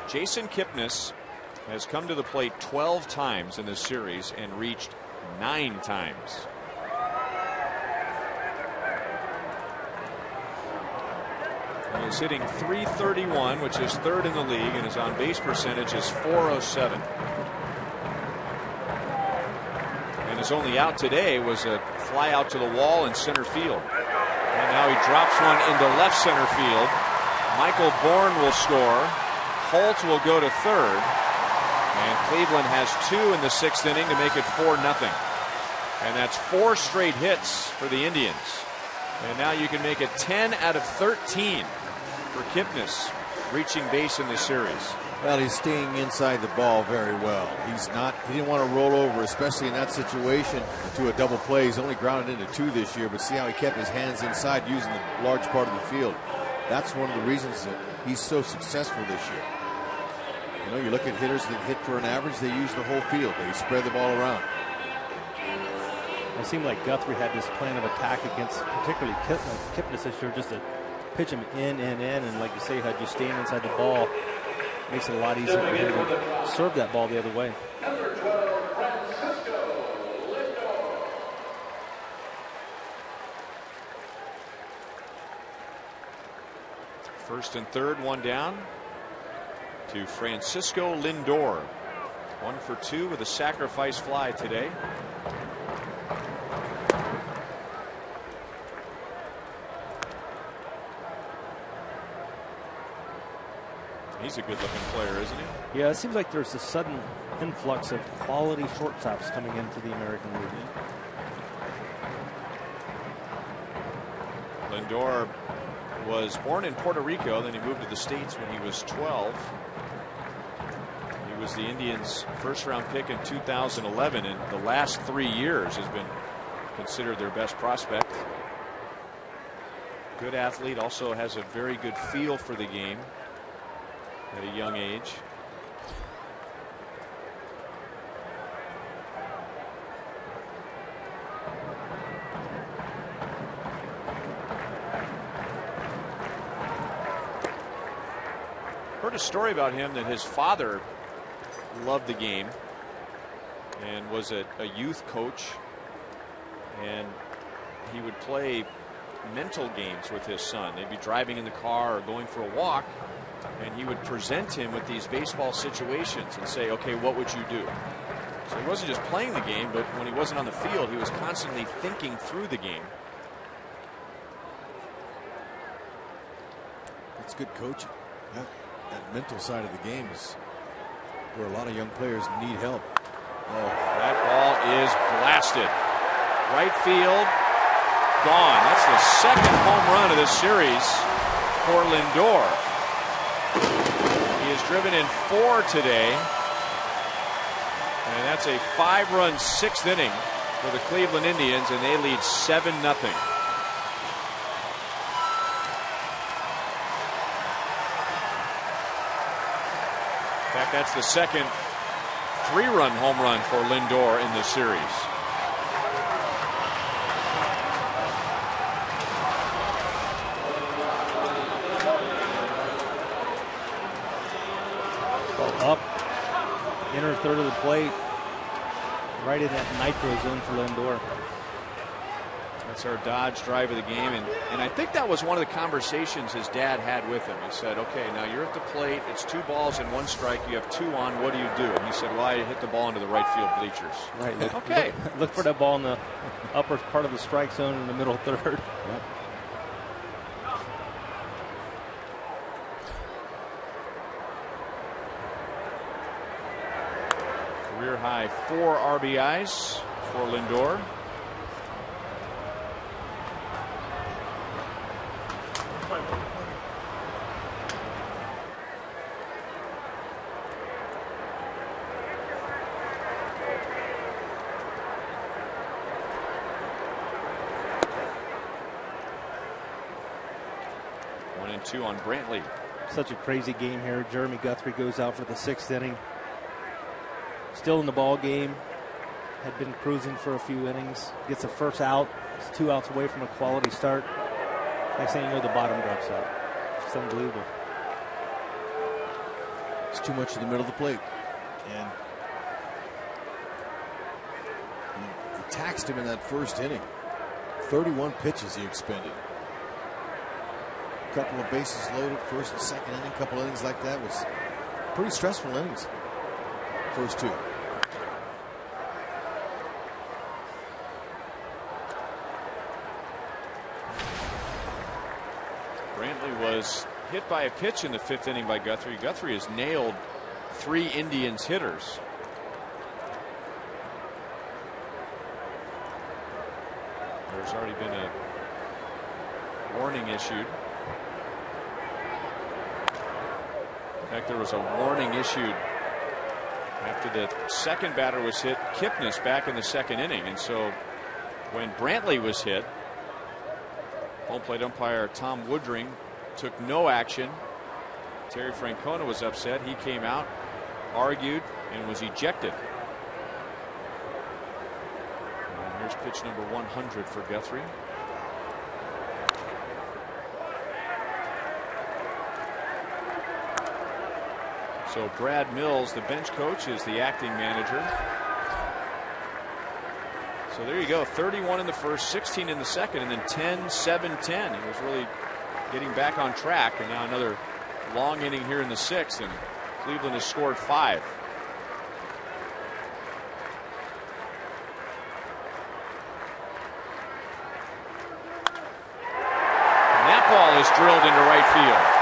Jason Kipnis has come to the plate 12 times in this series and reached 9 times. He's hitting .331, which is 3rd in the league, and his on-base percentage is .407. And his only out today was a fly out to the wall in center field. And now he drops one into left center field. Michael Bourne will score. Holt will go to 3rd. And Cleveland has 2 in the 6th inning to make it 4-0. And that's 4 straight hits for the Indians. And now you can make it 10 out of 13 for Kipnis reaching base in this series. Well, he's staying inside the ball very well. He didn't want to roll over, especially in that situation, to a double play. He's only grounded into 2 this year, but see how he kept his hands inside using the large part of the field. That's one of the reasons that he's so successful this year. You know, you look at hitters that hit for an average, they use the whole field. They spread the ball around. It seemed like Guthrie had this plan of attack against particularly Kipnis this year, just to pitch him in, and like you say, had you stand inside the ball, makes it a lot easier for him to serve that ball the other way. First and third, one down to Francisco Lindor. 1 for 2 with a sacrifice fly today. He's a good-looking player, isn't he? Yeah, it seems like there's a sudden influx of quality shortstops coming into the American League. Lindor was born in Puerto Rico, then he moved to the States when he was 12. He was the Indians' first-round pick in 2011, and the last 3 years has been considered their best prospect. Good athlete, also has a very good feel for the game at a young age. Heard a story about him that his father loved the game and was a youth coach, and he would play mental games with his son. They'd be driving in the car or going for a walk, and he would present him with these baseball situations and say, okay, what would you do? So he wasn't just playing the game, but when he wasn't on the field, he was constantly thinking through the game. That's good coaching. That mental side of the game is where a lot of young players need help. Oh, that ball is blasted. Right field, gone. That's the second home run of this series for Lindor. He has driven in 4 today, and that's a 5-run 6th inning for the Cleveland Indians, and they lead 7-0. In fact, that's the second 3-run home run for Lindor in this series. Up, inner third of the plate, right in that nitro zone for Lindor. That's our Dodge drive of the game, and I think that was one of the conversations his dad had with him. He said, okay, now you're at the plate, it's 2 balls and 1 strike, you have 2 on, what do you do? And he said, well, I hit the ball into the right field bleachers. Right. Okay. Look for that ball in the upper part of the strike zone in the middle third. Yep. Career high 4 RBIs for Lindor. One and 2 on Brantley. Such a crazy game here. Jeremy Guthrie goes out for the 6th inning. Still in the ball game. Had been cruising for a few innings. Gets a first out. It's 2 outs away from a quality start. Next thing you know, the bottom drops out. It's unbelievable. It's too much in the middle of the plate. And he taxed him in that first inning. 31 pitches he expended. A couple of bases loaded, first and second inning, couple innings like that was pretty stressful innings. First 2. Brantley was hit by a pitch in the 5th inning by Guthrie. Guthrie has nailed 3 Indians hitters. There's already been a warning issued. In fact, there was a warning issued after the second batter was hit, Kipnis, back in the 2nd inning. And so when Brantley was hit, home plate umpire Tom Woodring took no action. Terry Francona was upset. He came out, argued, and was ejected. And here's pitch number 100 for Guthrie. So Brad Mills, the bench coach, is the acting manager. So there you go, 31 in the first, 16 in the second, and then 10, 7, 10. He was really getting back on track, and now another long inning here in the 6th, and Cleveland has scored 5. And that ball is drilled into right field.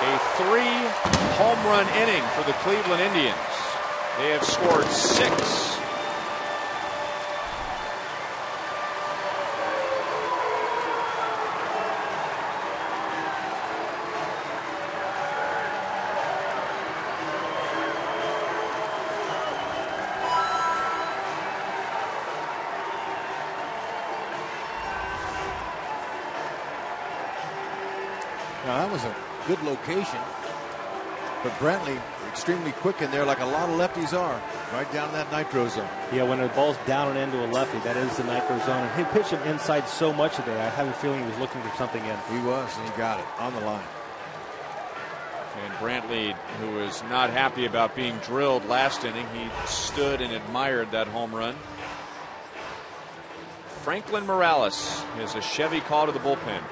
A 3 home run inning for the Cleveland Indians. They have scored 6. Now that was a good location, but Brantley extremely quick in there, like a lot of lefties are, right down in that nitro zone. Yeah, when the ball's down and into a lefty, that is the nitro zone. And he pitched him inside so much today. I have a feeling he was looking for something in. He was, and he got it on the line. And Brantley, who was not happy about being drilled last inning, he stood and admired that home run. Franklin Morales is a Chevy call to the bullpen.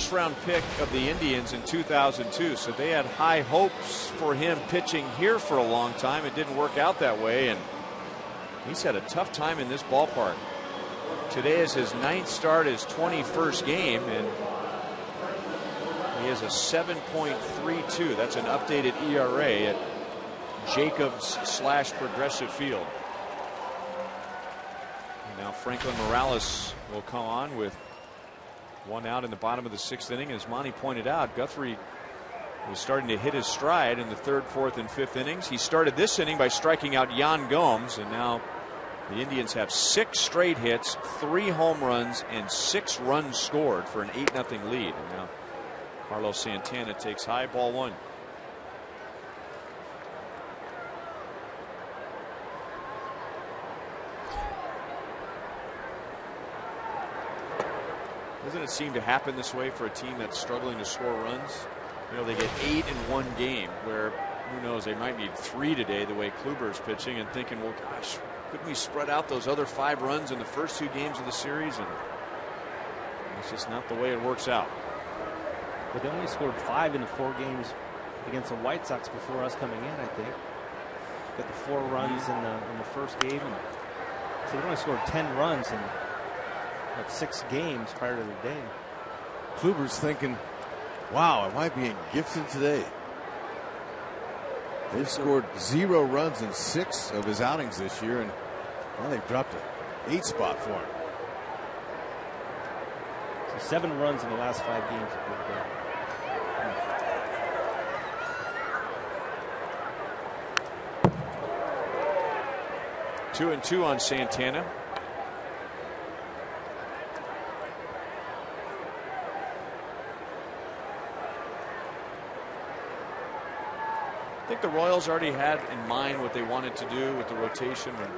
6th-round pick of the Indians in 2002, so they had high hopes for him pitching here for a long time. It didn't work out that way, and he's had a tough time in this ballpark. Today is his 9th start, his 21st game, and he has a 7.32. That's an updated ERA at Jacobs/Progressive Field. And now Franklin Morales will come on with 1 out in the bottom of the 6th inning. As Monty pointed out, Guthrie was starting to hit his stride in the 3rd, 4th, and 5th innings. He started this inning by striking out Yan Gomes, and now the Indians have 6 straight hits, 3 home runs, and 6 runs scored for an 8-0 lead. And now Carlos Santana takes high, ball 1. Doesn't it seem to happen this way for a team that's struggling to score runs? You know, they get 8 in one game, where who knows, they might need 3 today the way Kluber's pitching, and thinking, well, gosh, couldn't we spread out those other 5 runs in the first 2 games of the series? And it's just not the way it works out. But they only scored 5 in the 4 games against the White Sox before us coming in, I think. Got the 4 runs in the first game, and so they only scored 10 runs in 6 games prior to the day. Kluber's thinking, wow, am I being gifted today? They've scored 0 runs in 6 of his outings this year, and well, they've dropped an 8 spot for him. So 7 runs in the last 5 games. 2-2 on Santana. I think the Royals already had in mind what they wanted to do with the rotation when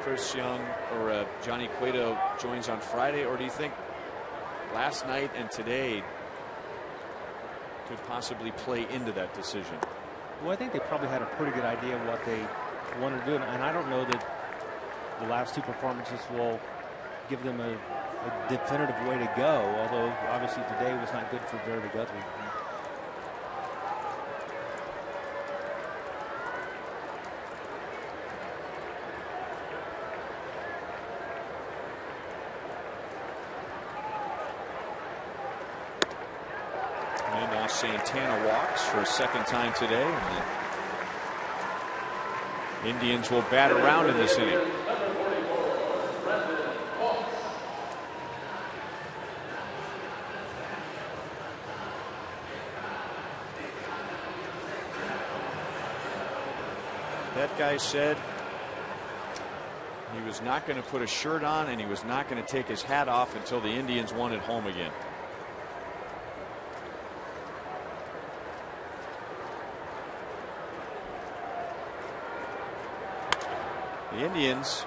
Chris Young or Johnny Cueto joins on Friday, or do you think last night and today could possibly play into that decision? Well, I think they probably had a pretty good idea of what they wanted to do, and I don't know that the last 2 performances will give them a definitive way to go, although obviously today was not good for Jared Guthrie. And now Santana walks for a 2nd time today, and the Indians will bat around in this inning. That guy said he was not going to put a shirt on, and he was not going to take his hat off until the Indians won at home again. The Indians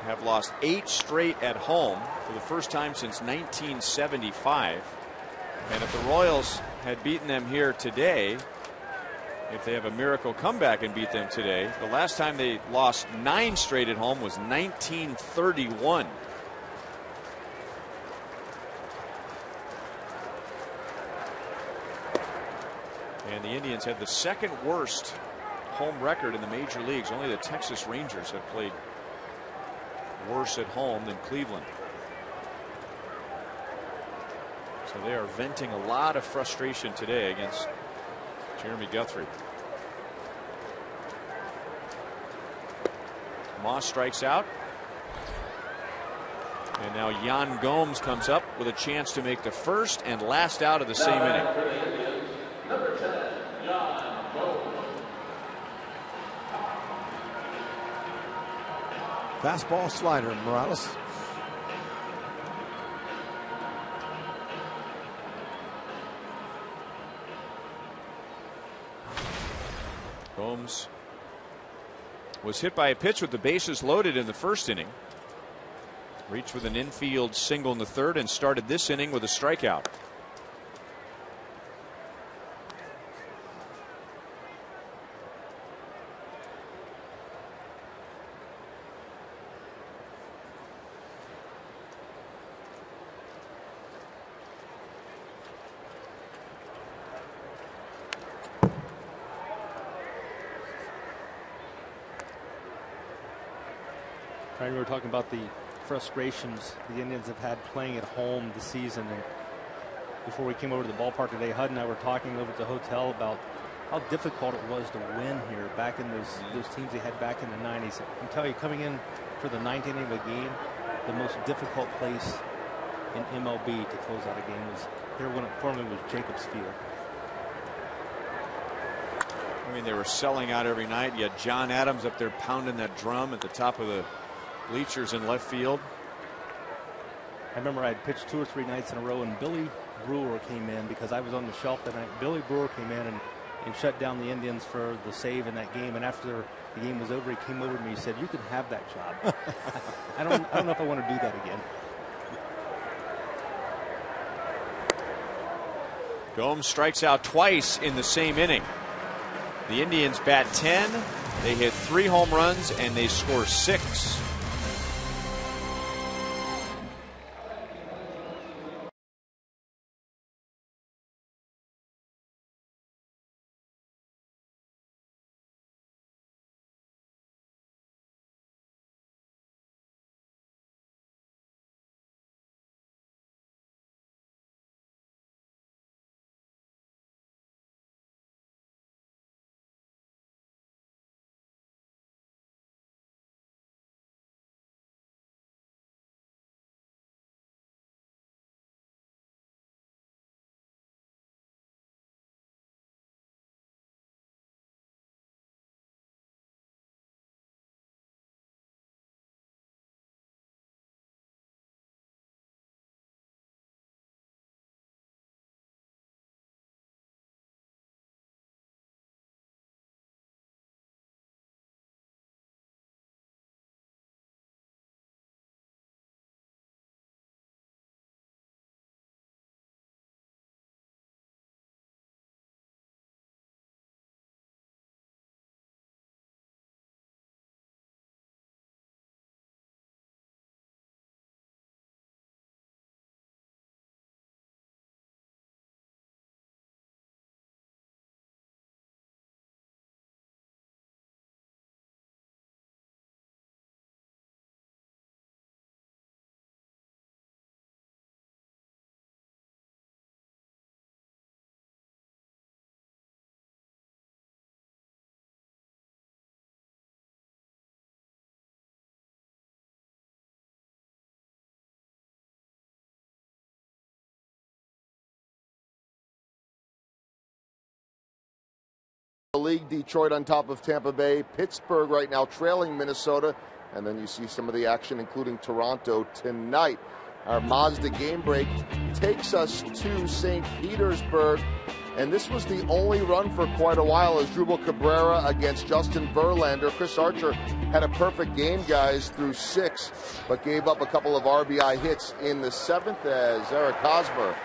have lost 8 straight at home for the first time since 1975. And if the Royals had beaten them here today, if they have a miracle comeback and beat them today, the last time they lost 9 straight at home was 1931. And the Indians had the 2nd worst home record in the major leagues. Only the Texas Rangers have played worse at home than Cleveland. So they are venting a lot of frustration today against Jeremy Guthrie. Moss strikes out. And now Yan Gomes comes up with a chance to make the first and last out of the same inning. Number 10, Yan Gomes. Fastball slider, Morales. Gomes was hit by a pitch with the bases loaded in the 1st inning. Reached with an infield single in the 3rd and started this inning with a strikeout. Right, we were talking about the frustrations the Indians have had playing at home this season. And before we came over to the ballpark today, Hud and I were talking over at the hotel about how difficult it was to win here back in those teams they had back in the 90s. I can tell you, coming in for the 9th inning of a game, the most difficult place in MLB to close out a game was here when it formerly was Jacobs Field. I mean, they were selling out every night. You had John Adams up there pounding that drum at the top of the bleachers in left field. I remember I had pitched 2 or 3 nights in a row, and Billy Brewer came in because I was on the shelf that night. Billy Brewer came in and shut down the Indians for the save in that game. And after the game was over, he came over to me and said, "You can have that job." I don't know if I want to do that again. Gomes strikes out twice in the same inning. The Indians bat 10. They hit 3 home runs and they score 6. The league, Detroit on top of Tampa Bay, Pittsburgh right now trailing Minnesota, and then you see some of the action including Toronto tonight. Our Mazda game break takes us to St. Petersburg, and this was the only run for quite a while as Drupal Cabrera against Justin Verlander. Chris Archer had a perfect game, guys, through 6, but gave up a couple of RBI hits in the 7th as Eric Hosmer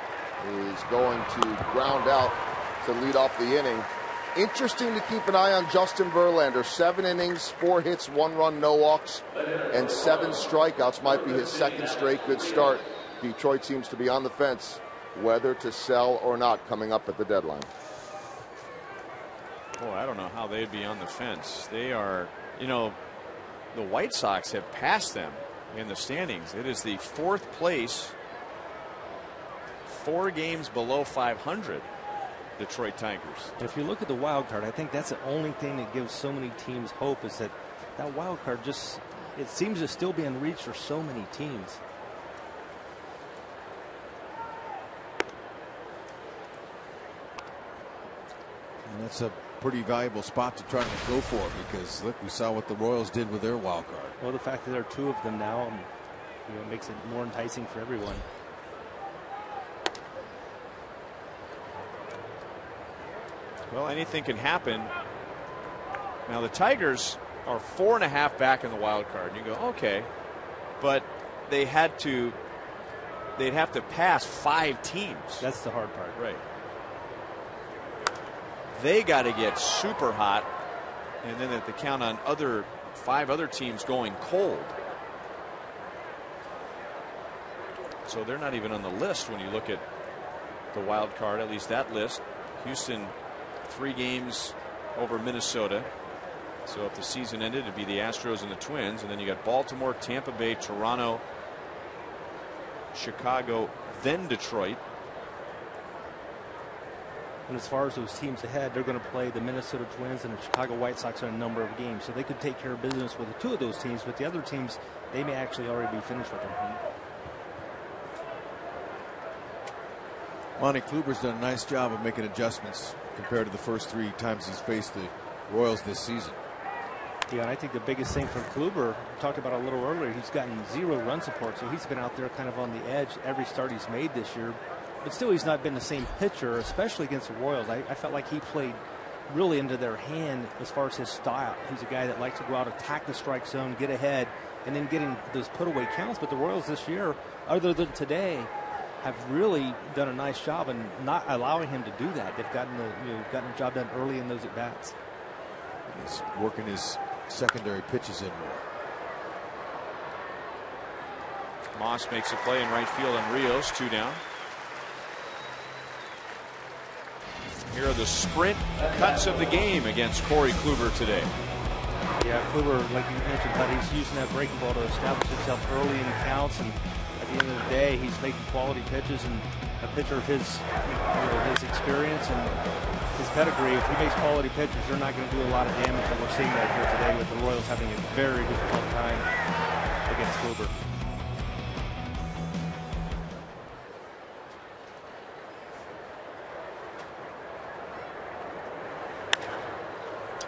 is going to ground out to lead off the inning. Interesting to keep an eye on Justin Verlander. 7 innings, 4 hits, 1 run, no walks, and 7 strikeouts. Might be his 2nd straight good start. Detroit seems to be on the fence whether to sell or not coming up at the deadline. Boy, I don't know how they'd be on the fence. They are, you know, the White Sox have passed them in the standings. It is the 4th place, 4 games below 500. Detroit Tigers. If you look at the wild card, I think that's the only thing that gives so many teams hope is that wild card just, it seems to still be in reach for so many teams. And that's a pretty valuable spot to try to go for because, look, we saw what the Royals did with their wild card. Well, the fact that there are 2 of them now, makes it more enticing for everyone. Well, anything can happen. Now the Tigers are 4.5 back in the wild card. And you go, okay, but they'd have to pass 5 teams. That's the hard part. Right. They got to get super hot, and then they have to count on 5 other teams going cold. So they're not even on the list when you look at the wild card, at least that list. Houston 3 games over Minnesota. So if the season ended, it'd be the Astros and the Twins, and then you got Baltimore, Tampa Bay, Toronto, Chicago, then Detroit. And as far as those teams ahead, they're going to play the Minnesota Twins and the Chicago White Sox in a number of games. So they could take care of business with 2 of those teams, but the other teams, they may actually already be finished with them. Monty Kluber's done a nice job of making adjustments compared to the first 3 times he's faced the Royals this season. Yeah, and I think the biggest thing for Kluber, we talked about a little earlier, he's gotten 0 run support, so he's been out there kind of on the edge every start he's made this year. But still, he's not been the same pitcher, especially against the Royals. I felt like he played really into their hand as far as his style. He's a guy that likes to go out, attack the strike zone, get ahead, and then getting those put-away counts. But the Royals this year, other than today, have really done a nice job in not allowing him to do that. They've gotten the job done early in those at-bats. He's working his secondary pitches in more. Moss makes a play in right field on Rios, 2 down. Here are the sprint cuts of the game against Corey Kluber today. Yeah, Kluber, like you mentioned, but he's using that breaking ball to establish himself early in counts, and at the end of the day, he's making quality pitches. And a pitcher of his, his experience and his pedigree, if he makes quality pitches, they're not going to do a lot of damage. And we're seeing that here today with the Royals having a very difficult time against Kluber.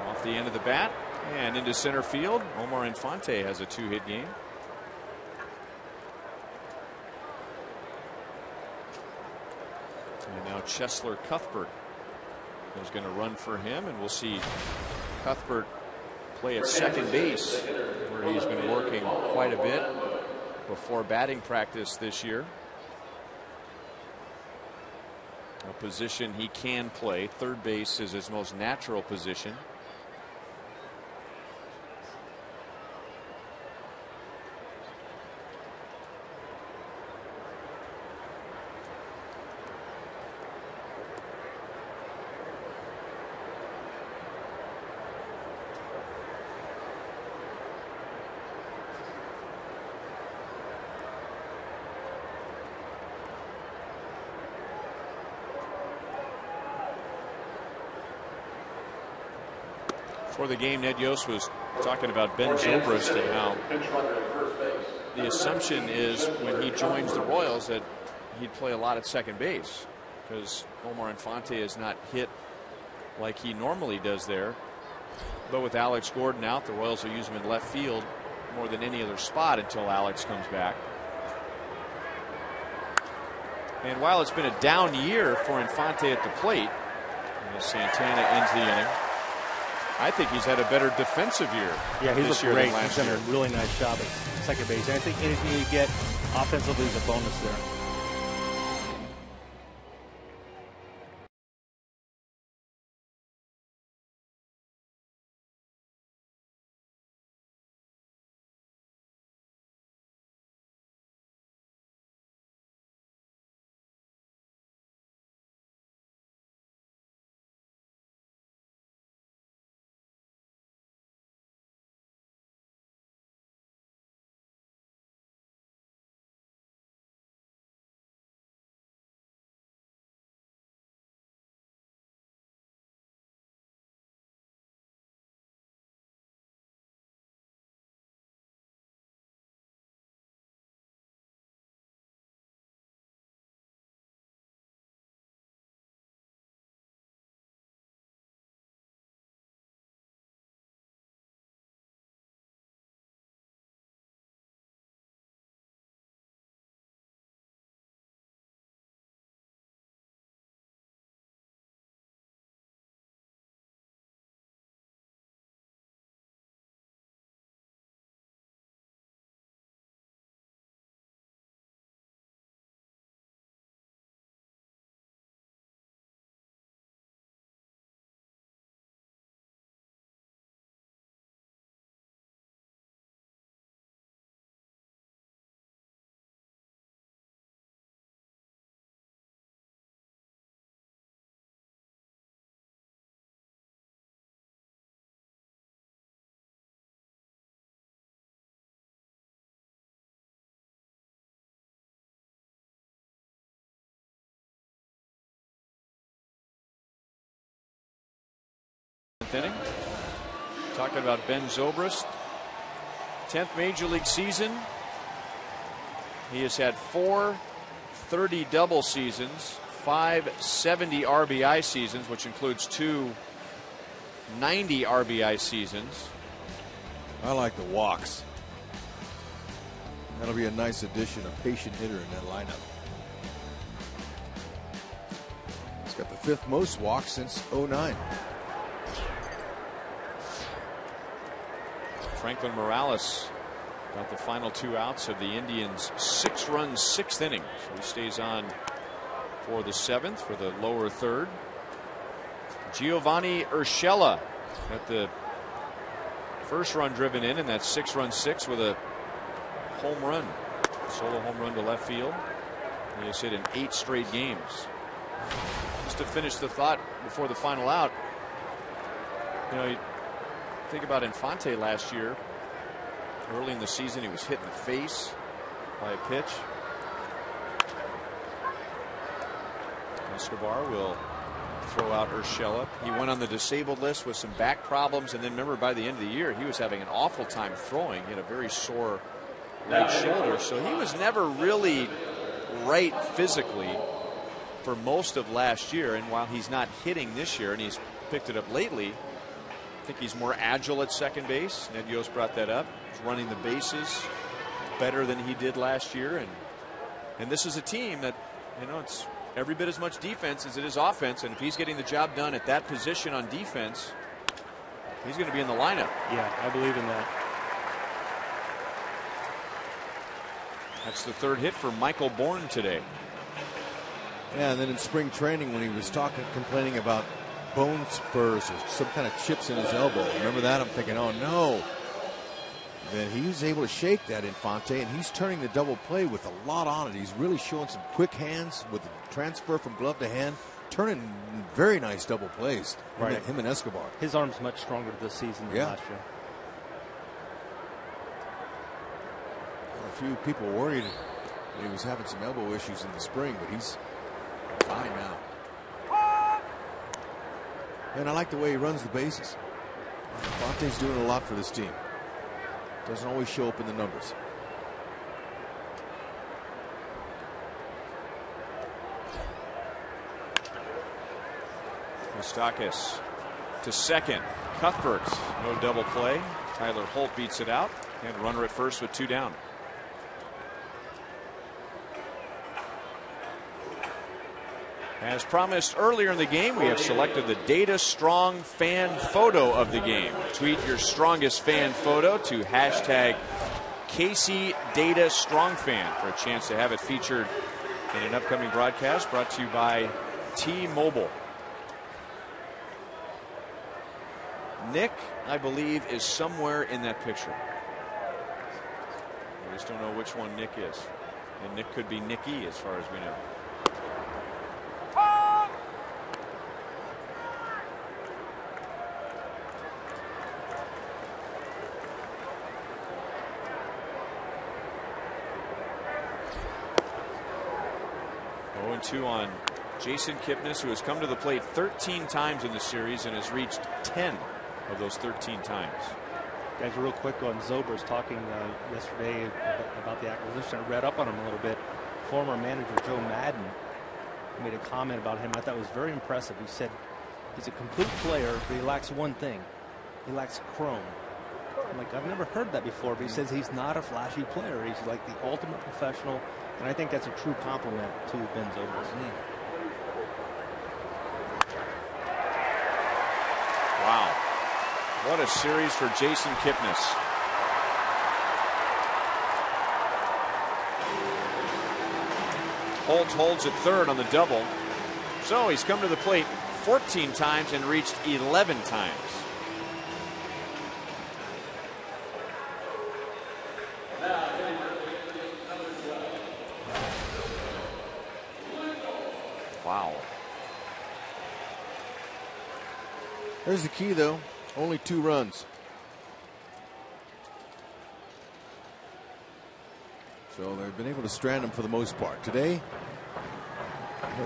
Off the end of the bat and into center field. Omar Infante has a 2-hit game. And now Chesler Cuthbert is going to run for him, and we'll see Cuthbert play at second base, where he's been working quite a bit before batting practice this year. A position he can play. Third base is his most natural position. For the game, Ned Yost was talking about Ben Zobrist and how the assumption is when he joins the Royals that he'd play a lot at second base, because Omar Infante is not hit like he normally does there. But with Alex Gordon out, the Royals will use him in left field more than any other spot until Alex comes back. And while it's been a down year for Infante at the plate, Santana ends the inning. I think he's had a better defensive year. Yeah, he's this looked year great. than last He's year. done a really nice job at second base. And I think anything you get offensively is a bonus there. 7th inning. Talking about Ben Zobrist, 10th Major League season. He has had 4 30-double seasons, 5 70 RBI seasons, which includes 2 90 RBI seasons. I like the walks. That'll be a nice addition, a patient hitter in that lineup. He's got the 5th most walks since '09. Franklin Morales got the final 2 outs of the Indians' 6-run 6th inning. So he stays on for the 7th for the lower 3rd. Giovanni Urshela got the 1st run driven in that 6-run 6 with a home run, solo home run to left field. He has hit in 8 straight games. Just to finish the thought before the final out, you know, you think about Infante last year. Early in the season, he was hit in the face by a pitch. Escobar will throw out Urshela. He went on the disabled list with some back problems, and then remember, by the end of the year, he was having an awful time throwing. He had a very sore right shoulder, so he was never really right physically for most of last year. And while he's not hitting this year, and he's picked it up lately, I think he's more agile at second base. Ned Yost brought that up. He's running the bases better than he did last year, and this is a team that, you know, it's every bit as much defense as it is offense, and if he's getting the job done at that position on defense, he's going to be in the lineup. Yeah, I believe in that. That's the 3rd hit for Michael Bourne today. Yeah, and then in spring training when he was complaining about bone spurs or some kind of chips in his elbow. Remember that? I'm thinking, oh no. Then he was able to shake that Infante, and he's turning the double play with a lot on it. He's really showing some quick hands with the transfer from glove to hand, turning very nice double plays. Right. Him and Escobar. His arm's much stronger this season than last year. A few people worried that he was having some elbow issues in the spring, but he's fine now. And I like the way he runs the bases. Infante's doing a lot for this team. Doesn't always show up in the numbers. Moustakas to second. Cuthbert, no double play. Tyler Holt beats it out, and runner at first with 2 down. As promised earlier in the game, we have selected the Data Strong fan photo of the game. Tweet your strongest fan photo to hashtag KC Data Strong Fan for a chance to have it featured in an upcoming broadcast brought to you by T-Mobile. Nick, I believe, is somewhere in that picture. We just don't know which one Nick is. And Nick could be Nicky as far as we know. Two on Jason Kipnis, who has come to the plate 13 times in the series and has reached 10 of those 13 times. Guys, real quick on Zobrist, talking yesterday about the acquisition. I read up on him a little bit. Former manager Joe Madden made a comment about him I thought was very impressive. He said he's a complete player, but he lacks one thing. He lacks chrome. I'm like, I've never heard that before, but he says he's not a flashy player. He's like the ultimate professional, and I think that's a true compliment to Ben Zobrist. Wow. What a series for Jason Kipnis. Holt holds at third on the double. So he's come to the plate 14 times and reached 11 times. Wow. There's the key, though. Only 2 runs. So they've been able to strand him for the most part. Today,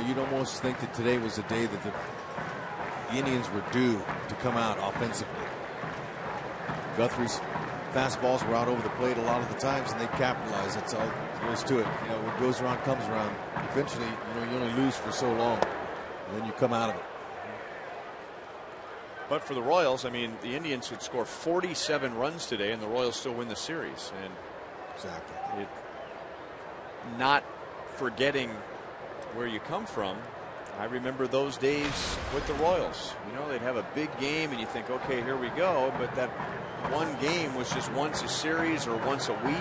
you'd almost think that today was a day that the the Indians were due to come out offensively. Guthrie's fastballs were out over the plate a lot of the times, and they capitalized. That's all there is to it. You know, what goes around comes around. Eventually, you know, you only lose for so long, and then you come out of it. But for the Royals, I mean, the Indians would score 47 runs today, and the Royals still win the series. And exactly, not forgetting where you come from. I remember those days with the Royals. You know, they'd have a big game, and you think, okay, here we go. But that one game was just once a series or once a week.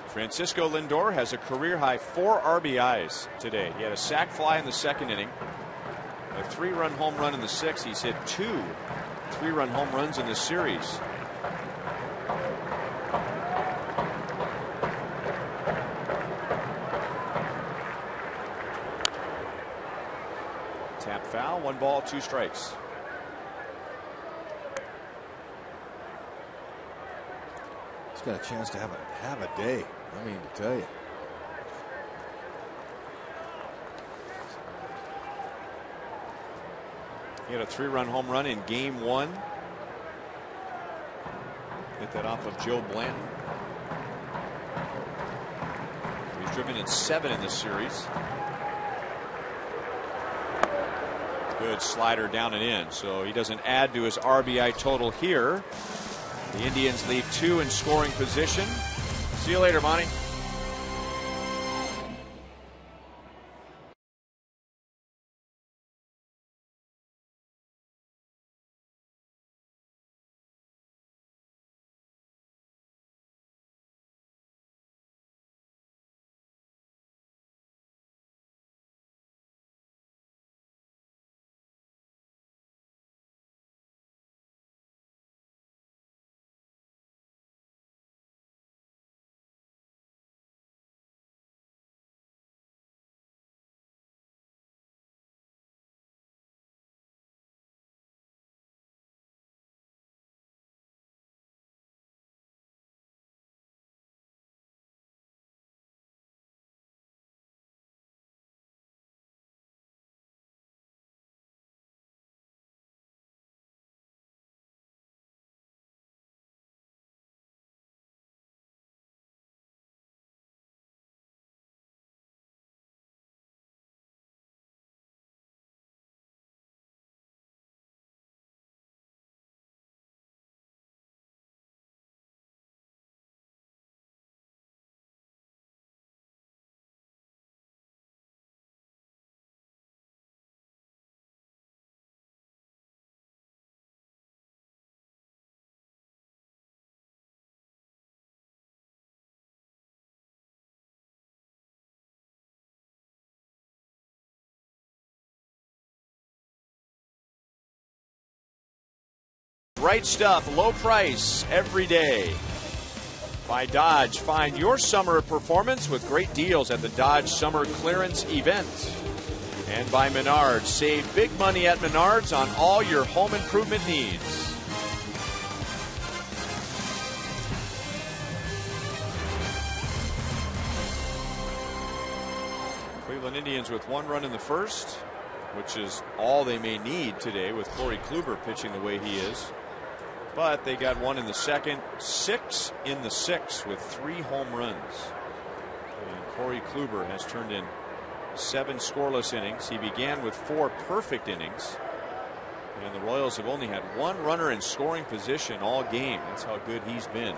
Francisco Lindor has a career-high 4 RBIs today. He had a sac fly in the second inning, a 3-run home run in the 6th. He's hit 2 3-run home runs in this series. Tap foul, 1 ball, 2 strikes. He's got a chance to have a day. I mean, to tell you. He had a 3-run home run in game 1. Hit that off of Joe Blanton. He's driven in 7 in this series. Good slider down and in, so he doesn't add to his RBI total here. The Indians leave 2 in scoring position. See you later, Monty. Right Stuff, low price every day. By Dodge, find your summer performance with great deals at the Dodge Summer Clearance Event. And by Menards, save big money at Menards on all your home improvement needs. Cleveland Indians with 1 run in the first, which is all they may need today with Corey Kluber pitching the way he is. But they got 1 in the second, 6 in the 6th with 3 home runs. And Corey Kluber has turned in 7 scoreless innings. He began with 4 perfect innings. And the Royals have only had 1 runner in scoring position all game. That's how good he's been.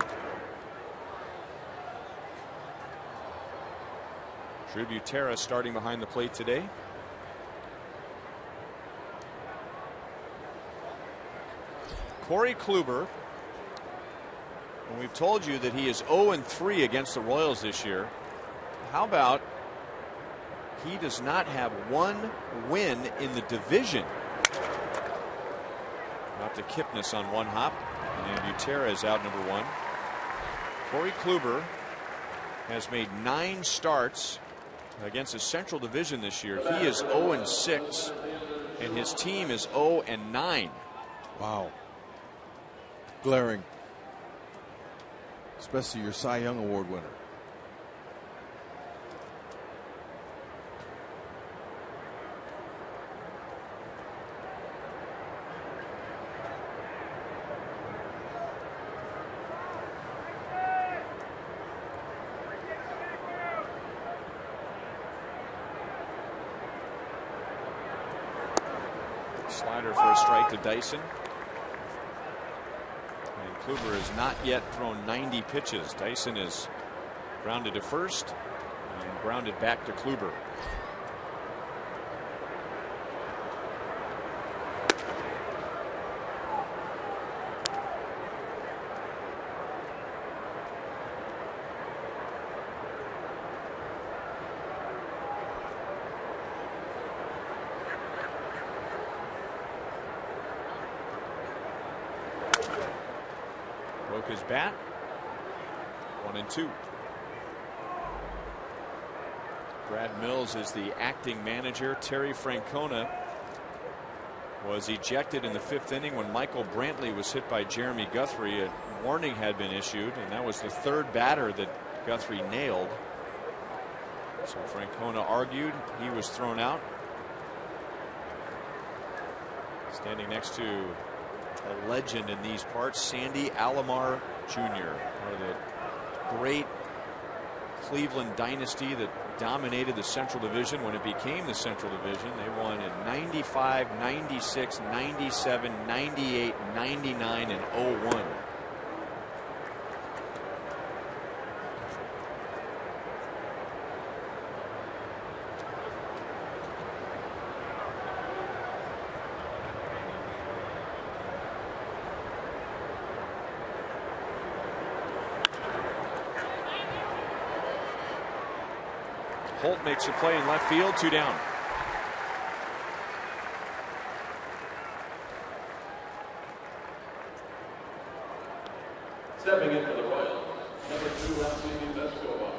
Drew Butera starting behind the plate today. Corey Kluber, and we've told you that he is 0-3 against the Royals this year. How about he does not have 1 win in the division? Out to Kipnis on 1 hop, and Butera is out number 1. Corey Kluber has made 9 starts against the Central Division this year. He is 0-6 and his team is 0-9. Wow. Glaring. Especially your Cy Young Award winner. Slider for a strike to Dyson. And Kluber has not yet thrown 90 pitches. Dyson is grounded to first and grounded back to Kluber. Broke his bat. 1-2. Brad Mills is the acting manager. Terry Francona was ejected in the 5th inning when Michael Brantley was hit by Jeremy Guthrie. A warning had been issued, and that was the 3rd batter that Guthrie nailed. So Francona argued. He was thrown out. Standing next to a legend in these parts, Sandy Alomar Jr., part of the great Cleveland dynasty that dominated the Central Division when it became the Central Division. They won in 95, 96, 97, 98, 99, and 01. Holt makes a play in left field, 2 down. Stepping in for the Royals, number 2 outfielder Escobar.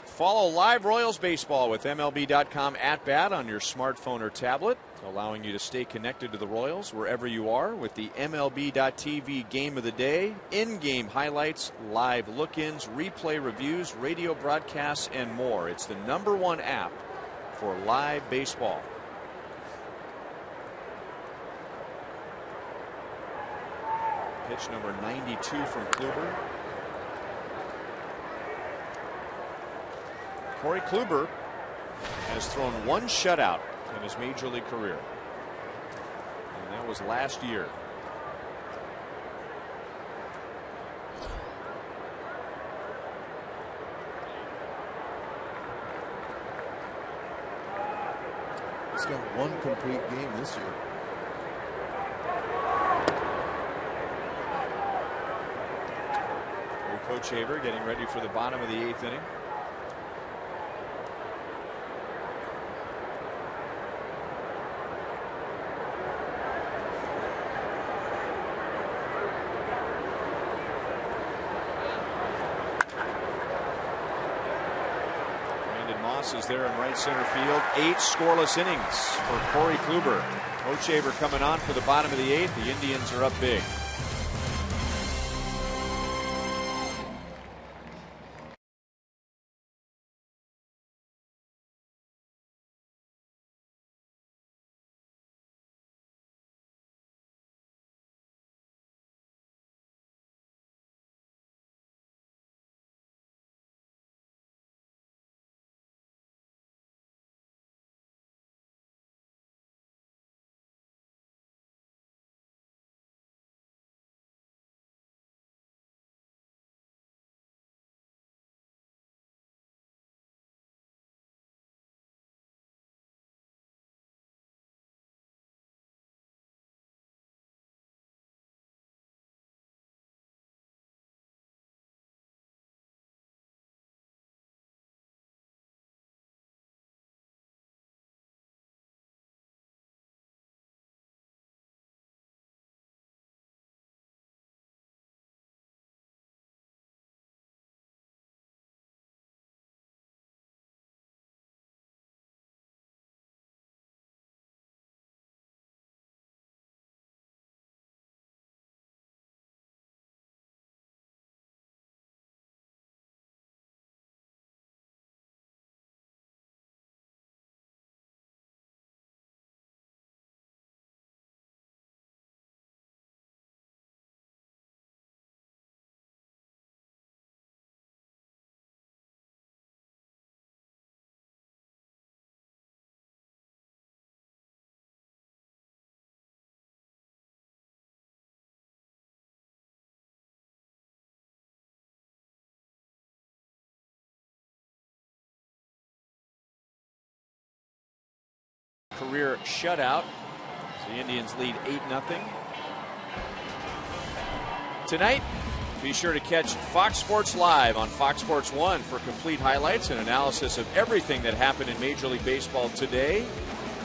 Follow live Royals baseball with MLB.com @bat on your smartphone or tablet, allowing you to stay connected to the Royals wherever you are with the MLB.TV Game of the Day, in-game highlights, live look-ins, replay reviews, radio broadcasts, and more. It's the #1 app for live baseball. Pitch number 92 from Kluber. Corey Kluber has thrown 1 shutout in his major league career, and that was last year. He's got 1 complete game this year. Coach Haber getting ready for the bottom of the 8th inning. Is there in right center field. 8 scoreless innings for Corey Kluber. Coach Haber coming on for the bottom of the 8th. The Indians are up big. career shutout. The Indians lead 8-0. Tonight, be sure to catch Fox Sports Live on Fox Sports 1 for complete highlights and analysis of everything that happened in Major League Baseball today,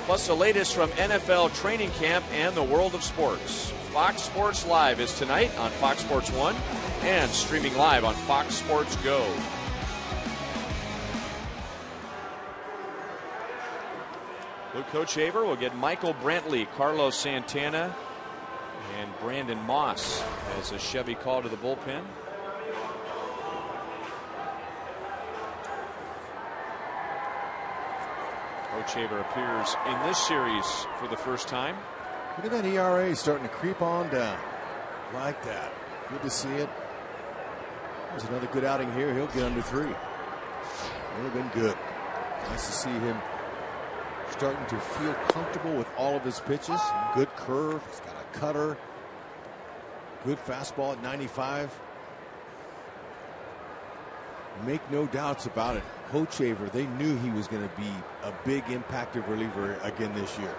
plus the latest from NFL training camp and the world of sports. Fox Sports Live is tonight on Fox Sports 1 and streaming live on Fox Sports Go. Luke Hochevar will get Michael Brantley, Carlos Santana, and Brandon Moss as a Chevy call to the bullpen. Hochevar appears in this series for the first time. Look at that ERA starting to creep on down. Like that. Good to see it. There's another good outing here. He'll get under 3. Really been good. Nice to see him starting to feel comfortable with all of his pitches. Good curve. He's got a cutter. Good fastball at 95. Make no doubts about it. Hochevar, they knew he was going to be a big impacted reliever again this year.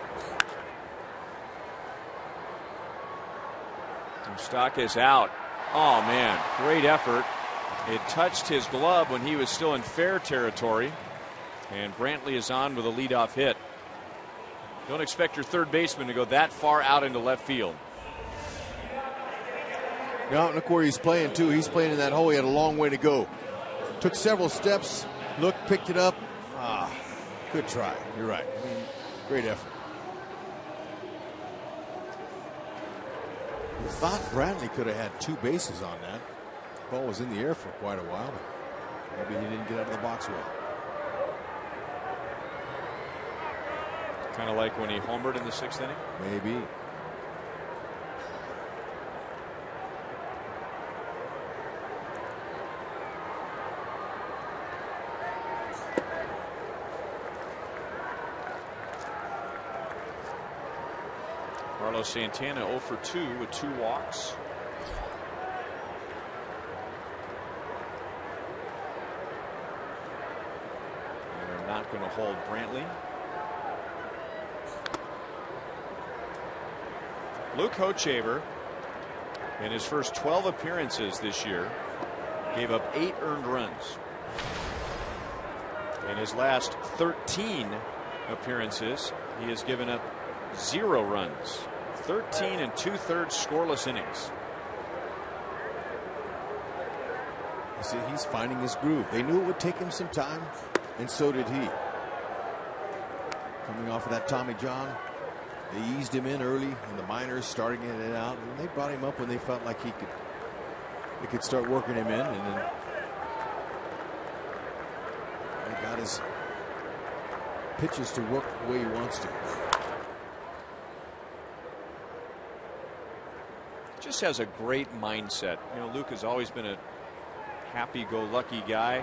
Stock is out. Oh man, great effort. It touched his glove when he was still in fair territory. And Brantley is on with a leadoff hit. Don't expect your third baseman to go that far out into left field. Now look where he's playing too. He's playing in that hole. He had a long way to go. Took several steps. Looked, picked it up. Good try. You're right. I mean, great effort. I thought Brantley could have had 2 bases on that. The ball was in the air for quite a while, but maybe he didn't get out of the box well. Kind of like when he homered in the 6th inning? Maybe. Carlos Santana 0 for 2 with 2 walks. And they're not going to hold Brantley. Luke Hochevar, in his first 12 appearances this year, gave up 8 earned runs. In his last 13 appearances, he has given up 0 runs. 13 2/3 scoreless innings. You see, he's finding his groove. They knew it would take him some time, and so did he. Coming off of that Tommy John, they eased him in early in the minors, starting it out, and they brought him up when they felt like they could start working him in, and then he got his pitches to work the way he wants to. Just has a great mindset. You know, Luke has always been a happy-go-lucky guy,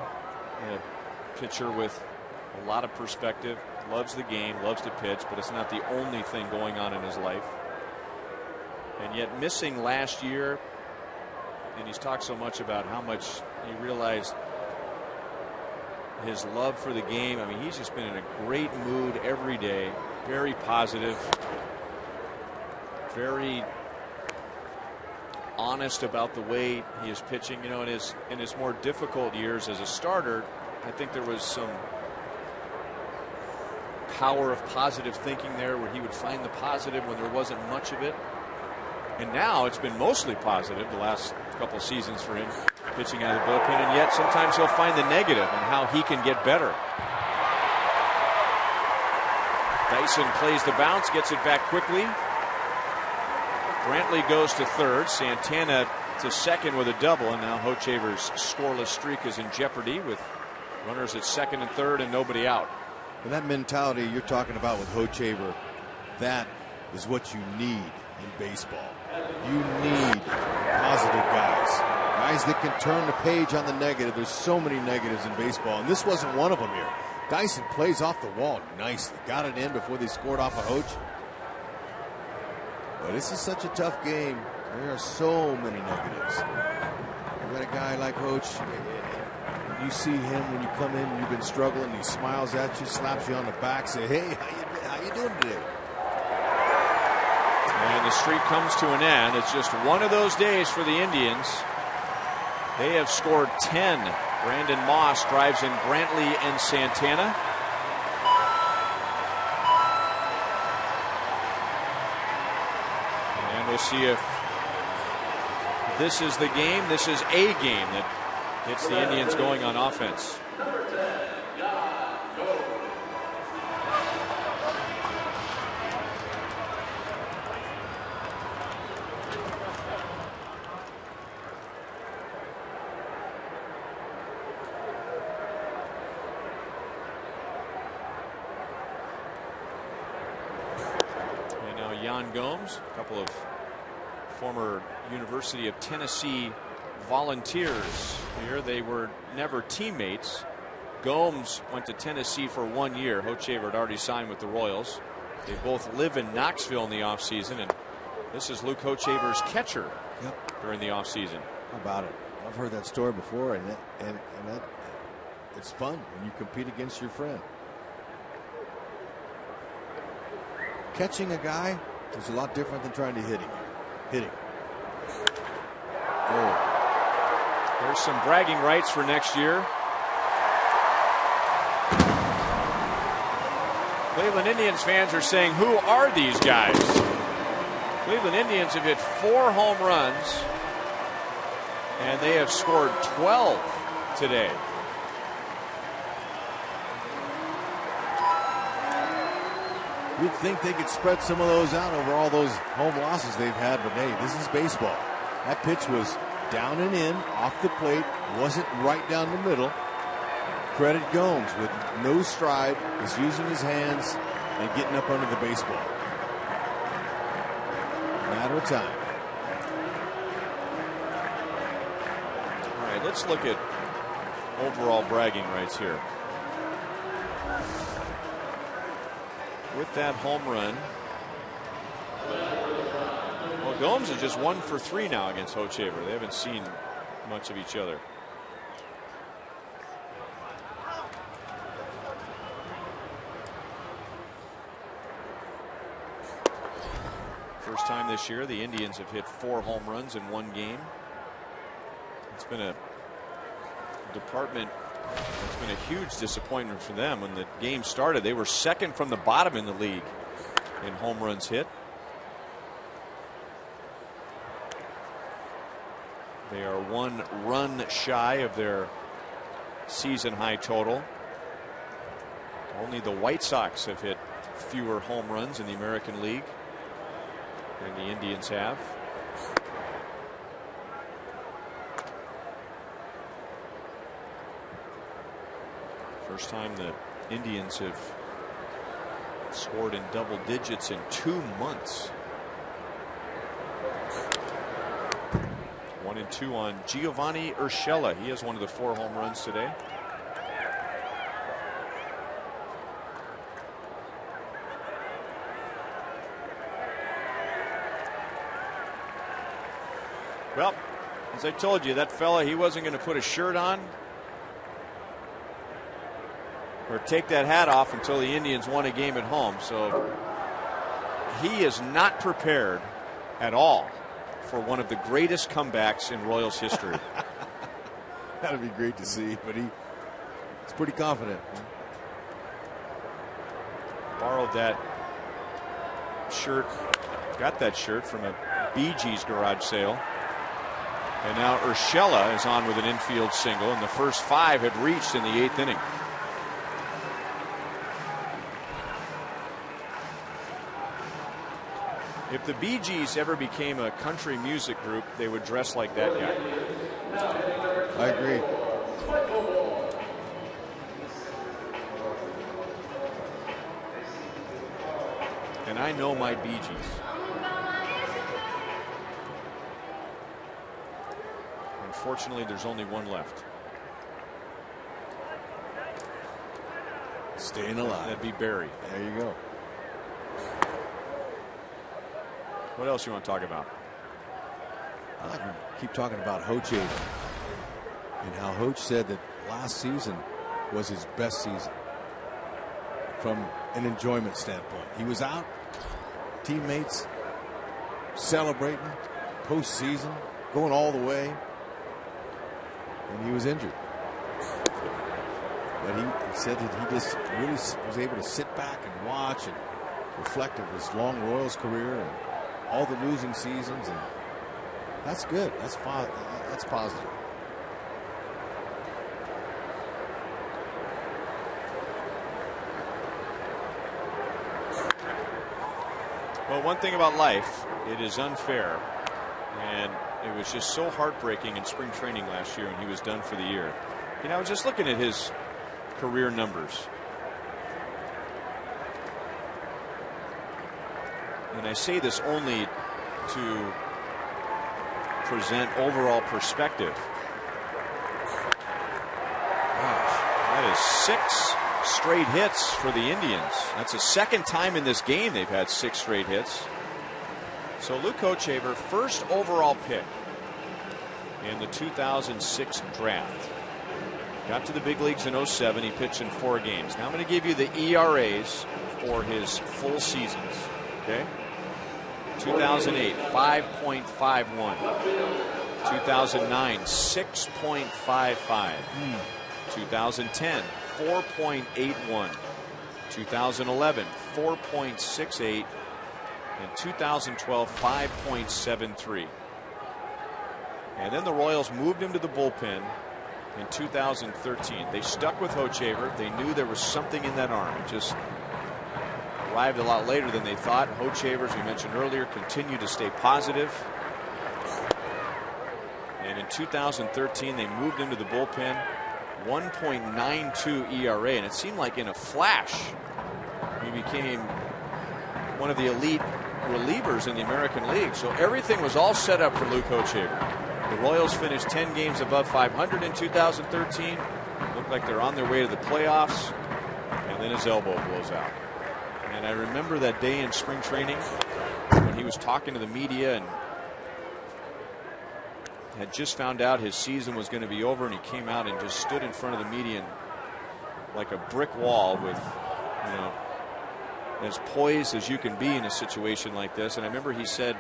and a pitcher with a lot of perspective, loves the game, loves to pitch, but it's not the only thing going on in his life. And yet missing last year, and he's talked so much about how much he realized his love for the game. I mean, he's just been in a great mood every day, very positive, very honest about the way he is pitching. You know, in his more difficult years as a starter, I think there was some power of positive thinking there, where he would find the positive when there wasn't much of it. And now it's been mostly positive the last couple seasons for him, pitching out of the bullpen, and yet sometimes he'll find the negative and how he can get better. Dyson plays the bounce, gets it back quickly. Brantley goes to third, Santana to second with a double, and now Hochevar's scoreless streak is in jeopardy with runners at second and third and nobody out. And that mentality you're talking about with Hochevar, that is what you need in baseball. You need positive guys that can turn the page on the negative. There's so many negatives in baseball, and this wasn't one of them here. Dyson plays off the wall nicely, got it in before they scored off a Hoch. But this is such a tough game. There are so many negatives. You got a guy like Hoch, you see him when you come in and you've been struggling, he smiles at you, slaps you on the back, say, hey, how How you doing today? And the streak comes to an end. It's just one of those days for the Indians. They have scored 10. Brandon Moss drives in Brantley and Santana. And we'll see if this is the game. This is a game that gets the Indians going on offense. Gomes, a couple of former University of Tennessee volunteers here. They were never teammates. Gomes went to Tennessee for 1 year. Hochevar had already signed with the Royals. They both live in Knoxville in the offseason, and this is Luke Hochevar's catcher during the offseason. How about it? I've heard that story before, and that it's fun when you compete against your friend. Catching a guy is a lot different than trying to hit him. Oh. There's some bragging rights for next year. Cleveland Indians fans are saying, who are these guys? Cleveland Indians have hit 4 home runs, and they have scored 12 today. You'd think they could spread some of those out over all those home losses they've had, but hey, this is baseball. That pitch was down and in, off the plate, wasn't right down the middle. Credit Gomes with no stride, is using his hands and getting up under the baseball. Matter of time. All right, let's look at overall bragging rights here. With that home run, well, Gomes is just 1 for 3 now against Hochevar. They haven't seen much of each other. First time this year the Indians have hit 4 home runs in 1 game. It's been a department. It's been a huge disappointment for them. When the game started, they were second from the bottom in the league in home runs hit. They are 1 run shy of their season high total. Only the White Sox have hit fewer home runs in the American League than the Indians have. First time the Indians have scored in double digits in 2 months. 1-2 on Giovanni Urshela. He has one of the 4 home runs today. Well, as I told you, that fella, he wasn't going to put a shirt on or take that hat off until the Indians won a game at home. So he is not prepared at all for one of the greatest comebacks in Royals history. That'd be great to see, but he's pretty confident. Borrowed that shirt, got that shirt from a Bee Gees garage sale. And now Urshela is on with an infield single, and the first 5 had reached in the 8th inning. If the Bee Gees ever became a country music group, they would dress like that guy. I agree. And I know my Bee Gees. Unfortunately, there's only one left. Staying alive. That'd be Barry. There you go. What else you want to talk about? I like to keep talking about Hochevar and how Hoch said that last season was his best season. from an enjoyment standpoint. He was out, teammates celebrating, postseason, going all the way, and he was injured. But he said that he just really was able to sit back and watch and reflect of his long Royals career and all the losing seasons, and that's good. That's positive. Well, one thing about life, it is unfair, and it was just so heartbreaking in spring training last year when he was done for the year. You know, I was just looking at his career numbers, and I say this only to present overall perspective. Gosh, that is 6 straight hits for the Indians. That's the second time in this game they've had 6 straight hits. So Luke Hochevar, first overall pick in the 2006 draft. Got to the big leagues in 07. He pitched in 4 games. Now I'm going to give you the ERAs for his full seasons. Okay. 2008, 5.51. 2009, 6.55. 2010, 4.81. 2011, 4.68. In 2012, 5.73. And then the Royals moved him to the bullpen in 2013. They stuck with Hochevar. They knew there was something in that arm. It just arrived a lot later than they thought. Hochevar, as we mentioned earlier, continued to stay positive. And in 2013, they moved him to the bullpen. 1.92 ERA, and it seemed like in a flash he became one of the elite relievers in the American League. So everything was all set up for Luke Hochevar. The Royals finished 10 games above 500 in 2013. Looked like they're on their way to the playoffs, and then his elbow blows out. And I remember that day in spring training when he was talking to the media and had just found out his season was going to be over, and he came out and just stood in front of the media and, like a brick wall, with, you know, as poised as you can be in a situation like this. And I remember he said,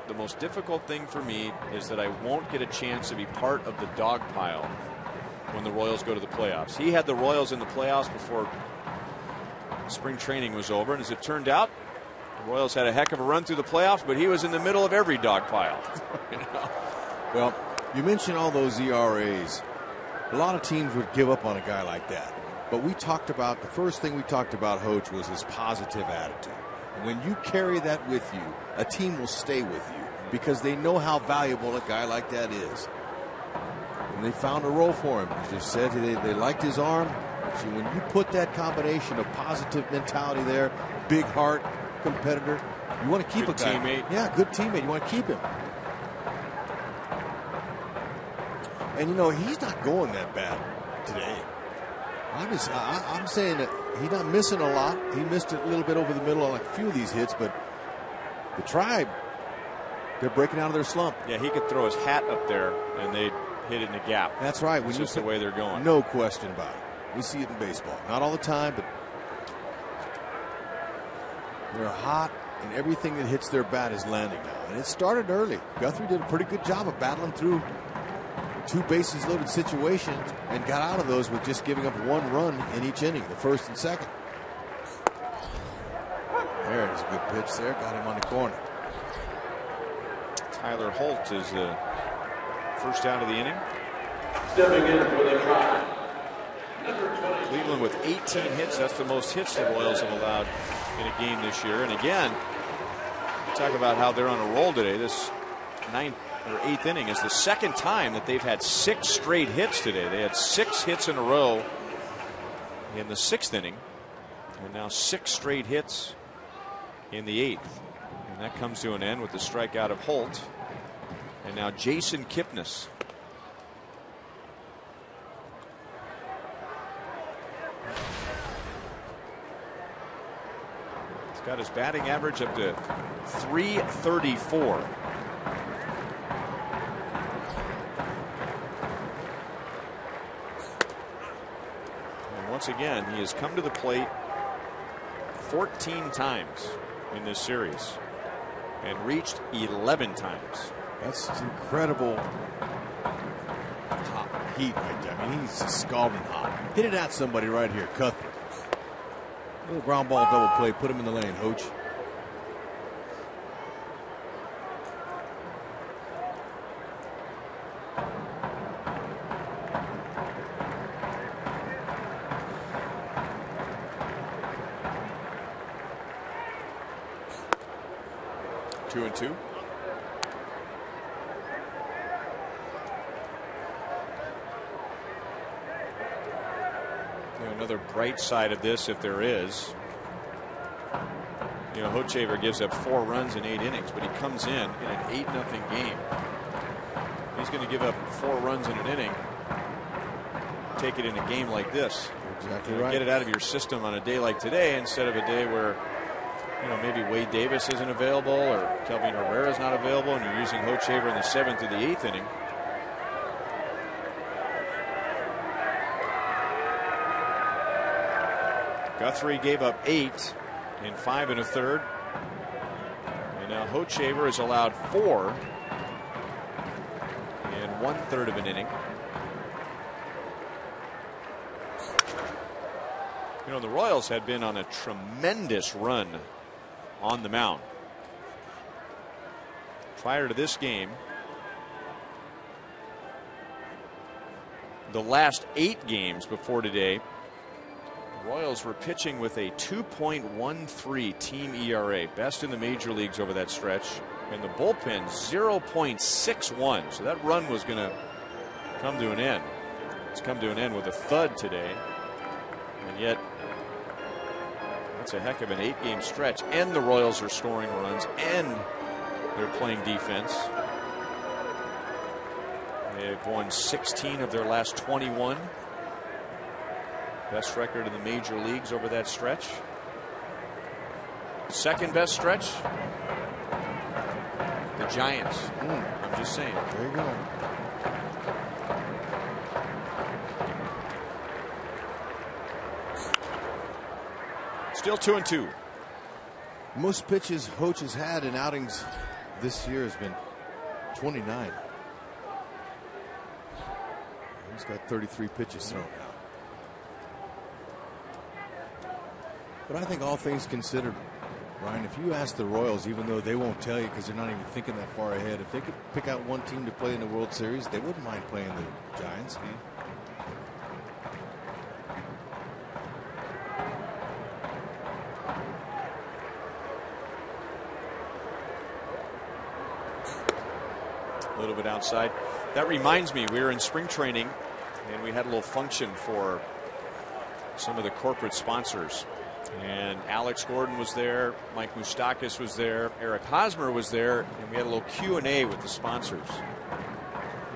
the most difficult thing for me is that I won't get a chance to be part of the dog pile when the Royals go to the playoffs. He had the Royals in the playoffs before spring training was over, and as it turned out, the Royals had a heck of a run through the playoffs, but he was in the middle of every dog pile. You know? Well, you mentioned all those ERAs. A lot of teams would give up on a guy like that. But we talked about, the first thing we talked about, Hoch, was his positive attitude. And when you carry that with you, a team will stay with you because they know how valuable a guy like that is. And they found a role for him. As you said, they liked his arm. So when you put that combination of positive mentality there, big heart, competitor, you want to keep good a guy. Teammate. Yeah, good teammate. You want to keep him. And, you know, he's not going that bad today. I'm saying that he's not missing a lot. He missed a little bit over the middle on like a few of these hits, but the Tribe, they're breaking out of their slump. Yeah, he could throw his hat up there and they'd hit it in a gap. That's right. It's just the way they're going. No question about it. We see it in baseball. Not all the time, but they're hot, and everything that hits their bat is landing now. And it started early. Guthrie did a pretty good job of battling through 2 bases loaded situations and got out of those with just giving up 1 run in each inning, the first and second. There's a good pitch there. Got him on the corner. Tyler Holt is the first out of the inning. Stepping in for the Tribe, Cleveland with 18 hits. That's the most hits the Royals have allowed in a game this year. And again, talk about how they're on a roll today. This 9th or 8th inning is the second time that they've had 6 straight hits today. They had 6 hits in a row in the 6th inning, and now 6 straight hits in the 8th. And that comes to an end with the strikeout of Holt. And now Jason Kipnis. He's got his batting average up to .334. And once again, he has come to the plate 14 times in this series and reached 11 times. That's incredible hot heat right there. I mean, he's just scalding hot. Hit it at somebody right here, Cuthbert. Little ground ball double play, put him in the lane, Hoach. Two and two. Another bright side of this, if there is, Hochevar gives up 4 runs in 8 innings, but he comes in an 8-0 game. He's going to give up 4 runs in an inning. Take it in a game like this. Exactly right. Get it out of your system on a day like today instead of a day where maybe Wade Davis isn't available or Kelvin Herrera is not available, and you're using Hochevar in the 7th or the 8th inning. Guthrie gave up 8 in 5 1/3. And now Hochevar is allowed 4 in 1/3 of an inning. The Royals had been on a tremendous run on the mound. Prior to this game, the last 8 games before today, Royals were pitching with a 2.13 team ERA, best in the major leagues over that stretch, and the bullpen 0.61. So that run was going to come to an end. It's come to an end with a thud today, and yet that's a heck of an 8-game stretch, and the Royals are scoring runs and they're playing defense. They've won 16 of their last 21. Best record in the major leagues over that stretch. Second best stretch, the Giants. I'm just saying. There you go. Still 2 and 2. Most pitches Hoach has had in outings this year has been 29. He's got 33 pitches thrown out. But I think all things considered, Ryan, if you ask the Royals, even though they won't tell you because they're not even thinking that far ahead, if they could pick out one team to play in the World Series, they wouldn't mind playing the Giants. A little bit outside. That reminds me, we were in spring training and we had a little function for some of the corporate sponsors. And Alex Gordon was there, Mike Moustakas was there, Eric Hosmer was there, and we had a little Q&A with the sponsors.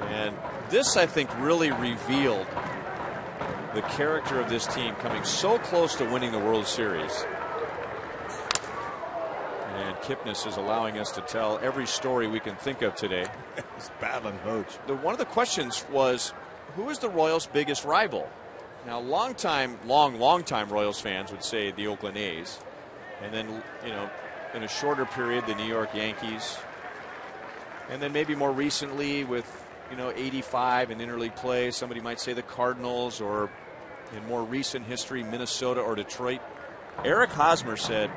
And this, I think, really revealed the character of this team, coming so close to winning the World Series. And Kipnis is allowing us to tell every story we can think of today. He's battling Hoach. One of the questions was, who is the Royals' biggest rival? Now, long time Royals fans would say the Oakland A's, and then, in a shorter period, the New York Yankees, and then maybe more recently with, 85 in interleague play, somebody might say the Cardinals, or in more recent history, Minnesota or Detroit. Eric Hosmer said,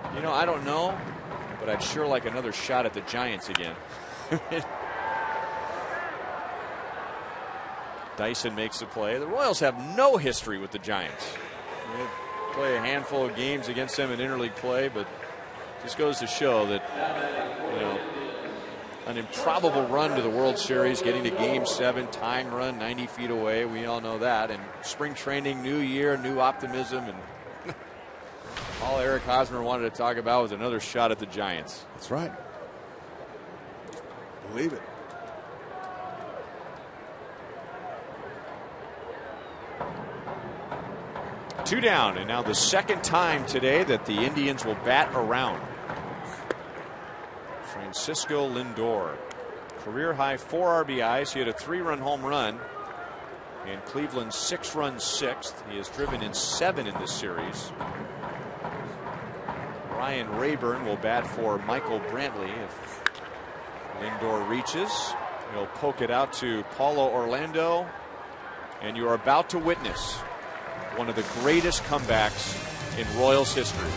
I don't know, but I'd sure like another shot at the Giants again. Dyson makes the play. The Royals have no history with the Giants. They play a handful of games against them in interleague play, but just goes to show that, an improbable run to the World Series, getting to Game 7, tying run 90 feet away. We all know that. And spring training, new year, new optimism, and all Eric Hosmer wanted to talk about was another shot at the Giants. That's right. Believe it. Two down, and now the second time today that the Indians will bat around. Francisco Lindor, career high 4 RBIs. He had a 3-run home run, and Cleveland's 6-run 6th. He has driven in 7 in this series. Ryan Rayburn will bat for Michael Brantley. If Lindor reaches, he'll poke it out to Paulo Orlando. And you're about to witness one of the greatest comebacks in Royals history.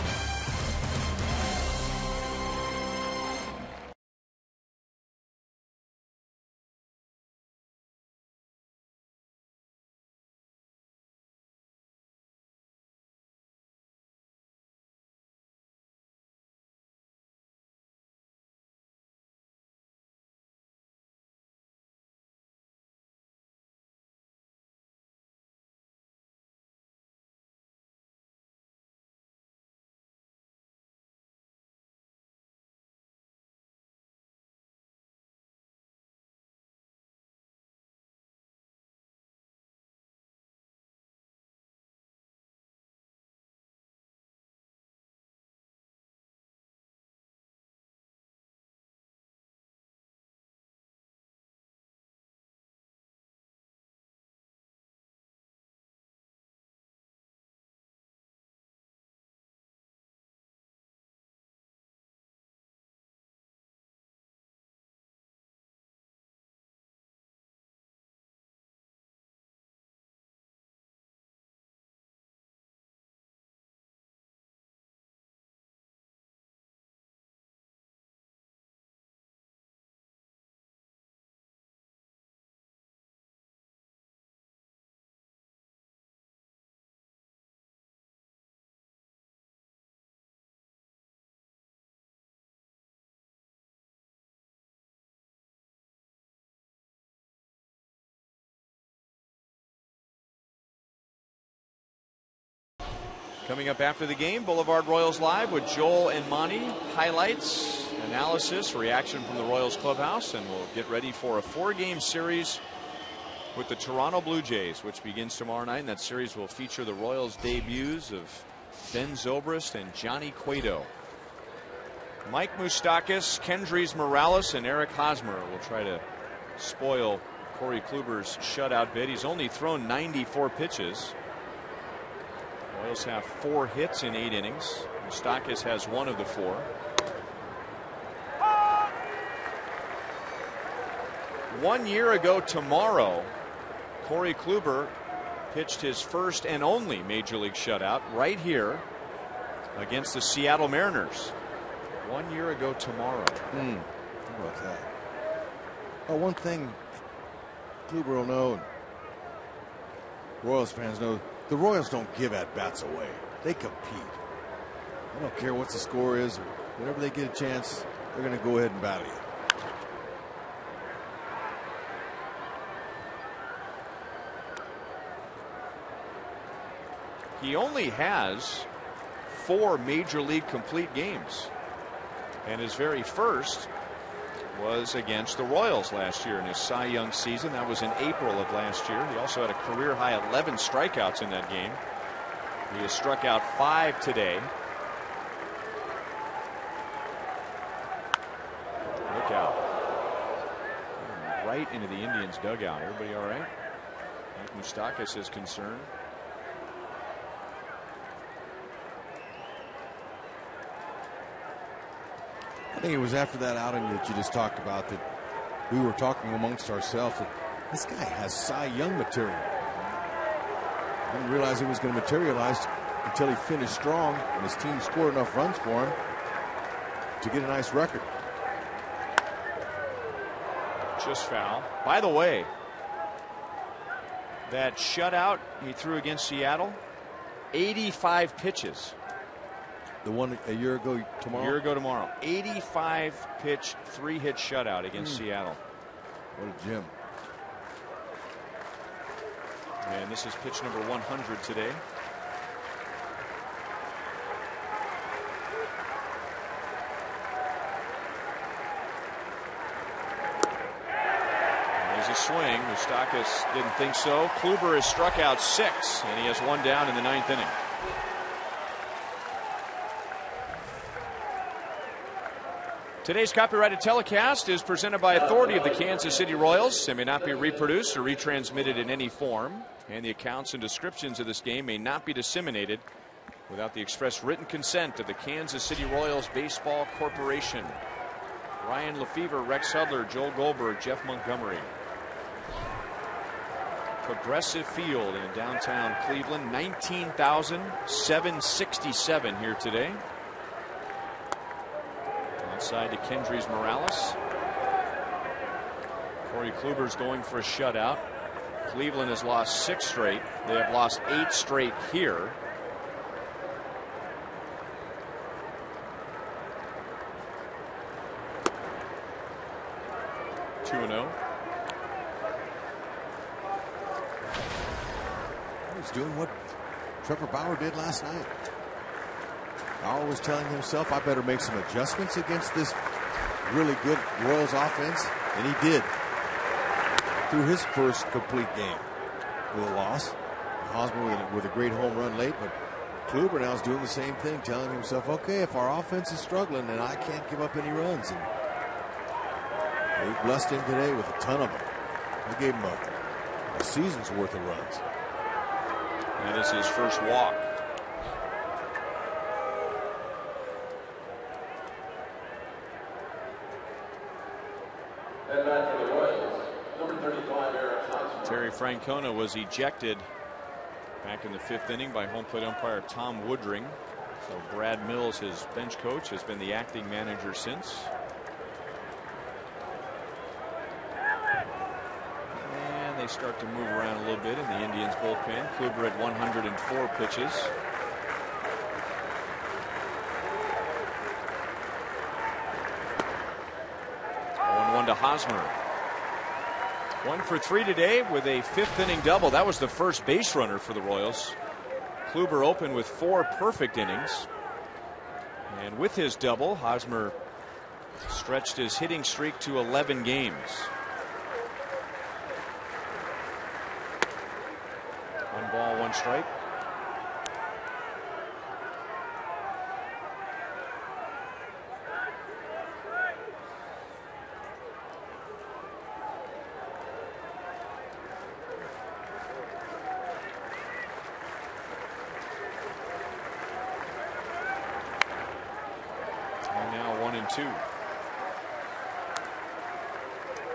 Coming up after the game, Boulevard Royals Live with Joel and Monty. Highlights, analysis, reaction from the Royals clubhouse, and we'll get ready for a 4-game series with the Toronto Blue Jays, which begins tomorrow night. And that series will feature the Royals' debuts of Ben Zobrist and Johnny Cueto. Mike Moustakas, Kendrys Morales, and Eric Hosmer will try to spoil Corey Kluber's shutout bid. He's only thrown 94 pitches. Royals have 4 hits in 8 innings. Moustakas has 1 of the 4. One year ago tomorrow, Corey Kluber pitched his first and only major league shutout right here against the Seattle Mariners. 1 year ago tomorrow. How about that? Oh, one thing Kluber will know, Royals fans know, the Royals don't give at-bats away. They compete. I don't care what the score is. Or whenever they get a chance, they're going to go ahead and battle you. He only has 4 major league complete games. And his very first was against the Royals last year in his Cy Young season. That was in April of last year. He also had a career high 11 strikeouts in that game. He has struck out 5 today. Look out. Right into the Indians dugout. Everybody all right? Mike Moustakas is concerned. I think it was after that outing that you just talked about that we were talking amongst ourselves that this guy has Cy Young material. I didn't realize it was going to materialize until he finished strong and his team scored enough runs for him to get a nice record. Just foul. By the way, that shutout he threw against Seattle, 85 pitches. The one a year ago tomorrow? A year ago tomorrow. 85 pitch, 3-hit shutout against Seattle. What a gem. And this is pitch number 100 today. There's a swing. Moustakas didn't think so. Kluber has struck out 6, and he has 1 down in the 9th inning. Today's copyrighted telecast is presented by authority of the Kansas City Royals and may not be reproduced or retransmitted in any form. And the accounts and descriptions of this game may not be disseminated without the express written consent of the Kansas City Royals Baseball Corporation. Ryan Lefevre, Rex Hudler, Joel Goldberg, Jeff Montgomery. Progressive Field in downtown Cleveland, 19,767 here today. Outside to Kendrys Morales. Corey Kluber's going for a shutout. Cleveland has lost 6 straight. They have lost 8 straight here. He's doing what Trevor Bauer did last night. Bauer was telling himself, I better make some adjustments against this really good Royals offense, and he did. Through his first complete game with a loss. Hosmer with a great home run late, but Kluber now is doing the same thing, telling himself, okay, if our offense is struggling, then I can't give up any runs. And they blessed him today with a ton of them. They gave him a season's worth of runs. That is his first walk. And back for the Royals, number 35, Eric Hosmer. Terry Francona was ejected back in the 5th inning by home plate umpire Tom Woodring. So Brad Mills, his bench coach, has been the acting manager since. And they start to move around a little bit in the Indians bullpen. Kluber at 104 pitches. To Hosmer. 1 for 3 today with a 5th inning double. That was the first base runner for the Royals. Kluber opened with 4 perfect innings. And with his double, Hosmer stretched his hitting streak to 11 games. 1 ball, 1 strike.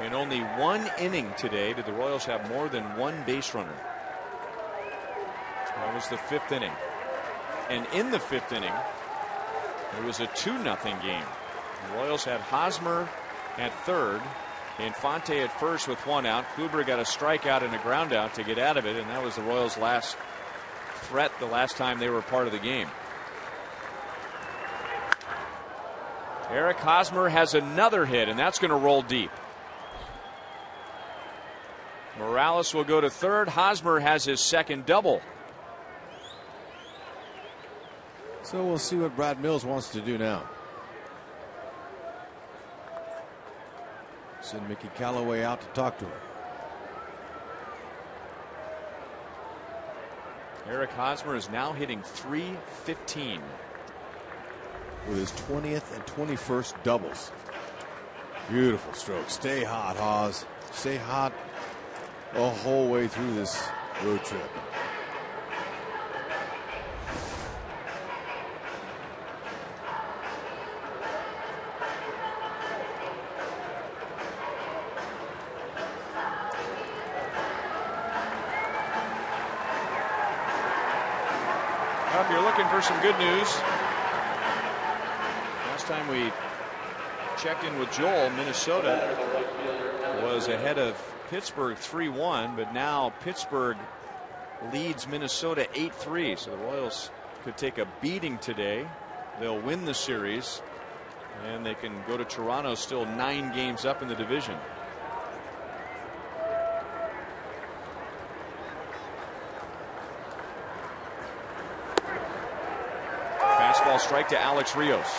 In only 1 inning today did the Royals have more than 1 base runner. That was the 5th inning. And in the 5th inning, it was a 2-0 game. The Royals had Hosmer at third, Infante at first with 1 out. Kluber got a strikeout and a ground out to get out of it, and that was the Royals' last threat the last time they were part of the game. Eric Hosmer has another hit, and that's going to roll deep. Morales will go to third. Hosmer has his second double. So we'll see what Brad Mills wants to do now. Send Mickey Callaway out to talk to him. Eric Hosmer is now hitting .315. With his 20th and 21st doubles. Beautiful stroke. Stay hot, Hos. Stay hot the whole way through this road trip. Well, if you're looking for some good news, last time we checked in with Joel, Minnesota was ahead of Pittsburgh 3-1, but now Pittsburgh leads Minnesota 8-3. So the Royals could take a beating today. They'll win the series, and they can go to Toronto still 9 games up in the division. Fastball strike to Alex Rios.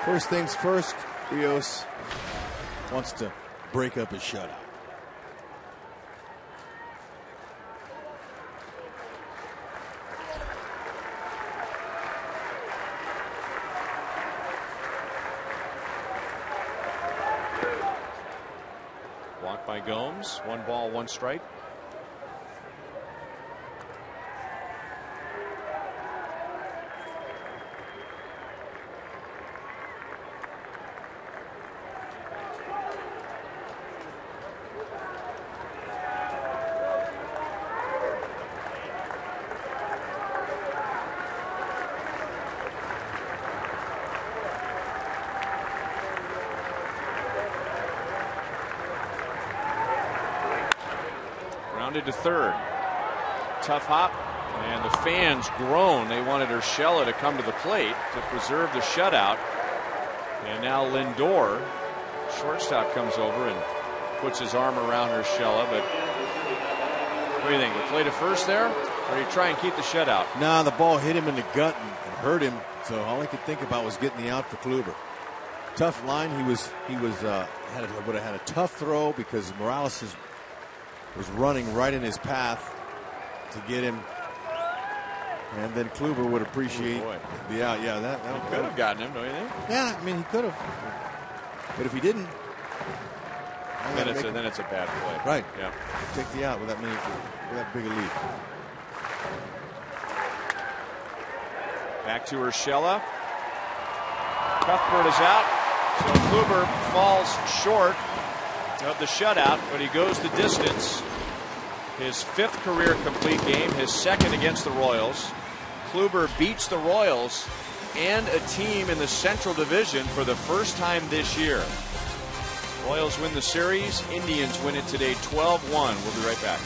First things first, Rios wants to break up his shutout. Walk by Gomes. 1 ball, 1 strike. Grounded to third. Tough hop, and the fans groan. They wanted Urshela to come to the plate to preserve the shutout. And now Lindor, shortstop, comes over and puts his arm around Urshela. But what do you think? The play to first there, or do you try and keep the shutout? Nah, the ball hit him in the gut and hurt him. So all I could think about was getting the out for Kluber. Tough line. He would have had a tough throw because Morales was running right in his path to get him, and then Kluber would appreciate the out. Yeah, that could have gotten him, don't you think? Yeah, I mean he could have, but if he didn't, then it's a bad play. Right. Yeah. Take the out with that big a lead. Back to Urshela. Cuthbert is out, so Kluber falls short of the shutout, but he goes the distance. His 5th career complete game, his 2nd against the Royals. Kluber beats the Royals and a team in the Central Division for the first time this year. Royals win the series. Indians win it today 12-1. We'll be right back.